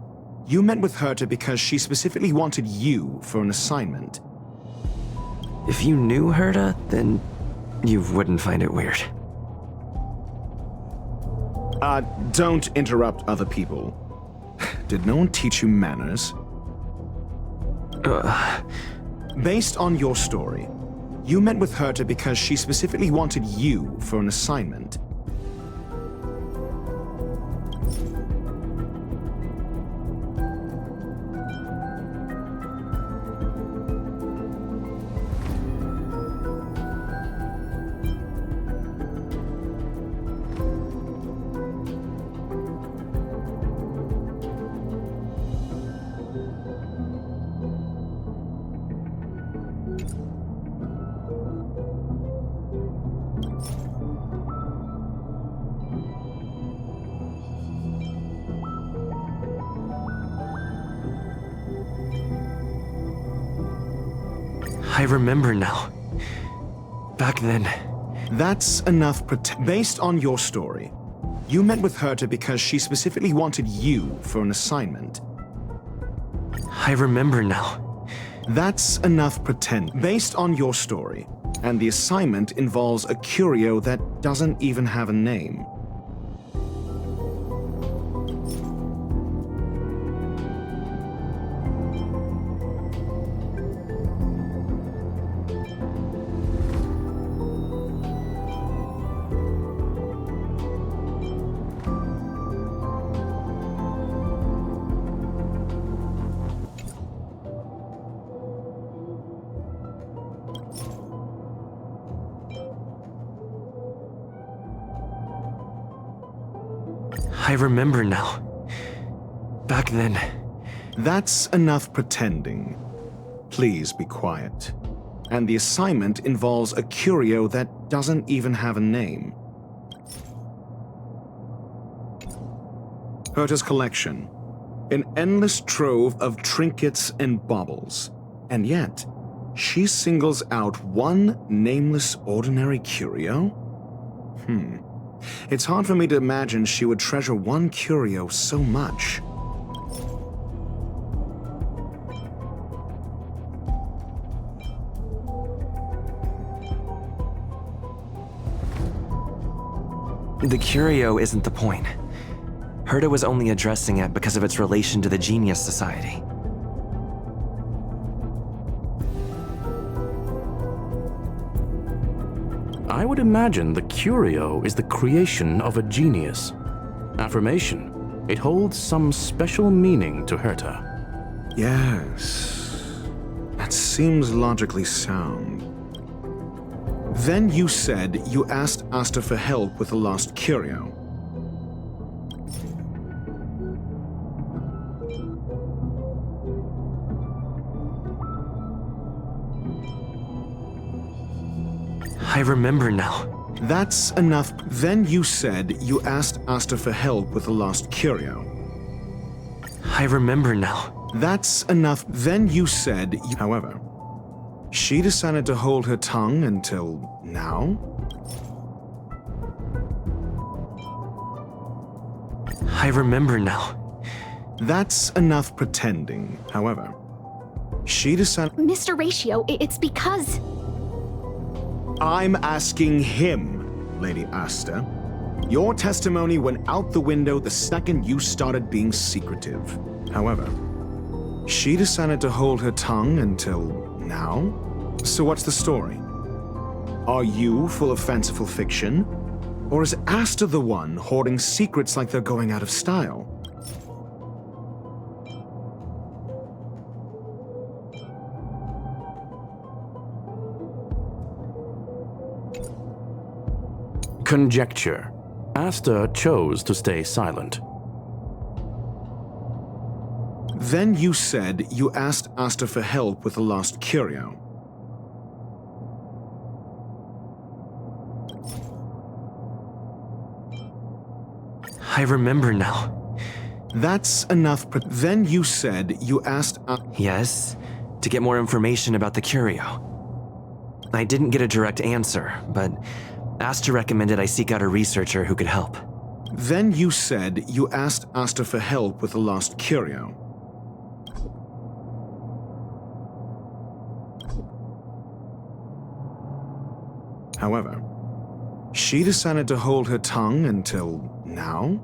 you met with Herta because she specifically wanted you for an assignment. If you knew Herta, then you wouldn't find it weird. Don't interrupt other people. Did no one teach you manners? Based on your story, you met with Herta because she specifically wanted you for an assignment. I remember now. Back then. That's enough based on your story. You met with Herta because she specifically wanted you for an assignment. I remember now. That's enough based on your story. And the assignment involves a curio that doesn't even have a name. I remember now. Back then. That's enough pretending. Please be quiet. And the assignment involves a curio that doesn't even have a name. Herta's collection. An endless trove of trinkets and baubles. And yet, she singles out one nameless ordinary curio? It's hard for me to imagine she would treasure one curio so much. The curio isn't the point. Herta was only addressing it because of its relation to the Genius Society. I would imagine the curio is the creation of a genius. Affirmation. It holds some special meaning to Herta. Yes. That seems logically sound. Then you said you asked Asta for help with the lost curio. I remember now. That's enough. Then you said you asked Asta for help with the lost curio. I remember now. That's enough. Then you said, however, she decided to hold her tongue until now? I remember now. That's enough pretending, however. She decided— Mr. Ratio, it's because... I'm asking him. Lady Asta. Your testimony went out the window the second you started being secretive. However, she decided to hold her tongue until now? So what's the story? Are you full of fanciful fiction? Or is Asta the one hoarding secrets like they're going out of style? Conjecture. Asta chose to stay silent. Then you said you asked Asta for help with the lost curio. I remember now. That's enough. Then you said you asked Yes, to get more information about the curio. I didn't get a direct answer, but Asta recommended I seek out a researcher who could help. Then you said you asked Asta for help with the lost curio. However, she decided to hold her tongue until now?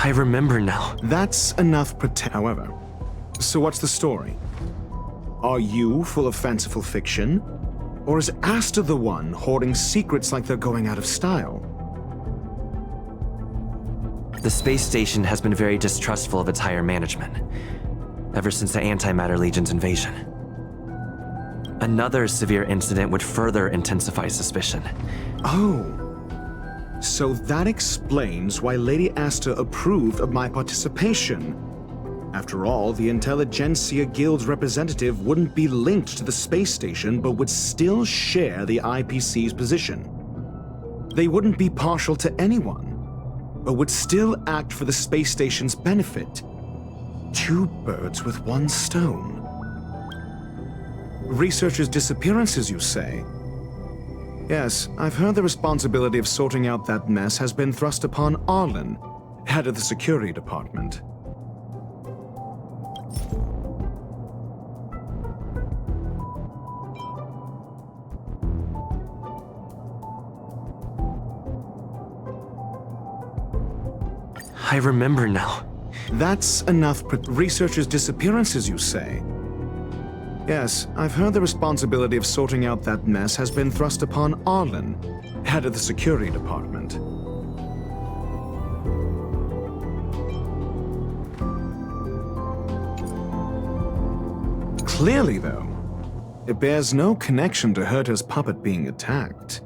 I remember now. That's enough However, so what's the story? Are you full of fanciful fiction? Or is Asta the one hoarding secrets like they're going out of style? The space station has been very distrustful of its higher management, ever since the Antimatter Legion's invasion. Another severe incident would further intensify suspicion. Oh. So that explains why Lady Asta approved of my participation. After all, the Intelligentsia Guild's representative wouldn't be linked to the space station, but would still share the IPC's position. They wouldn't be partial to anyone, but would still act for the space station's benefit. Two birds with one stone. Researchers' disappearances, you say? Yes, I've heard the responsibility of sorting out that mess has been thrust upon Arlen, head of the security department. I remember now. That's enough researchers' disappearances, you say? Yes, I've heard the responsibility of sorting out that mess has been thrust upon Arlen, head of the security department. Clearly, though, it bears no connection to Herta's puppet being attacked.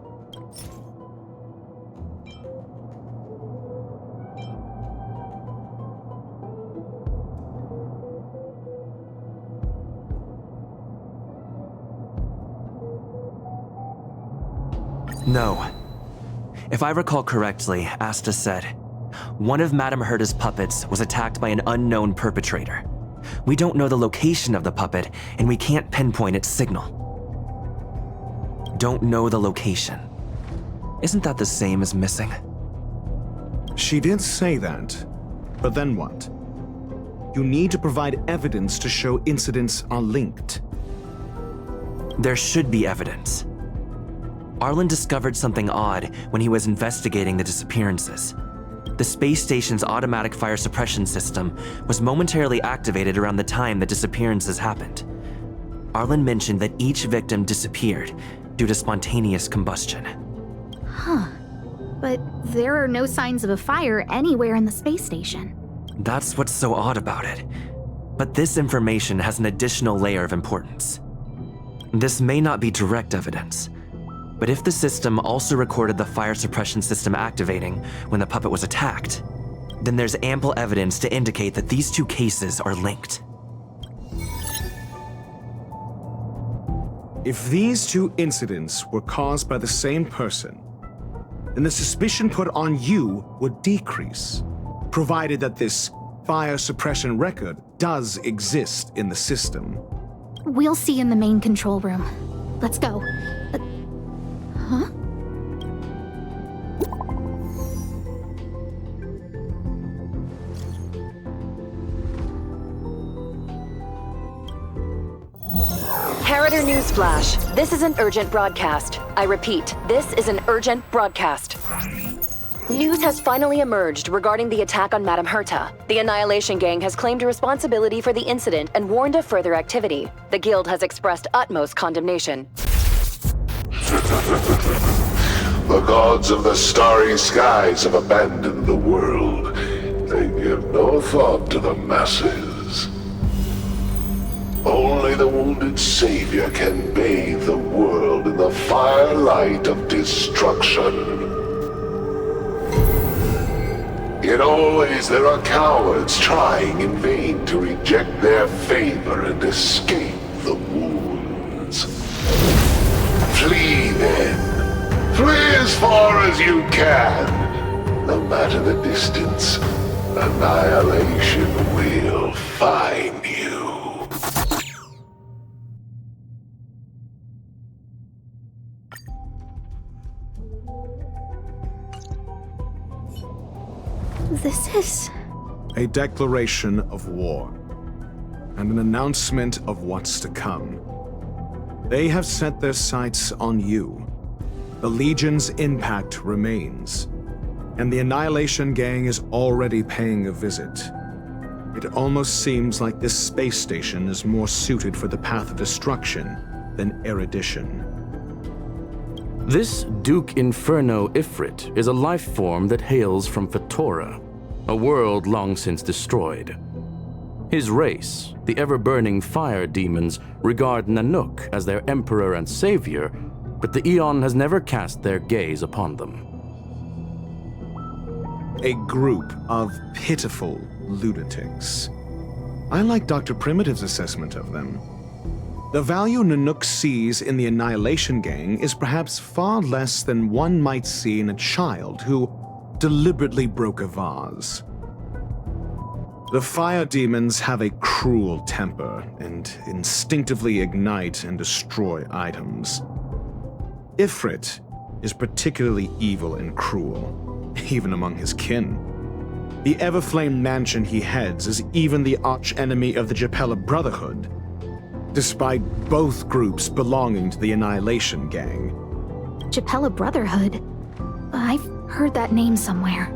No. If I recall correctly, Asta said, one of Madame Herta's puppets was attacked by an unknown perpetrator. We don't know the location of the puppet, and we can't pinpoint its signal. Don't know the location. Isn't that the same as missing? She did say that, but then what? You need to provide evidence to show incidents are linked. There should be evidence. Arlen discovered something odd when he was investigating the disappearances. The space station's automatic fire suppression system was momentarily activated around the time the disappearances happened. Arlen mentioned that each victim disappeared due to spontaneous combustion. Huh. But there are no signs of a fire anywhere in the space station. That's what's so odd about it. But this information has an additional layer of importance. This may not be direct evidence, but if the system also recorded the fire suppression system activating when the puppet was attacked, then there's ample evidence to indicate that these two cases are linked. If these two incidents were caused by the same person, then the suspicion put on you would decrease, provided that this fire suppression record does exist in the system. We'll see in the main control room. Let's go. Huh? Operator newsflash. This is an urgent broadcast. I repeat, this is an urgent broadcast. News has finally emerged regarding the attack on Madame Herta. The Annihilation Gang has claimed responsibility for the incident and warned of further activity. The Guild has expressed utmost condemnation. The gods of the starry skies have abandoned the world. They give no thought to the masses. Only the wounded savior can bathe the world in the firelight of destruction. Yet always there are cowards trying in vain to reject their favor and escape the wounds. Flee then. Flee as far as you can. No matter the distance, annihilation will find you. This is... a declaration of war, and an announcement of what's to come. They have set their sights on you. The Legion's impact remains, and the Annihilation Gang is already paying a visit. It almost seems like this space station is more suited for the path of destruction than erudition. This Duke Inferno Ifrit is a life form that hails from Fatora, a world long since destroyed. His race, the ever-burning fire demons, regard Nanook as their emperor and savior, but the Eon has never cast their gaze upon them. A group of pitiful lunatics. I like Dr. Primitive's assessment of them. The value Nanook sees in the Annihilation Gang is perhaps far less than one might see in a child who deliberately broke a vase. The fire demons have a cruel temper and instinctively ignite and destroy items. Ifrit is particularly evil and cruel, even among his kin. The Everflame mansion he heads is even the arch-enemy of the Japella Brotherhood, despite both groups belonging to the Annihilation Gang. Japella Brotherhood? I've heard that name somewhere.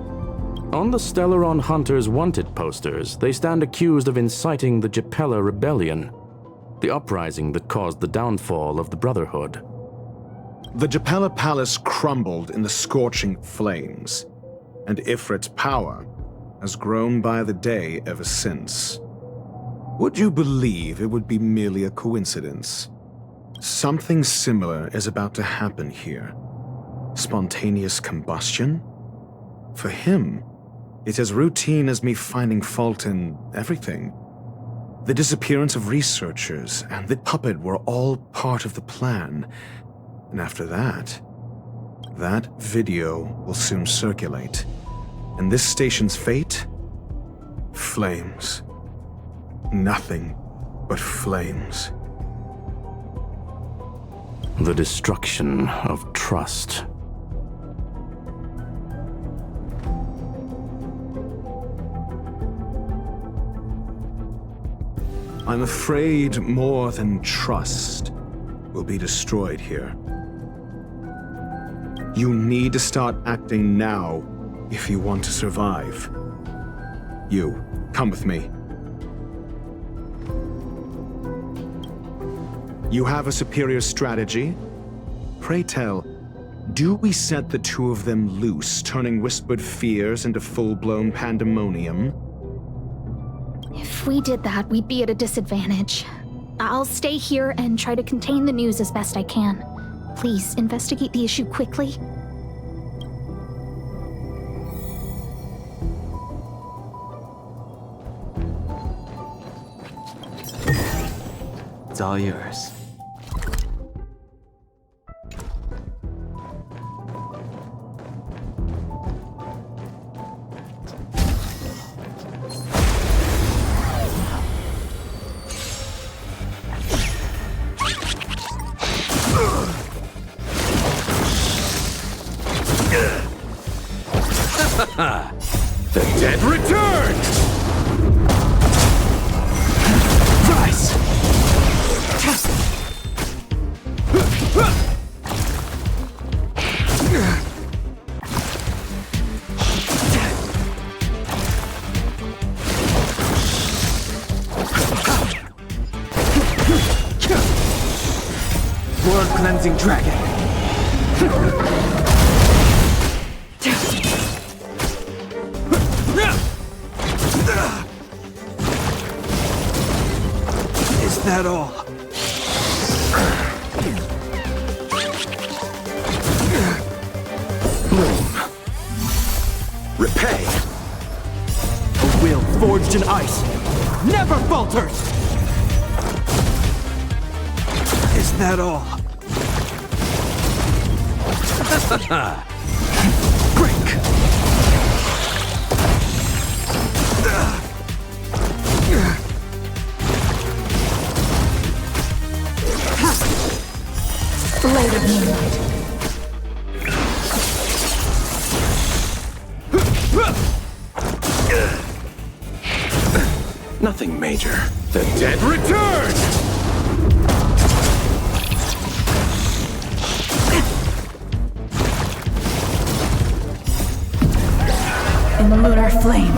On the Stellaron Hunters wanted posters, they stand accused of inciting the Japella Rebellion, the uprising that caused the downfall of the Brotherhood. The Japella Palace crumbled in the scorching flames, and Ifrit's power has grown by the day ever since. Would you believe it would be merely a coincidence? Something similar is about to happen here. Spontaneous combustion? For him, it's as routine as me finding fault in everything. The disappearance of researchers and the puppet were all part of the plan. And after that video will soon circulate. And this station's fate? Flames. Nothing but flames. The destruction of trust. I'm afraid more than trust will be destroyed here. You need to start acting now if you want to survive. You, come with me. You have a superior strategy? Pray tell, do we set the two of them loose, turning whispered fears into full-blown pandemonium? If we did that, we'd be at a disadvantage. I'll stay here and try to contain the news as best I can. Please, investigate the issue quickly. It's all yours. The dead return! Rise! Blood-cleansing dragon. Is that all? Bloom. Repay. A will forged in ice never falters! Is that all? Break! Blade of Moonlight. Nothing major. The dead return! In the lunar flame.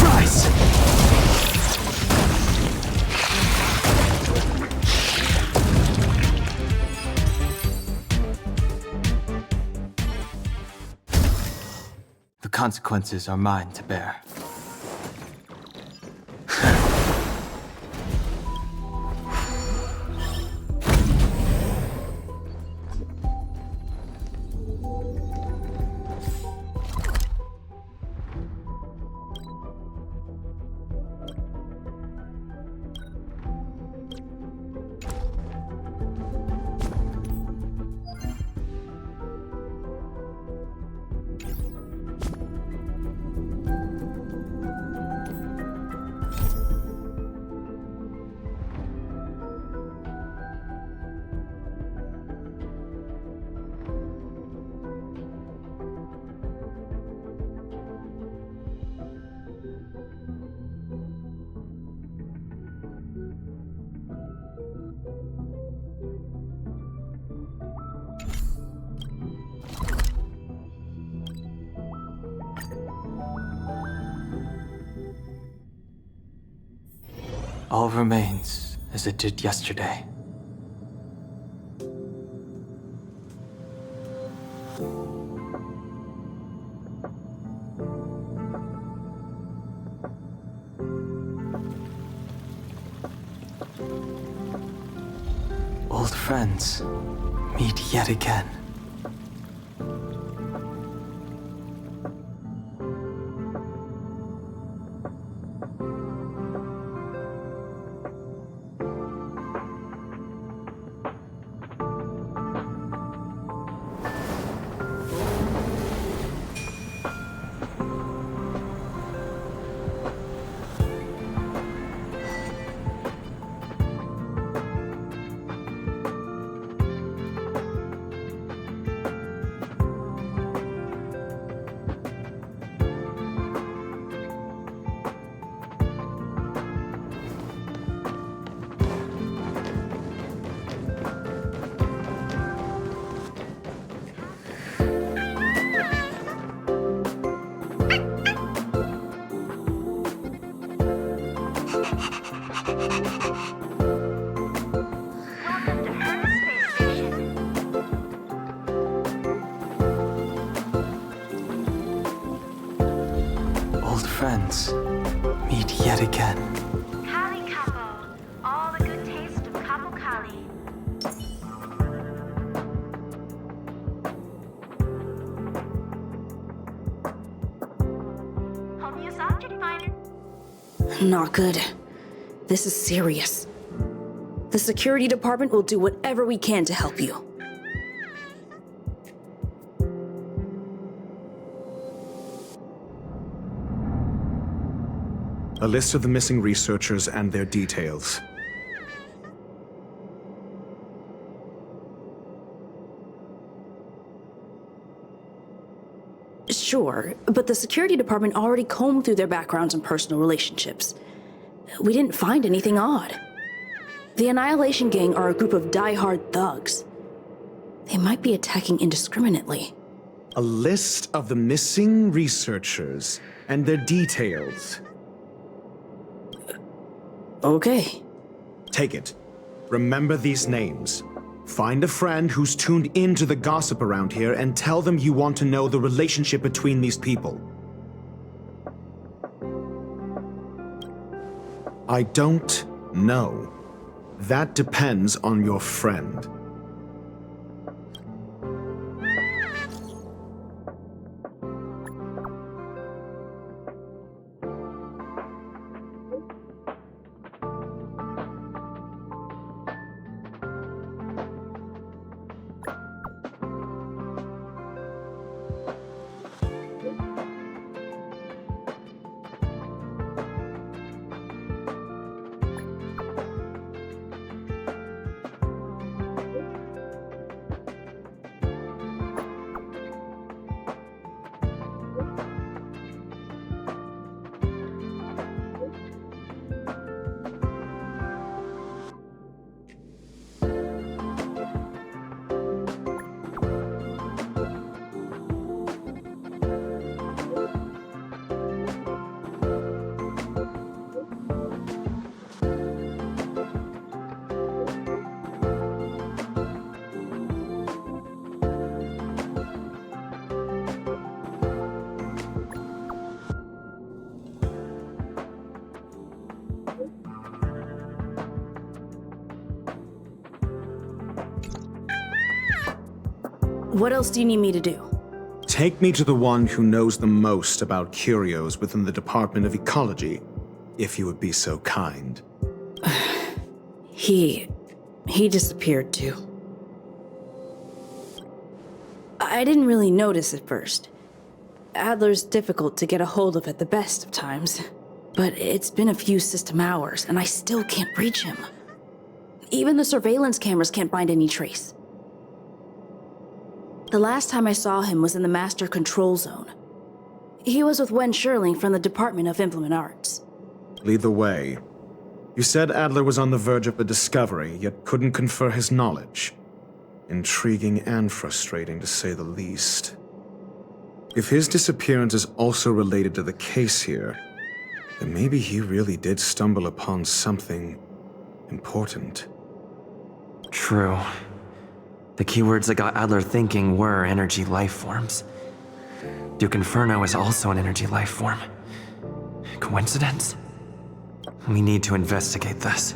Rise! The consequences are mine to bear. All remains as it did yesterday. Old friends meet yet again. Old friends meet yet again. Kali Kapo, all the good taste of Kapo Kali. Home use object finder. Not good. This is serious. The security department will do whatever we can to help you. A list of the missing researchers and their details. Sure, but the security department already combed through their backgrounds and personal relationships. We didn't find anything odd. The Annihilation Gang are a group of die-hard thugs. They might be attacking indiscriminately. A list of the missing researchers and their details. Okay. Take it. Remember these names. Find a friend who's tuned into the gossip around here and tell them you want to know the relationship between these people. I don't know. That depends on your friend. What else do you need me to do? Take me to the one who knows the most about curios within the Department of Ecology, if you would be so kind. He disappeared too. I didn't really notice at first. Adler's difficult to get a hold of at the best of times, but it's been a few system hours and I still can't reach him. Even the surveillance cameras can't find any trace. The last time I saw him was in the Master Control Zone. He was with Wen Sherling from the Department of Implement Arts. Lead the way. You said Adler was on the verge of a discovery, yet couldn't confer his knowledge. Intriguing and frustrating, to say the least. If his disappearance is also related to the case here, then maybe he really did stumble upon something important. True. The keywords that got Adler thinking were energy life forms. Duke Inferno is also an energy life form. Coincidence? We need to investigate this.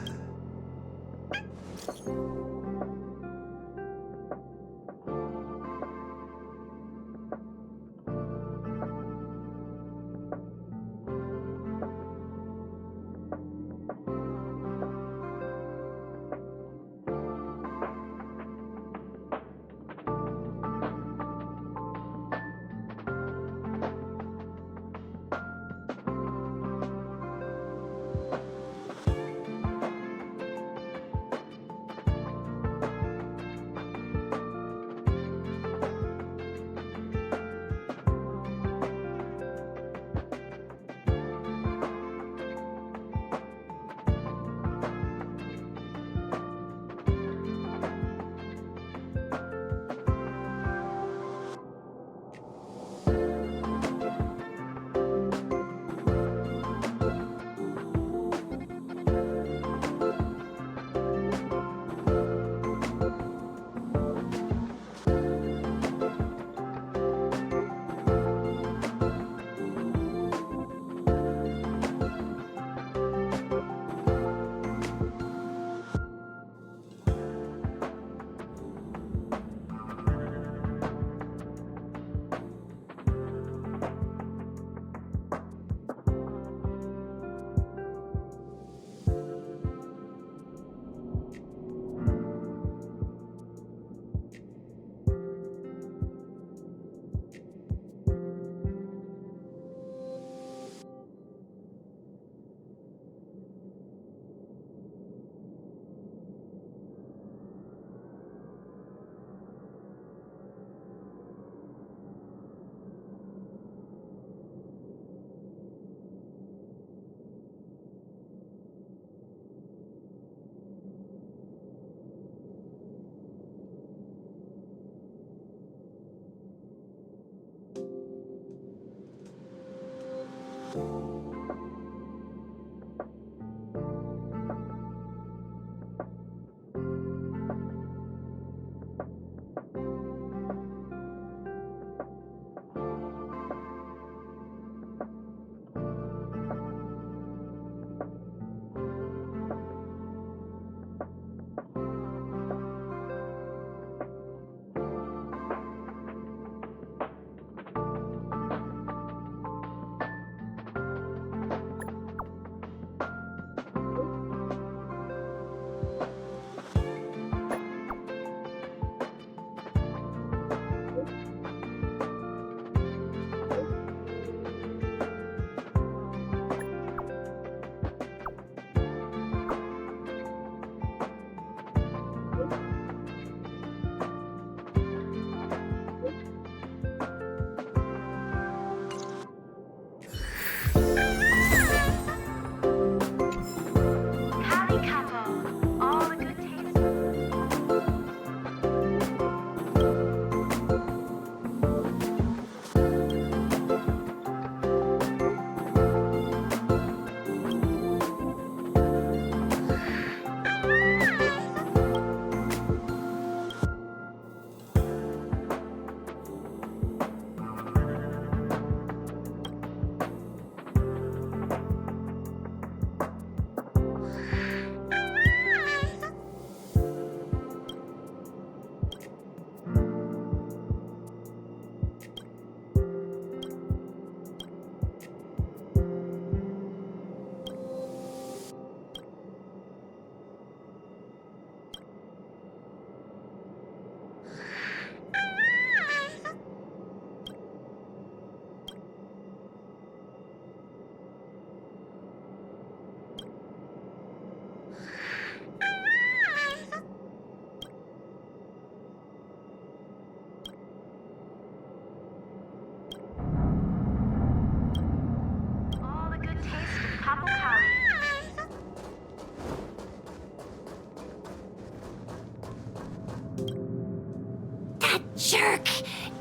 Jerk!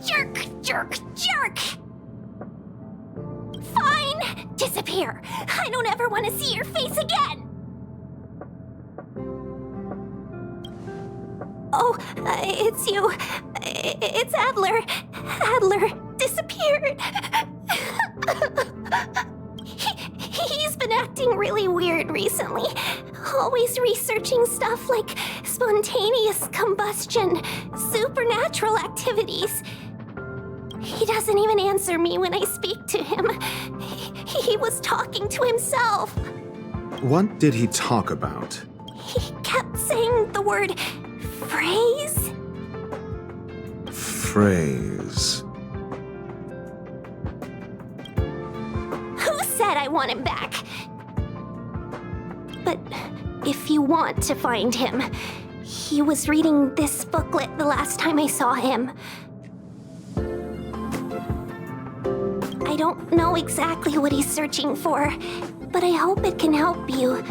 Jerk! Jerk! Jerk! Fine! Disappear! I don't ever want to see your face again! Oh, it's you. It's Adler. Adler disappeared. He's been acting really weird recently. Always researching stuff like spontaneous combustion, supernatural activities. He doesn't even answer me when I speak to him. He was talking to himself. What did he talk about? He kept saying the word phrase? Phrase. Who said I want him back? But if you want to find him, he was reading this booklet the last time I saw him. I don't know exactly what he's searching for, but I hope it can help you.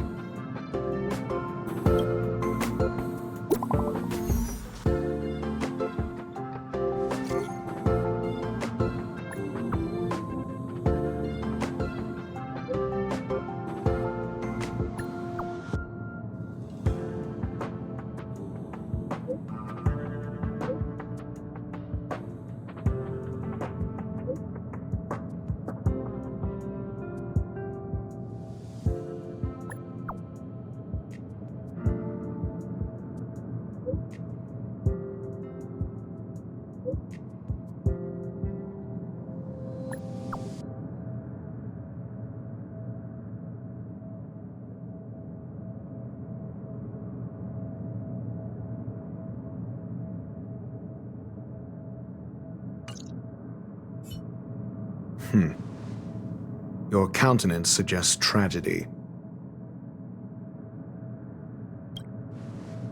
Your countenance suggests tragedy.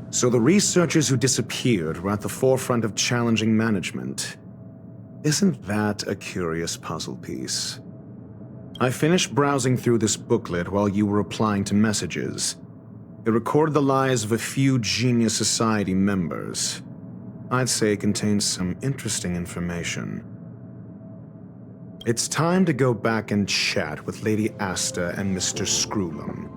So the researchers who disappeared were at the forefront of challenging management. Isn't that a curious puzzle piece? I finished browsing through this booklet while you were replying to messages. It recorded the lives of a few Genius Society members. I'd say it contains some interesting information. It's time to go back and chat with Lady Asta and Mr. Screwlum.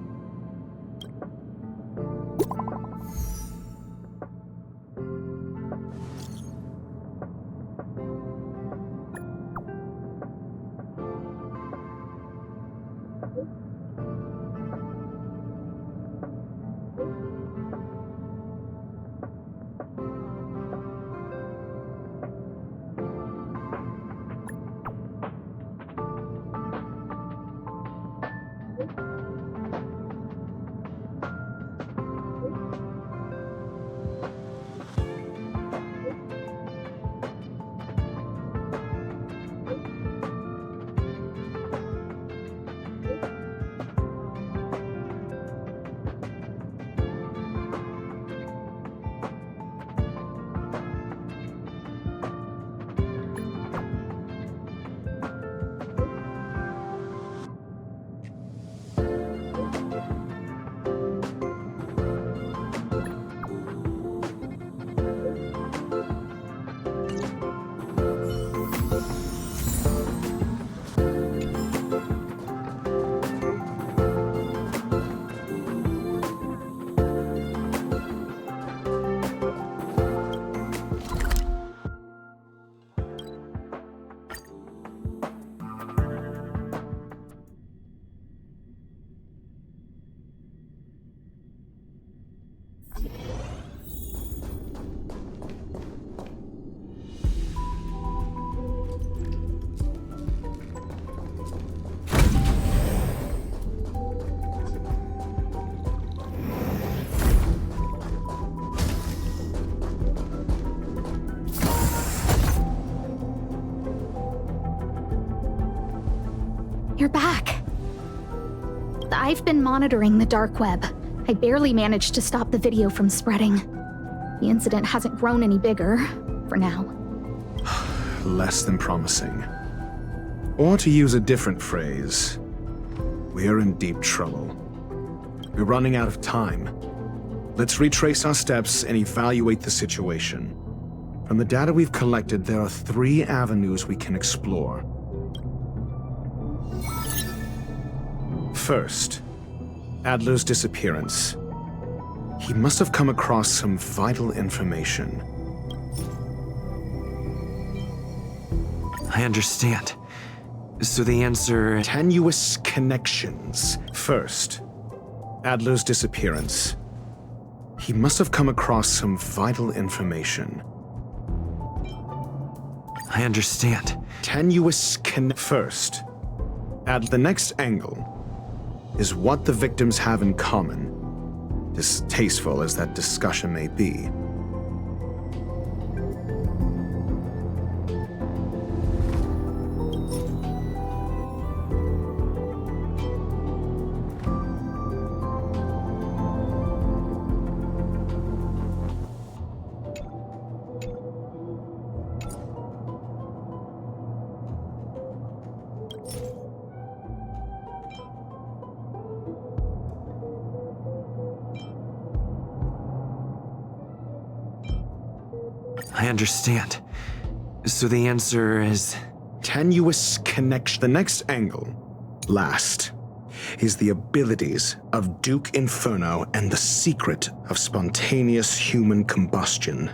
You're back. I've been monitoring the dark web. I barely managed to stop the video from spreading. The incident hasn't grown any bigger, for now. Less than promising. Or to use a different phrase, we're in deep trouble. We're running out of time. Let's retrace our steps and evaluate the situation. From the data we've collected, there are 3 avenues we can explore. First, Adler's disappearance. He must have come across some vital information. I understand. So the answer... Tenuous connections. First, Adler's disappearance. He must have come across some vital information. I understand. Tenuous First, the next angle is what the victims have in common, distasteful as that discussion may be. I understand. So the answer is... Tenuous connection. The next angle, last, is the abilities of Duke Inferno and the secret of spontaneous human combustion.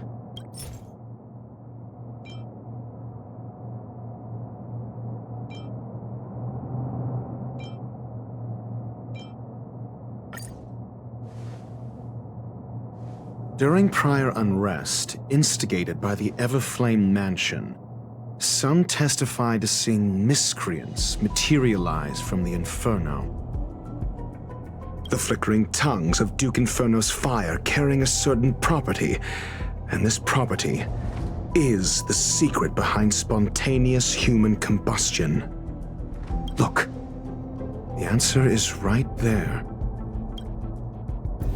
During prior unrest, instigated by the Everflame Mansion, some testified to seeing miscreants materialize from the Inferno. The flickering tongues of Duke Inferno's fire carrying a certain property, and this property is the secret behind spontaneous human combustion. Look, the answer is right there.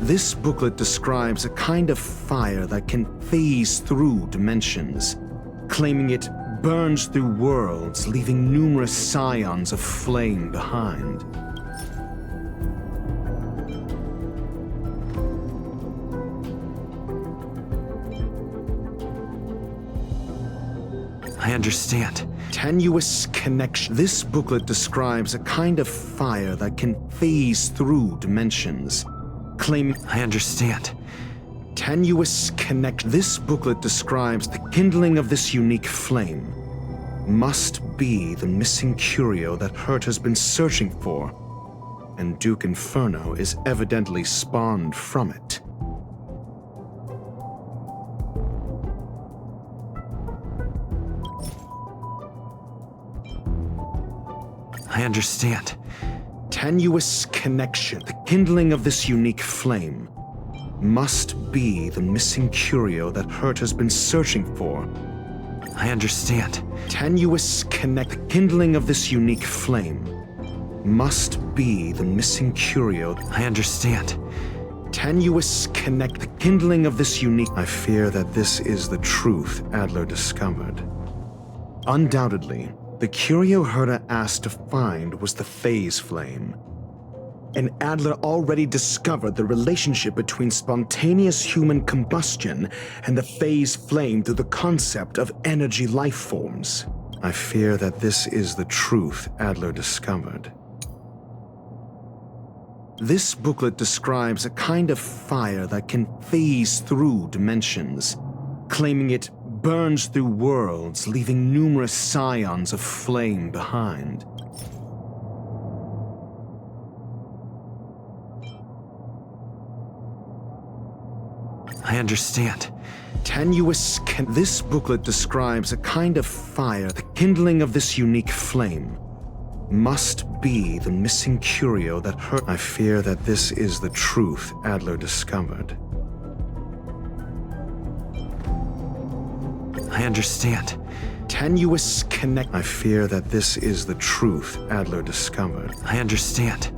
This booklet describes a kind of fire that can phase through dimensions, claiming it burns through worlds, leaving numerous scions of flame behind. I understand. Tenuous connection. This booklet describes a kind of fire that can phase through dimensions, claiming... I understand. Tenuous connection. This booklet describes the kindling of this unique flame must be the missing curio that Hurt has been searching for, and Duke Inferno is evidently spawned from it. I understand. Tenuous connection. The kindling of this unique flame must be the missing curio that Hurt has been searching for. I understand. Tenuous connect. The kindling of this unique flame must be the missing curio. I understand. Tenuous connect. The kindling of this unique... I fear that this is the truth Adler discovered. Undoubtedly, the curio Herta asked to find was the phase flame. And Adler already discovered the relationship between spontaneous human combustion and the phase flame through the concept of energy life forms. I fear that this is the truth Adler discovered. This booklet describes a kind of fire that can phase through dimensions, claiming it burns through worlds, leaving numerous scions of flame behind. I understand. Tenuous This booklet describes a kind of fire. The kindling of this unique flame must be the missing curio that Hurt. I fear that this is the truth Adler discovered. I understand. Tenuous connect. I fear that this is the truth Adler discovered. I understand.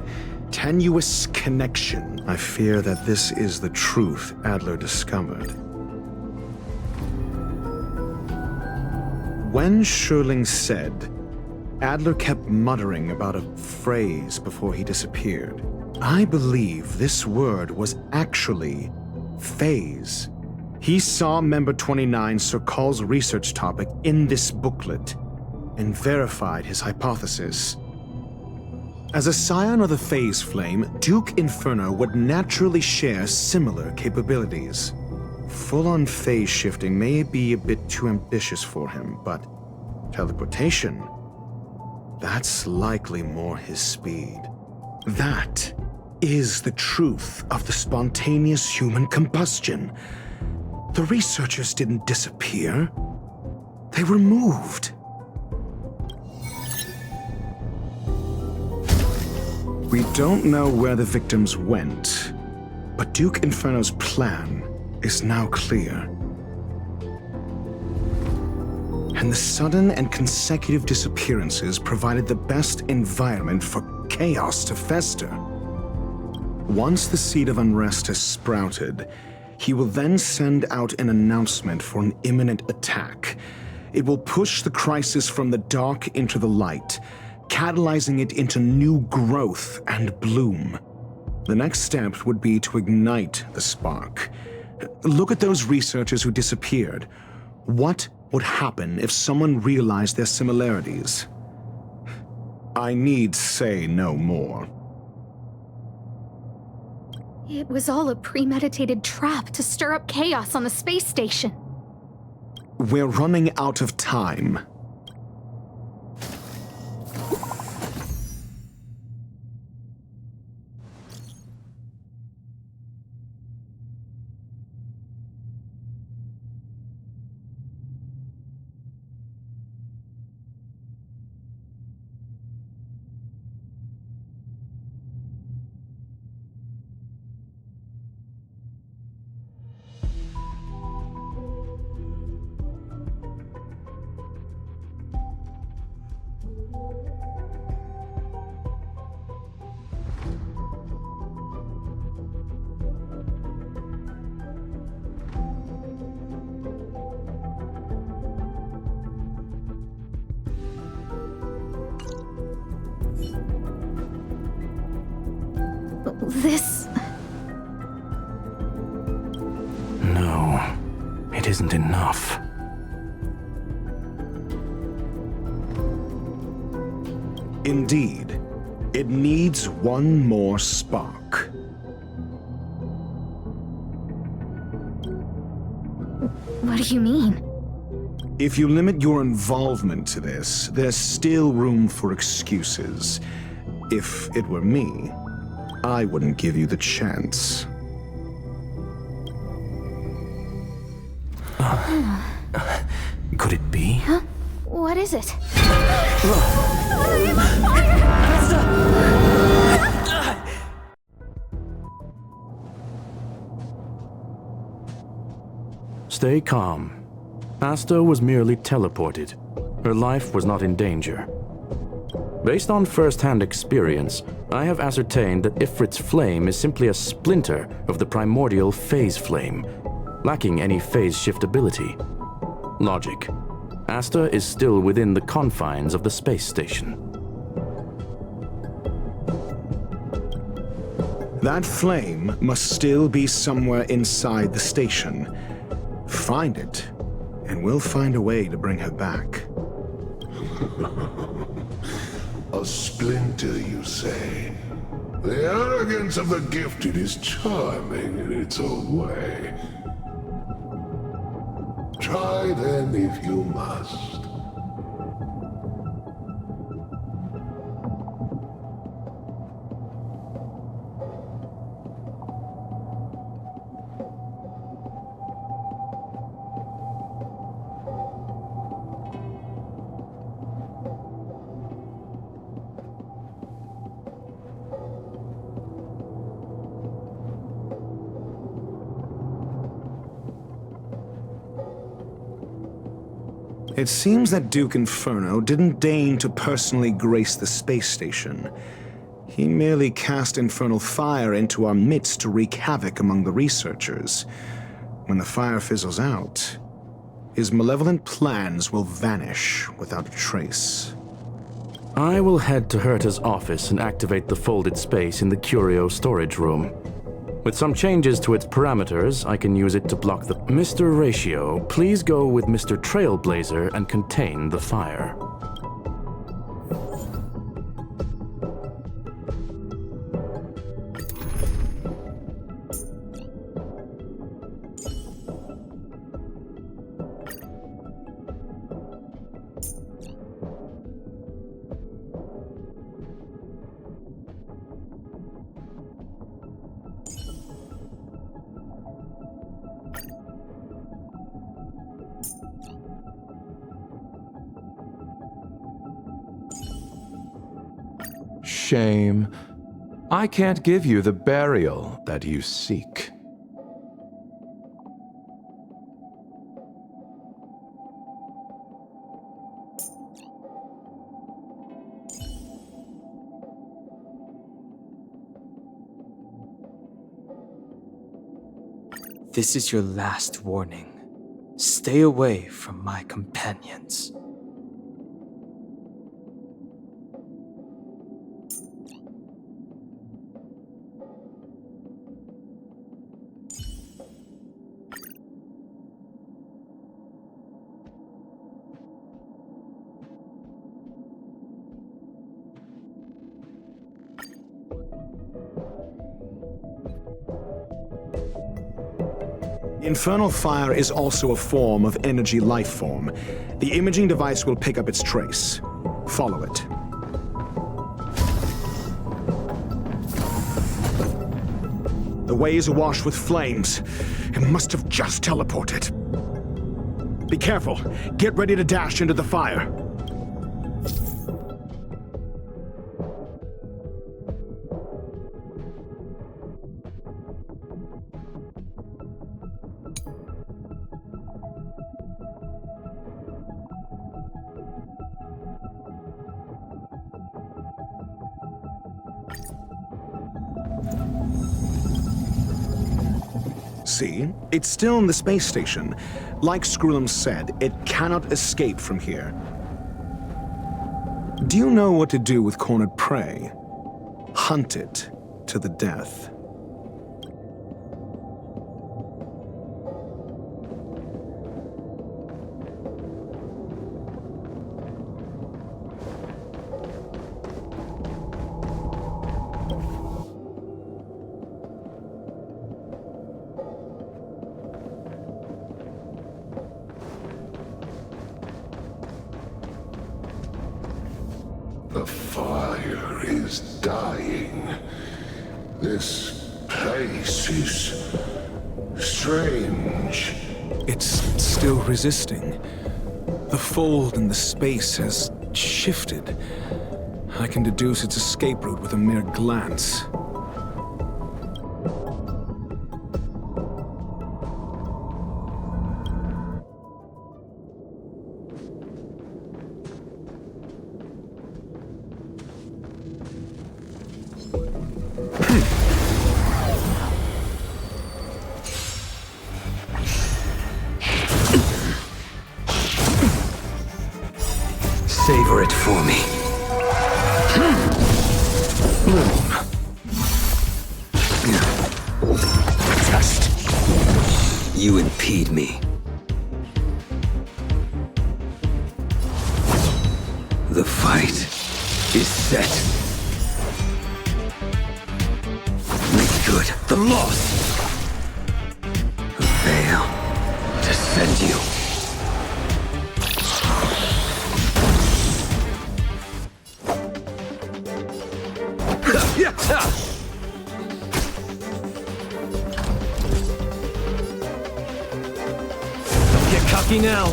Tenuous connection. I fear that this is the truth Adler discovered. When Schurling said, Adler kept muttering about a phrase before he disappeared. I believe this word was actually phase. He saw Member 29 Sir Call's research topic in this booklet and verified his hypothesis. As a scion of the Phase Flame, Duke Inferno would naturally share similar capabilities. Full-on phase shifting may be a bit too ambitious for him, but teleportation, that's likely more his speed. That is the truth of the spontaneous human combustion. The researchers didn't disappear. They were moved. We don't know where the victims went, but Duke Inferno's plan is now clear. And the sudden and consecutive disappearances provided the best environment for chaos to fester. Once the seed of unrest has sprouted, he will then send out an announcement for an imminent attack. It will push the crisis from the dark into the light, catalyzing it into new growth and bloom. The next step would be to ignite the spark. Look at those researchers who disappeared. What would happen if someone realized their similarities? I need say no more. It was all a premeditated trap to stir up chaos on the space station. We're running out of time. This... No, it isn't enough. Indeed, it needs one more spark. What do you mean? If you limit your involvement to this, there's still room for excuses. If it were me, I wouldn't give you the chance. Could it be? Huh? What is it? Stay calm. Asta was merely teleported. Her life was not in danger. Based on first-hand experience, I have ascertained that Ifrit's flame is simply a splinter of the primordial phase flame, lacking any phase shiftability. Logic. Asta is still within the confines of the space station. That flame must still be somewhere inside the station. Find it, and we'll find a way to bring her back. A splinter, you say? The arrogance of the gifted is charming in its own way. Try then if you must. It seems that Duke Inferno didn't deign to personally grace the space station. He merely cast infernal fire into our midst to wreak havoc among the researchers. When the fire fizzles out, his malevolent plans will vanish without a trace. I will head to Herta's office and activate the folded space in the curio storage room. With some changes to its parameters, I can use it to block the... Mr. Ratio, please go with Mr. Trailblazer and contain the fire. Shame. I can't give you the burial that you seek. This is your last warning. Stay away from my companions. Infernal fire is also a form of energy life form. The imaging device will pick up its trace. Follow it. The way is awash with flames. It must have just teleported. Be careful. Get ready to dash into the fire. See? It's still in the space station. Like Screwlum said, it cannot escape from here. Do you know what to do with cornered prey? Hunt it to the death. The fire is dying. This place is strange. It's still resisting. The fold in the space has shifted. I can deduce its escape route with a mere glance. Savor it for me. Test. You impede me. The fight is set. Make good the loss. Veil to send you. Don't get cocky now.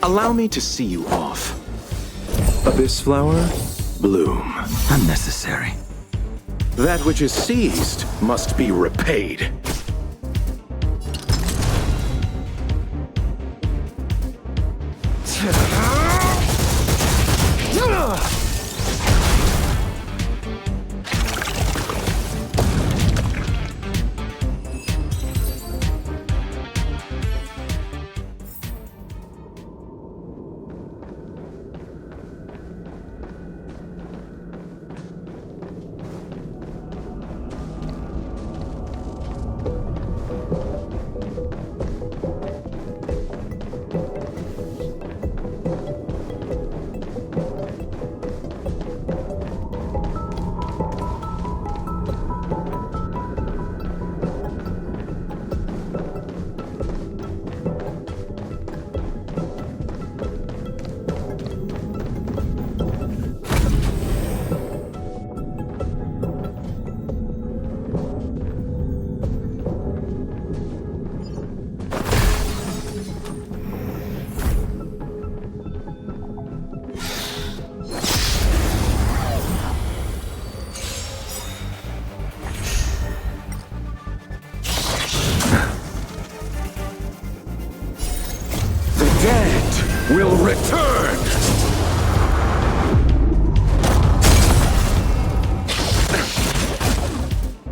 Allow me to see you off. Abyss flower, bloom. Unnecessary. That which is seized must be repaid. Will return!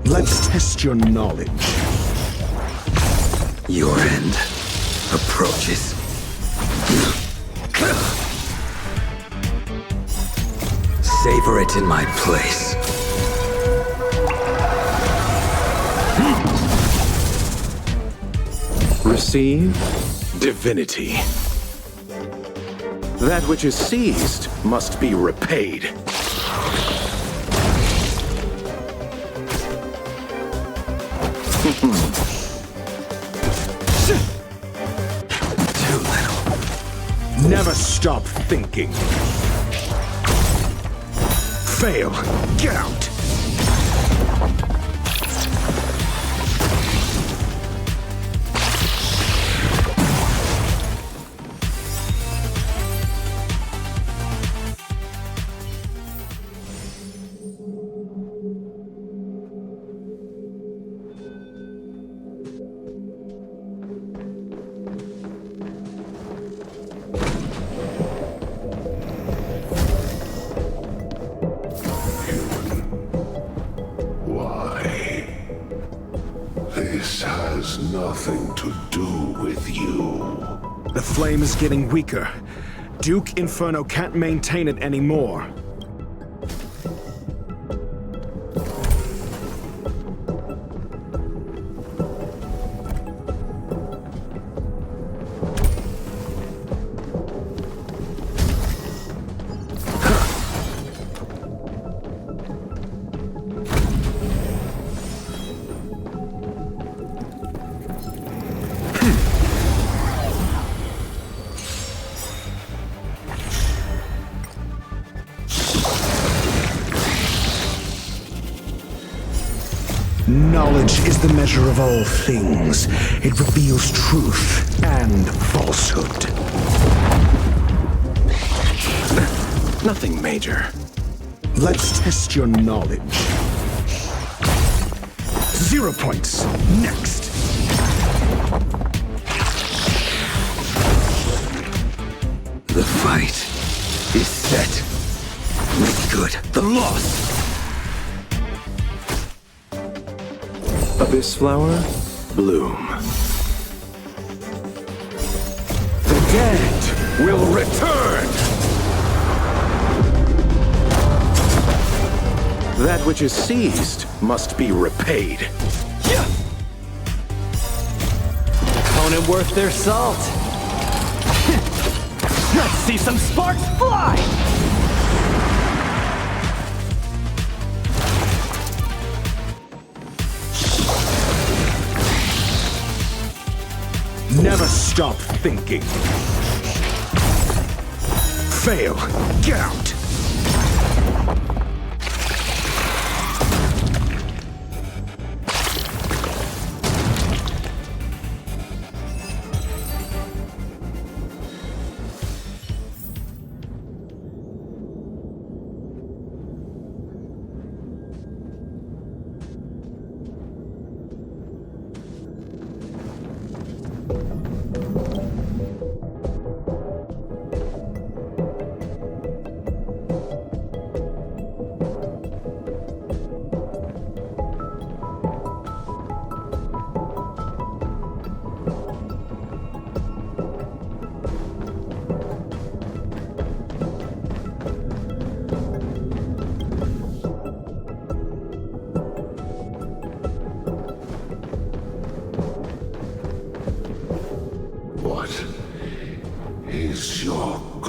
Let's test your knowledge. Your end approaches. Savor it in my place. Receive divinity. That which is seized must be repaid. Too little. Never stop thinking. Fail. Get out. This has nothing to do with you. The flame is getting weaker. Duke Inferno can't maintain it anymore. Knowledge is the measure of all things. It reveals truth and falsehood. Nothing major. Let's test your knowledge. 0 points. Next. The fight is set. Make good the loss. Abyss flower, bloom. The dead will return! That which is seized must be repaid. Opponent worth their salt. Let's see some sparks fly! Never stop thinking. Fail. Get out.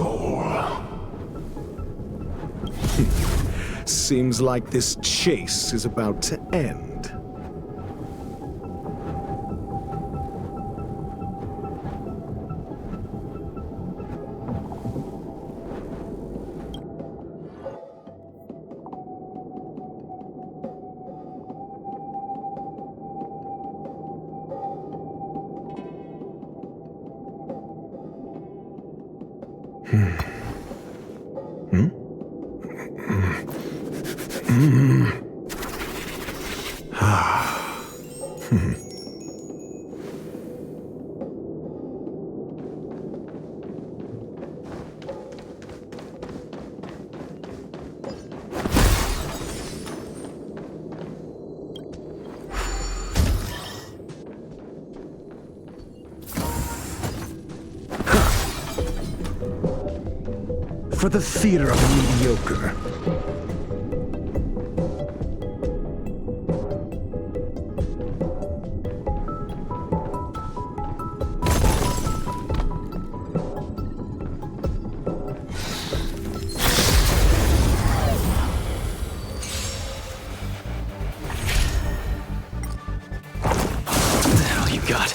soul. Seems like this chase is about to end. For the theater of the mediocre. What the hell you got?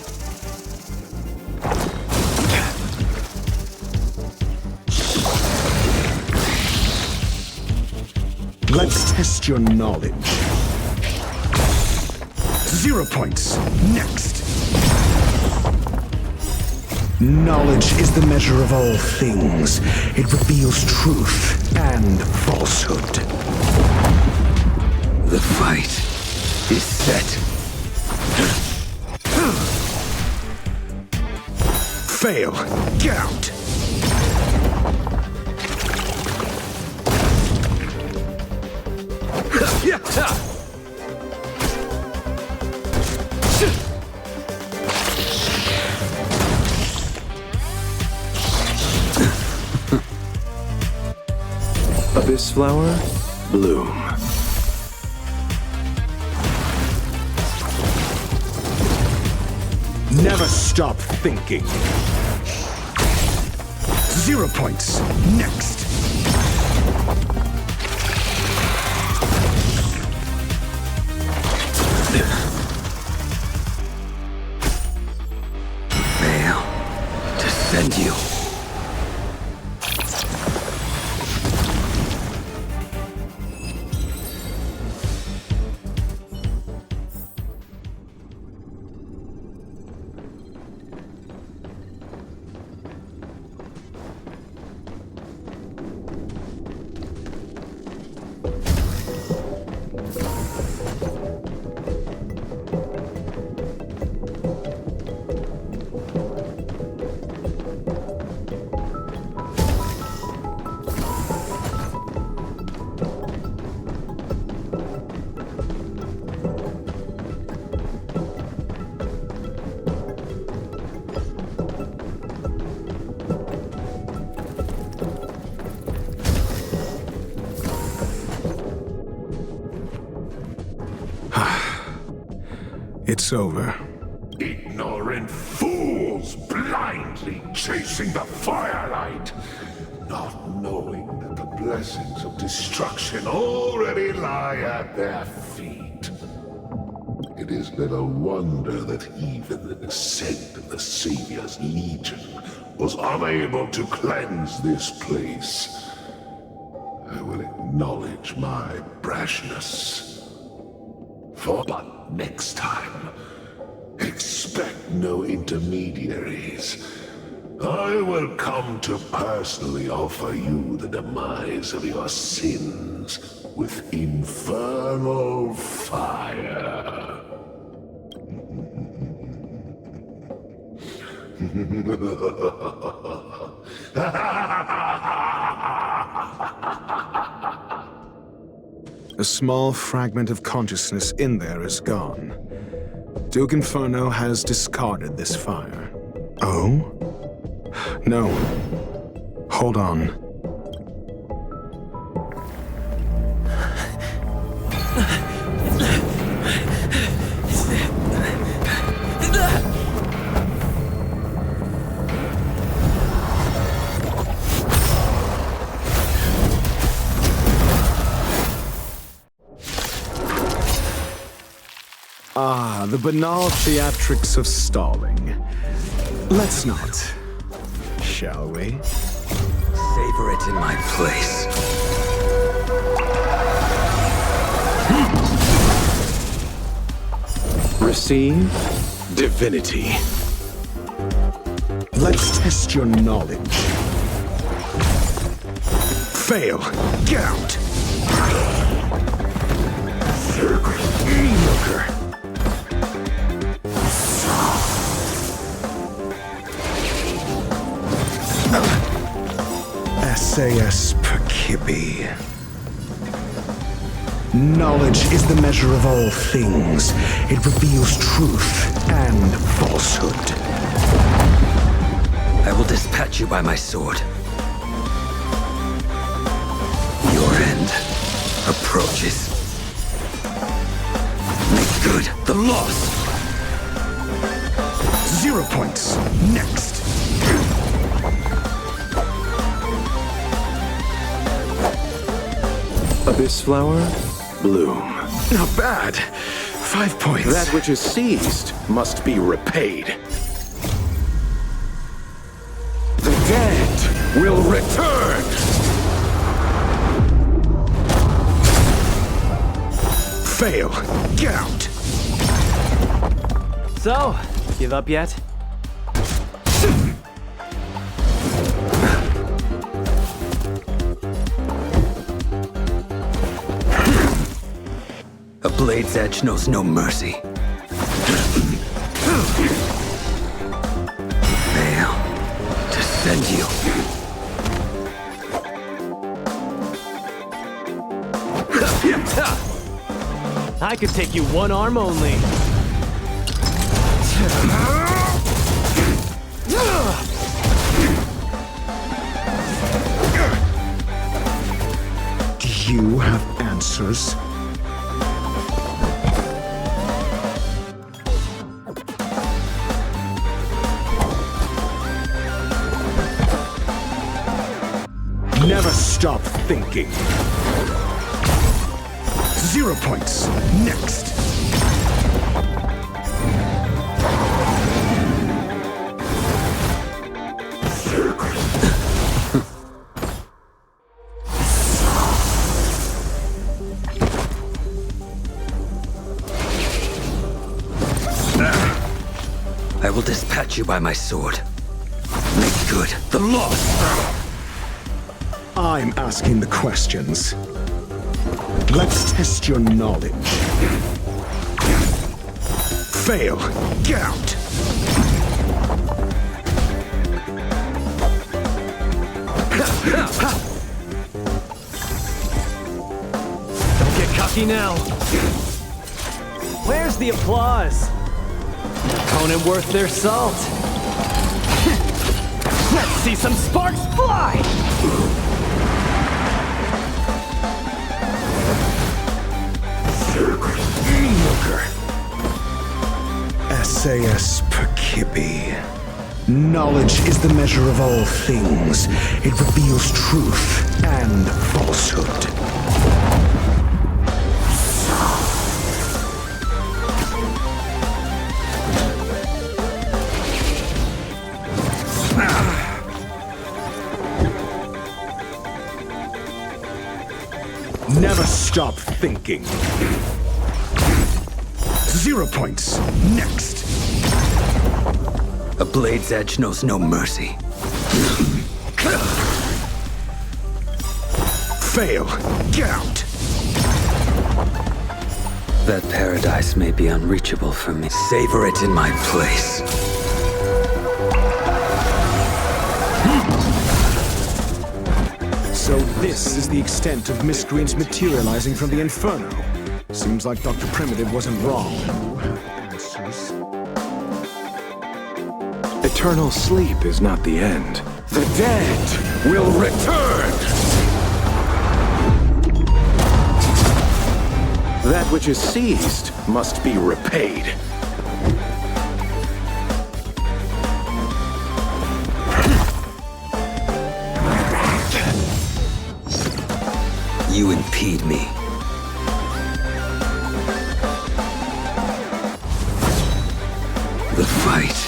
Let's test your knowledge. 0 points. Next. Knowledge is the measure of all things. It reveals truth and falsehood. The fight is set. Fail. Get out. Abyss flower, bloom. Never stop thinking. 0 points. Next. Fail to send you. It's over. Ignorant fools blindly chasing the firelight, not knowing that the blessings of destruction already lie at their feet. It is little wonder that even the descent of the Savior's Legion was unable to cleanse this place. I will acknowledge my brashness. But next time, expect no intermediaries. I will come to personally offer you the demise of your sins with infernal fire. A small fragment of consciousness in there is gone. Duke Inferno has discarded this fire. Oh? No. Hold on. Ah, the banal theatrics of stalling. Let's not, shall we? Savor it in my place. Receive divinity. Let's test your knowledge. Fail. Get out. Mediocre. SAS Perkibi. Knowledge is the measure of all things. It reveals truth and falsehood. I will dispatch you by my sword. Your end approaches. Make good the loss. 0 points. Next. Abyss flower, bloom. Not bad. 5 points. That which is seized must be repaid. The dead will return! Fail. Get out. So, give up yet? A blade's edge knows no mercy. Fail to send you. I could take you one arm only. Do you have answers? Never stop thinking. 0 points. Next. I will dispatch you by my sword. Make good the loss. I'm asking the questions. Let's test your knowledge. Fail. Get out. Don't get cocky now. Where's the applause? Opponent worth their salt. Let's see some sparks fly! Mediocre. SAS Perkibi. Knowledge is the measure of all things. It reveals truth and falsehood. Never stop thinking. 0 points. Next. A blade's edge knows no mercy. Fail. Get out. That paradise may be unreachable for me. Savor it in my place. So this is the extent of miscreants materializing from the Inferno. Seems like Dr. Primitive wasn't wrong. You have answers. Eternal sleep is not the end. The dead will return! That which is seized must be repaid. You impede me. fight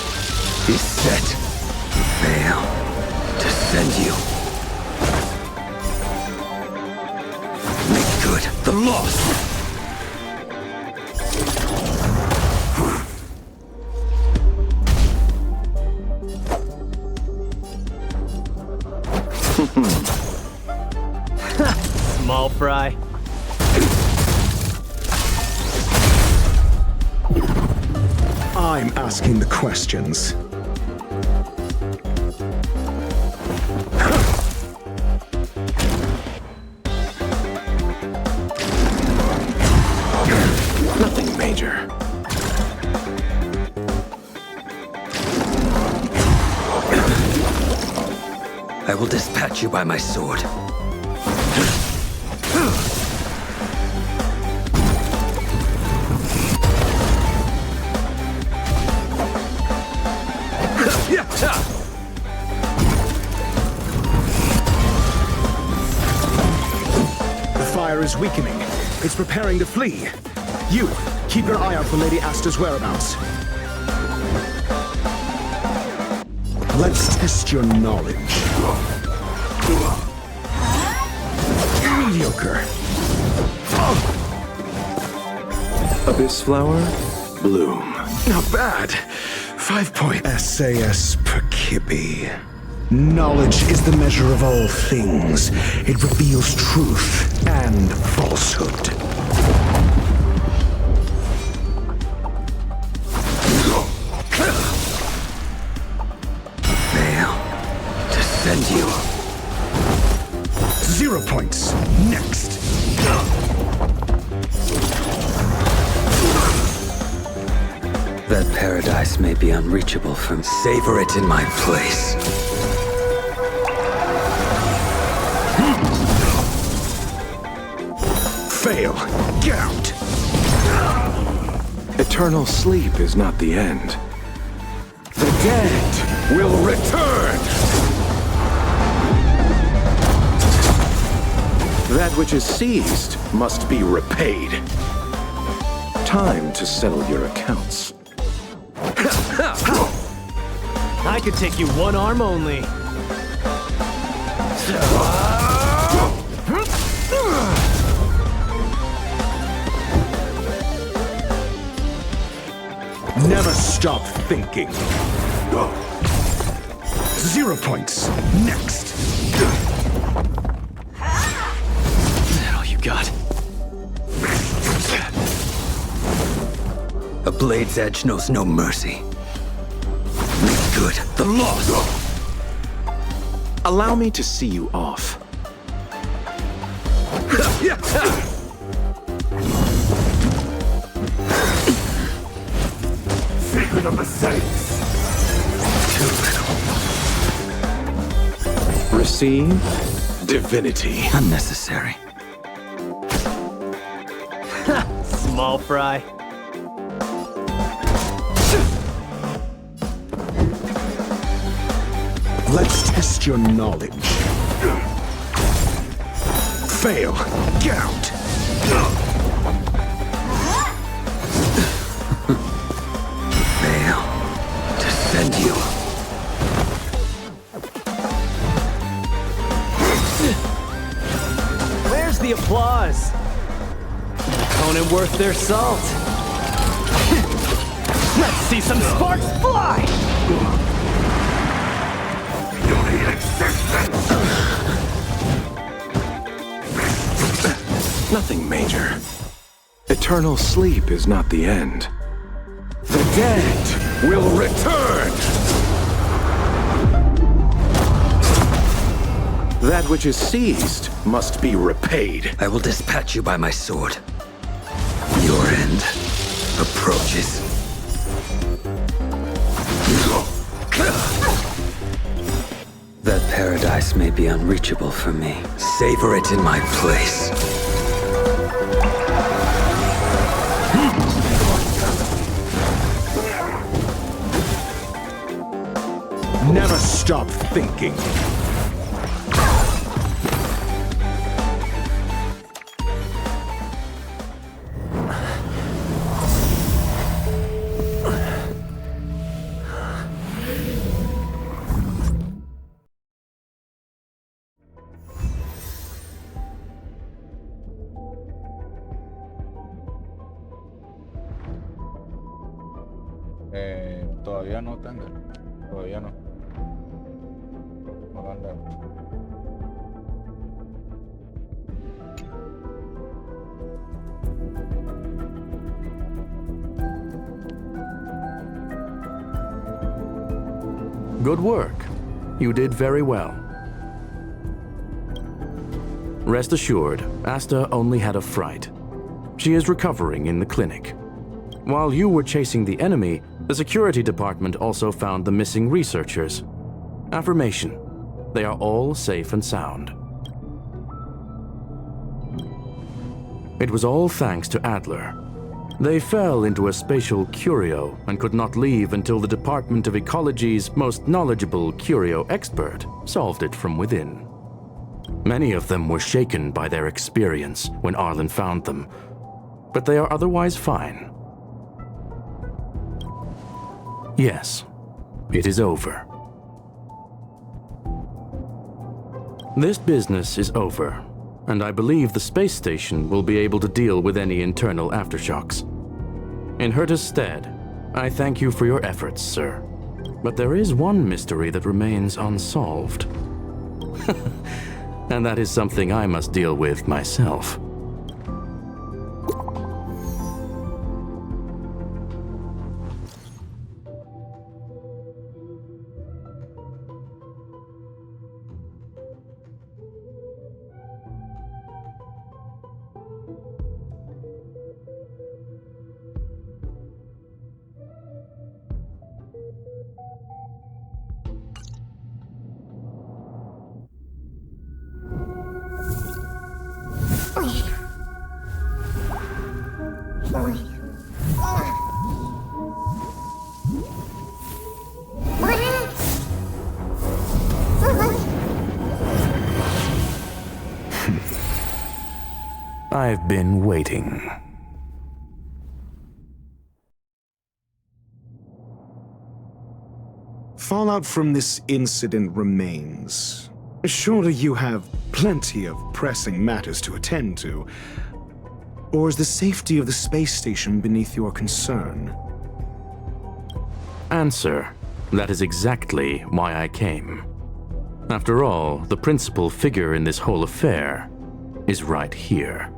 is set. Fail to send you. Make good the loss. Small fry. I'm asking the questions. Nothing major. I will dispatch you by my sword. The fire is weakening. It's preparing to flee. You, keep your eye out for Lady Asta's whereabouts. Let's test your knowledge. Mediocre. Abyss flower, bloom. Not bad. 5 point. SAS Perkibi. Knowledge is the measure of all things. It reveals truth and falsehood. Fail to send you. 0 points. Next. That paradise may be unreachable from. Savor it in my place. Fail. Get out. Eternal sleep is not the end. The dead will return! That which is seized must be repaid. Time to settle your accounts. I could take you one arm only. Never stop thinking. 0 points. Next. Is that all you got? A blade's edge knows no mercy. Make good the loss. Allow me to see you off. Secret of the Saints. Receive divinity. Unnecessary. Small fry. Let's test your knowledge. Fail. Get out. Fail to send you. Where's the applause? Opponent worth their salt. Let's see some sparks fly! Nothing major. Eternal sleep is not the end. The dead will return! That which is seized must be repaid. I will dispatch you by my sword. Your end approaches. That paradise may be unreachable for me. Savor it in my place. Never stop thinking. Todavía no, Tanger. Todavía no. No lo han dado. Good work. You did very well. Rest assured, Asta only had a fright. She is recovering in the clinic. While you were chasing the enemy, the security department also found the missing researchers. Affirmation: they are all safe and sound. It was all thanks to Adler. They fell into a spatial curio and could not leave until the Department of Ecology's most knowledgeable curio expert solved it from within. Many of them were shaken by their experience when Arlen found them, but they are otherwise fine. Yes, it is over. This business is over, and I believe the space station will be able to deal with any internal aftershocks. In Herta's stead, I thank you for your efforts, sir. But there is one mystery that remains unsolved. And that is something I must deal with myself. I've been waiting. Fallout from this incident remains. Surely you have plenty of pressing matters to attend to. Or is the safety of the space station beneath your concern? Answer: that is exactly why I came. After all, the principal figure in this whole affair is right here.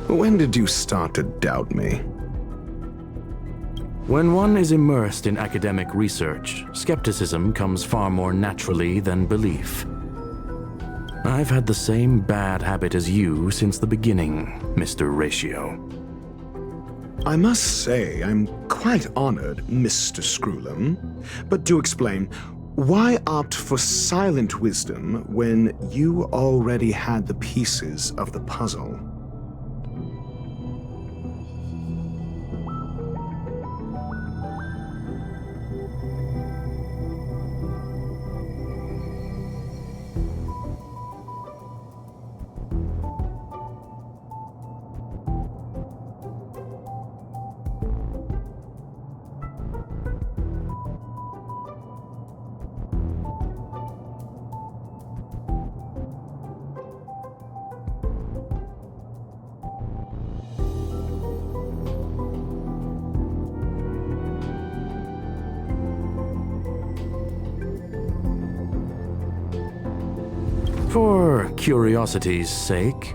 When did you start to doubt me? When one is immersed in academic research, skepticism comes far more naturally than belief. I've had the same bad habit as you since the beginning, Mr. Ratio. I must say, I'm quite honored, Mr. Screwlum. But do explain, why opt for silent wisdom when you already had the pieces of the puzzle? For curiosity's sake,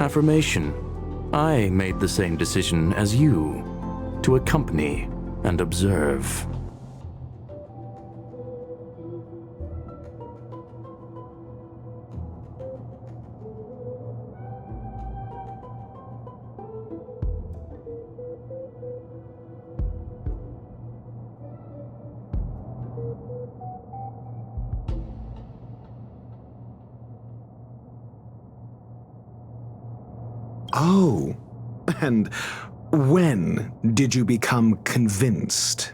affirmation: I made the same decision as you, to accompany and observe. Oh, and when did you become convinced?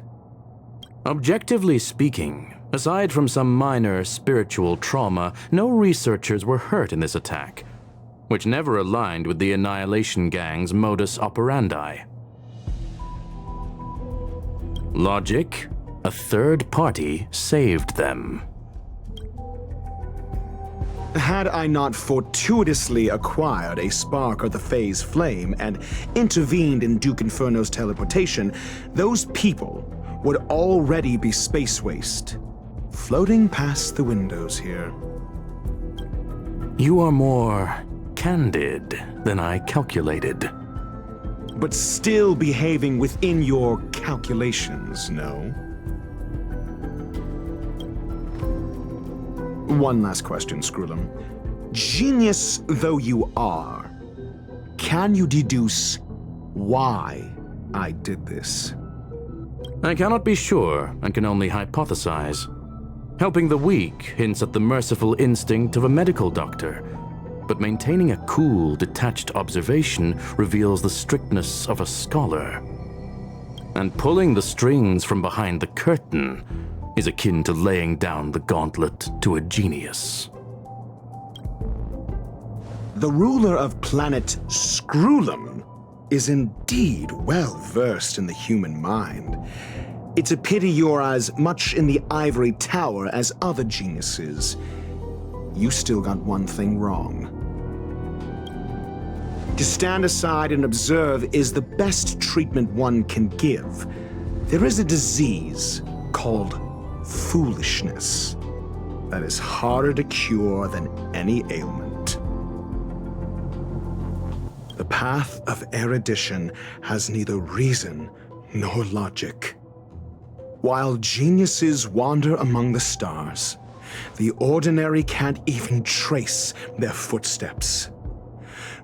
Objectively speaking, aside from some minor spiritual trauma, no researchers were hurt in this attack, which never aligned with the Annihilation Gang's modus operandi. Logic: a third party saved them. Had I not fortuitously acquired a spark of the phase flame and intervened in Duke Inferno's teleportation, those people would already be space waste, floating past the windows here. You are more candid than I calculated. But still behaving within your calculations, no? One last question, Skrullum. Genius though you are, can you deduce why I did this? I cannot be sure and can only hypothesize. Helping the weak hints at the merciful instinct of a medical doctor, but maintaining a cool, detached observation reveals the strictness of a scholar. And pulling the strings from behind the curtain is akin to laying down the gauntlet to a genius. The ruler of planet Skrullum is indeed well versed in the human mind. It's a pity you're as much in the ivory tower as other geniuses. You still got one thing wrong. To stand aside and observe is the best treatment one can give. There is a disease called foolishness that is harder to cure than any ailment. The path of erudition has neither reason nor logic. While geniuses wander among the stars, the ordinary can't even trace their footsteps.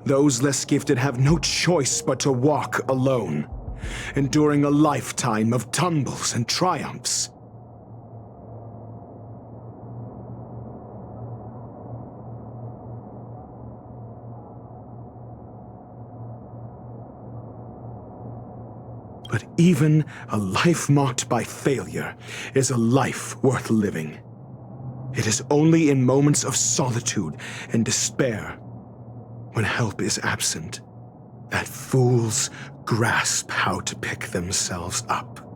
Those less gifted have no choice but to walk alone, enduring a lifetime of tumbles and triumphs. But even a life marked by failure is a life worth living. It is only in moments of solitude and despair, when help is absent, that fools grasp how to pick themselves up.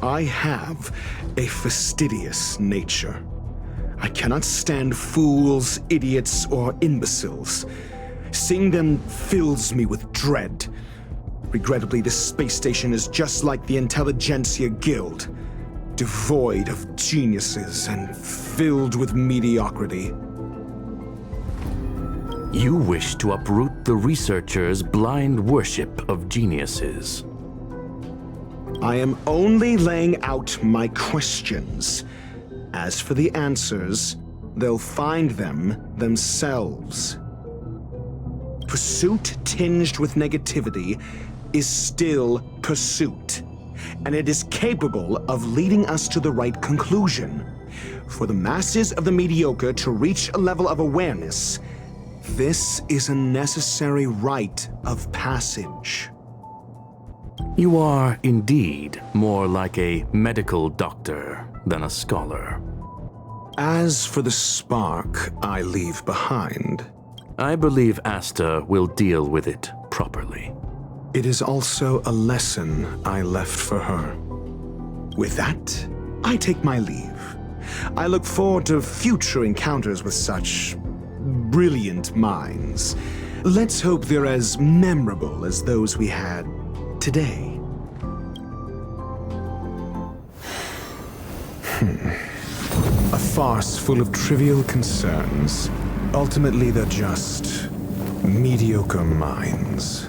I have a fastidious nature. I cannot stand fools, idiots, or imbeciles. Seeing them fills me with dread. Regrettably, this space station is just like the Intelligentsia Guild, devoid of geniuses and filled with mediocrity. You wish to uproot the researchers' blind worship of geniuses. I am only laying out my questions. As for the answers, they'll find them themselves. Pursuit tinged with negativity is still pursuit, and it is capable of leading us to the right conclusion. For the masses of the mediocre to reach a level of awareness, this is a necessary rite of passage. You are indeed more like a medical doctor than a scholar. As for the spark I leave behind, I believe Asta will deal with it properly. It is also a lesson I left for her. With that, I take my leave. I look forward to future encounters with such brilliant minds. Let's hope they're as memorable as those we had today. A farce full of trivial concerns. Ultimately, they're just mediocre minds.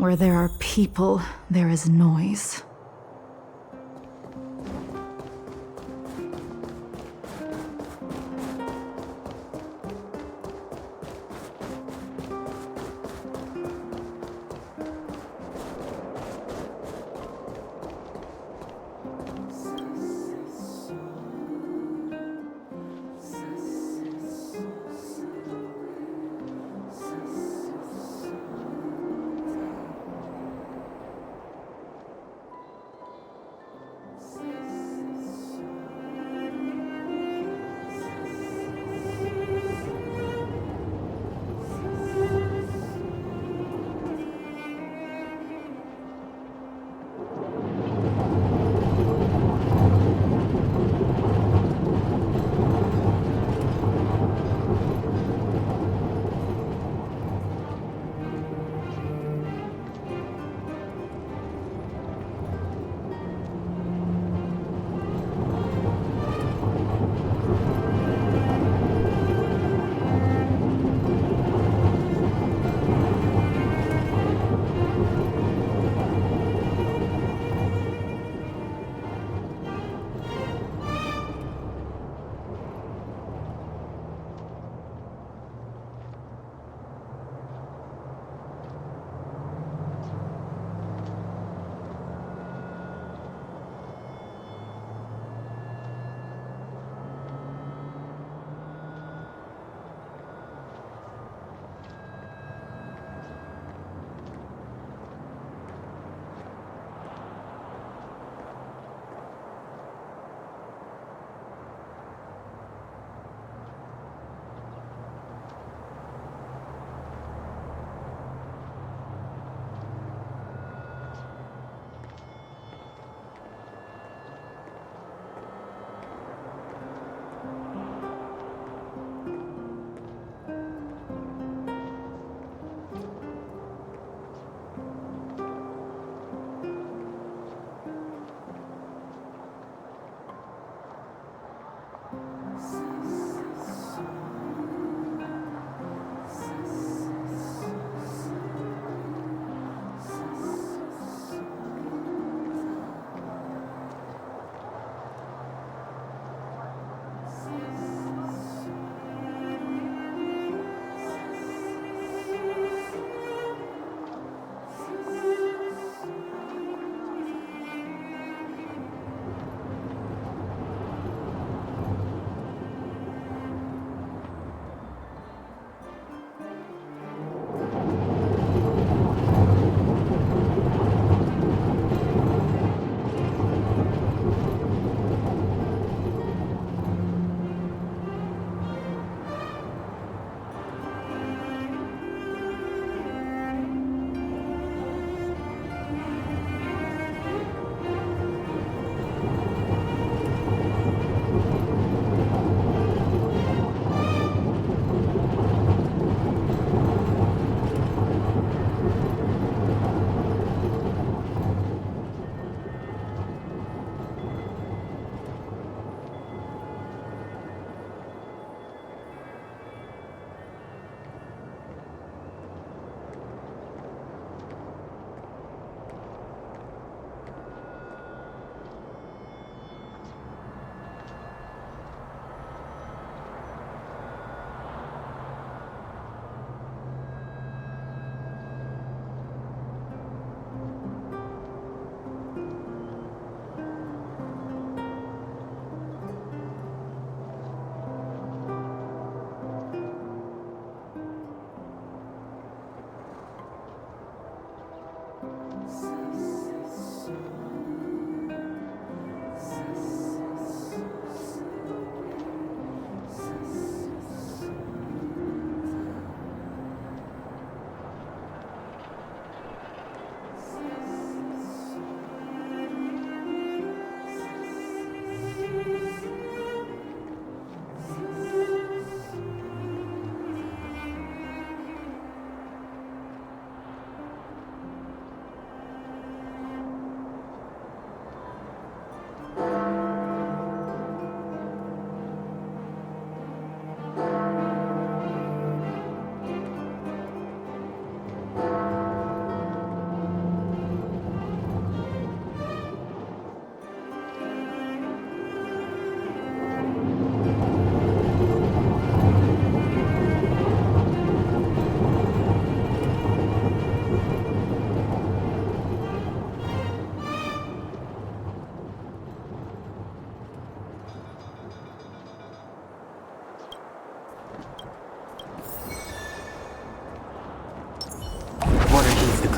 Where there are people, there is noise.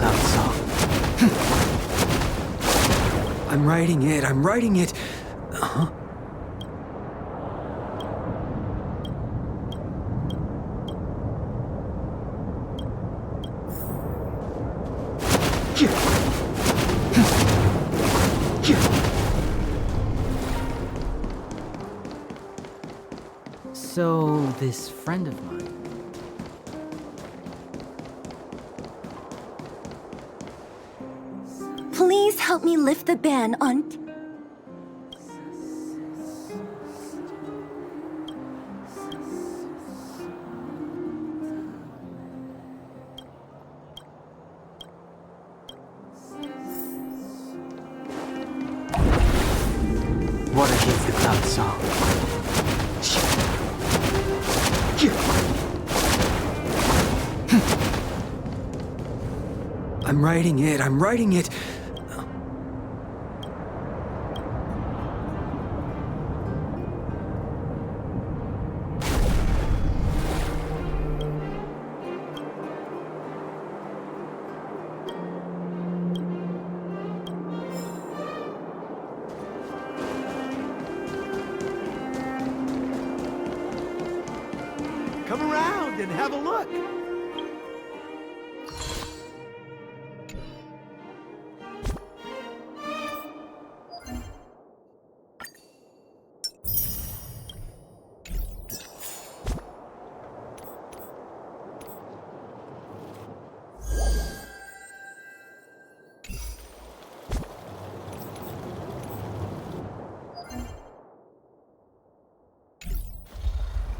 cloud song. I'm writing it, I'm writing it! Huh? So, this friend of mine. Please help me lift the ban on... Water heeds the cloud song. I'm writing it, I'm writing it! Come around and have a look.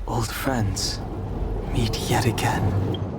Old friends meet yet again.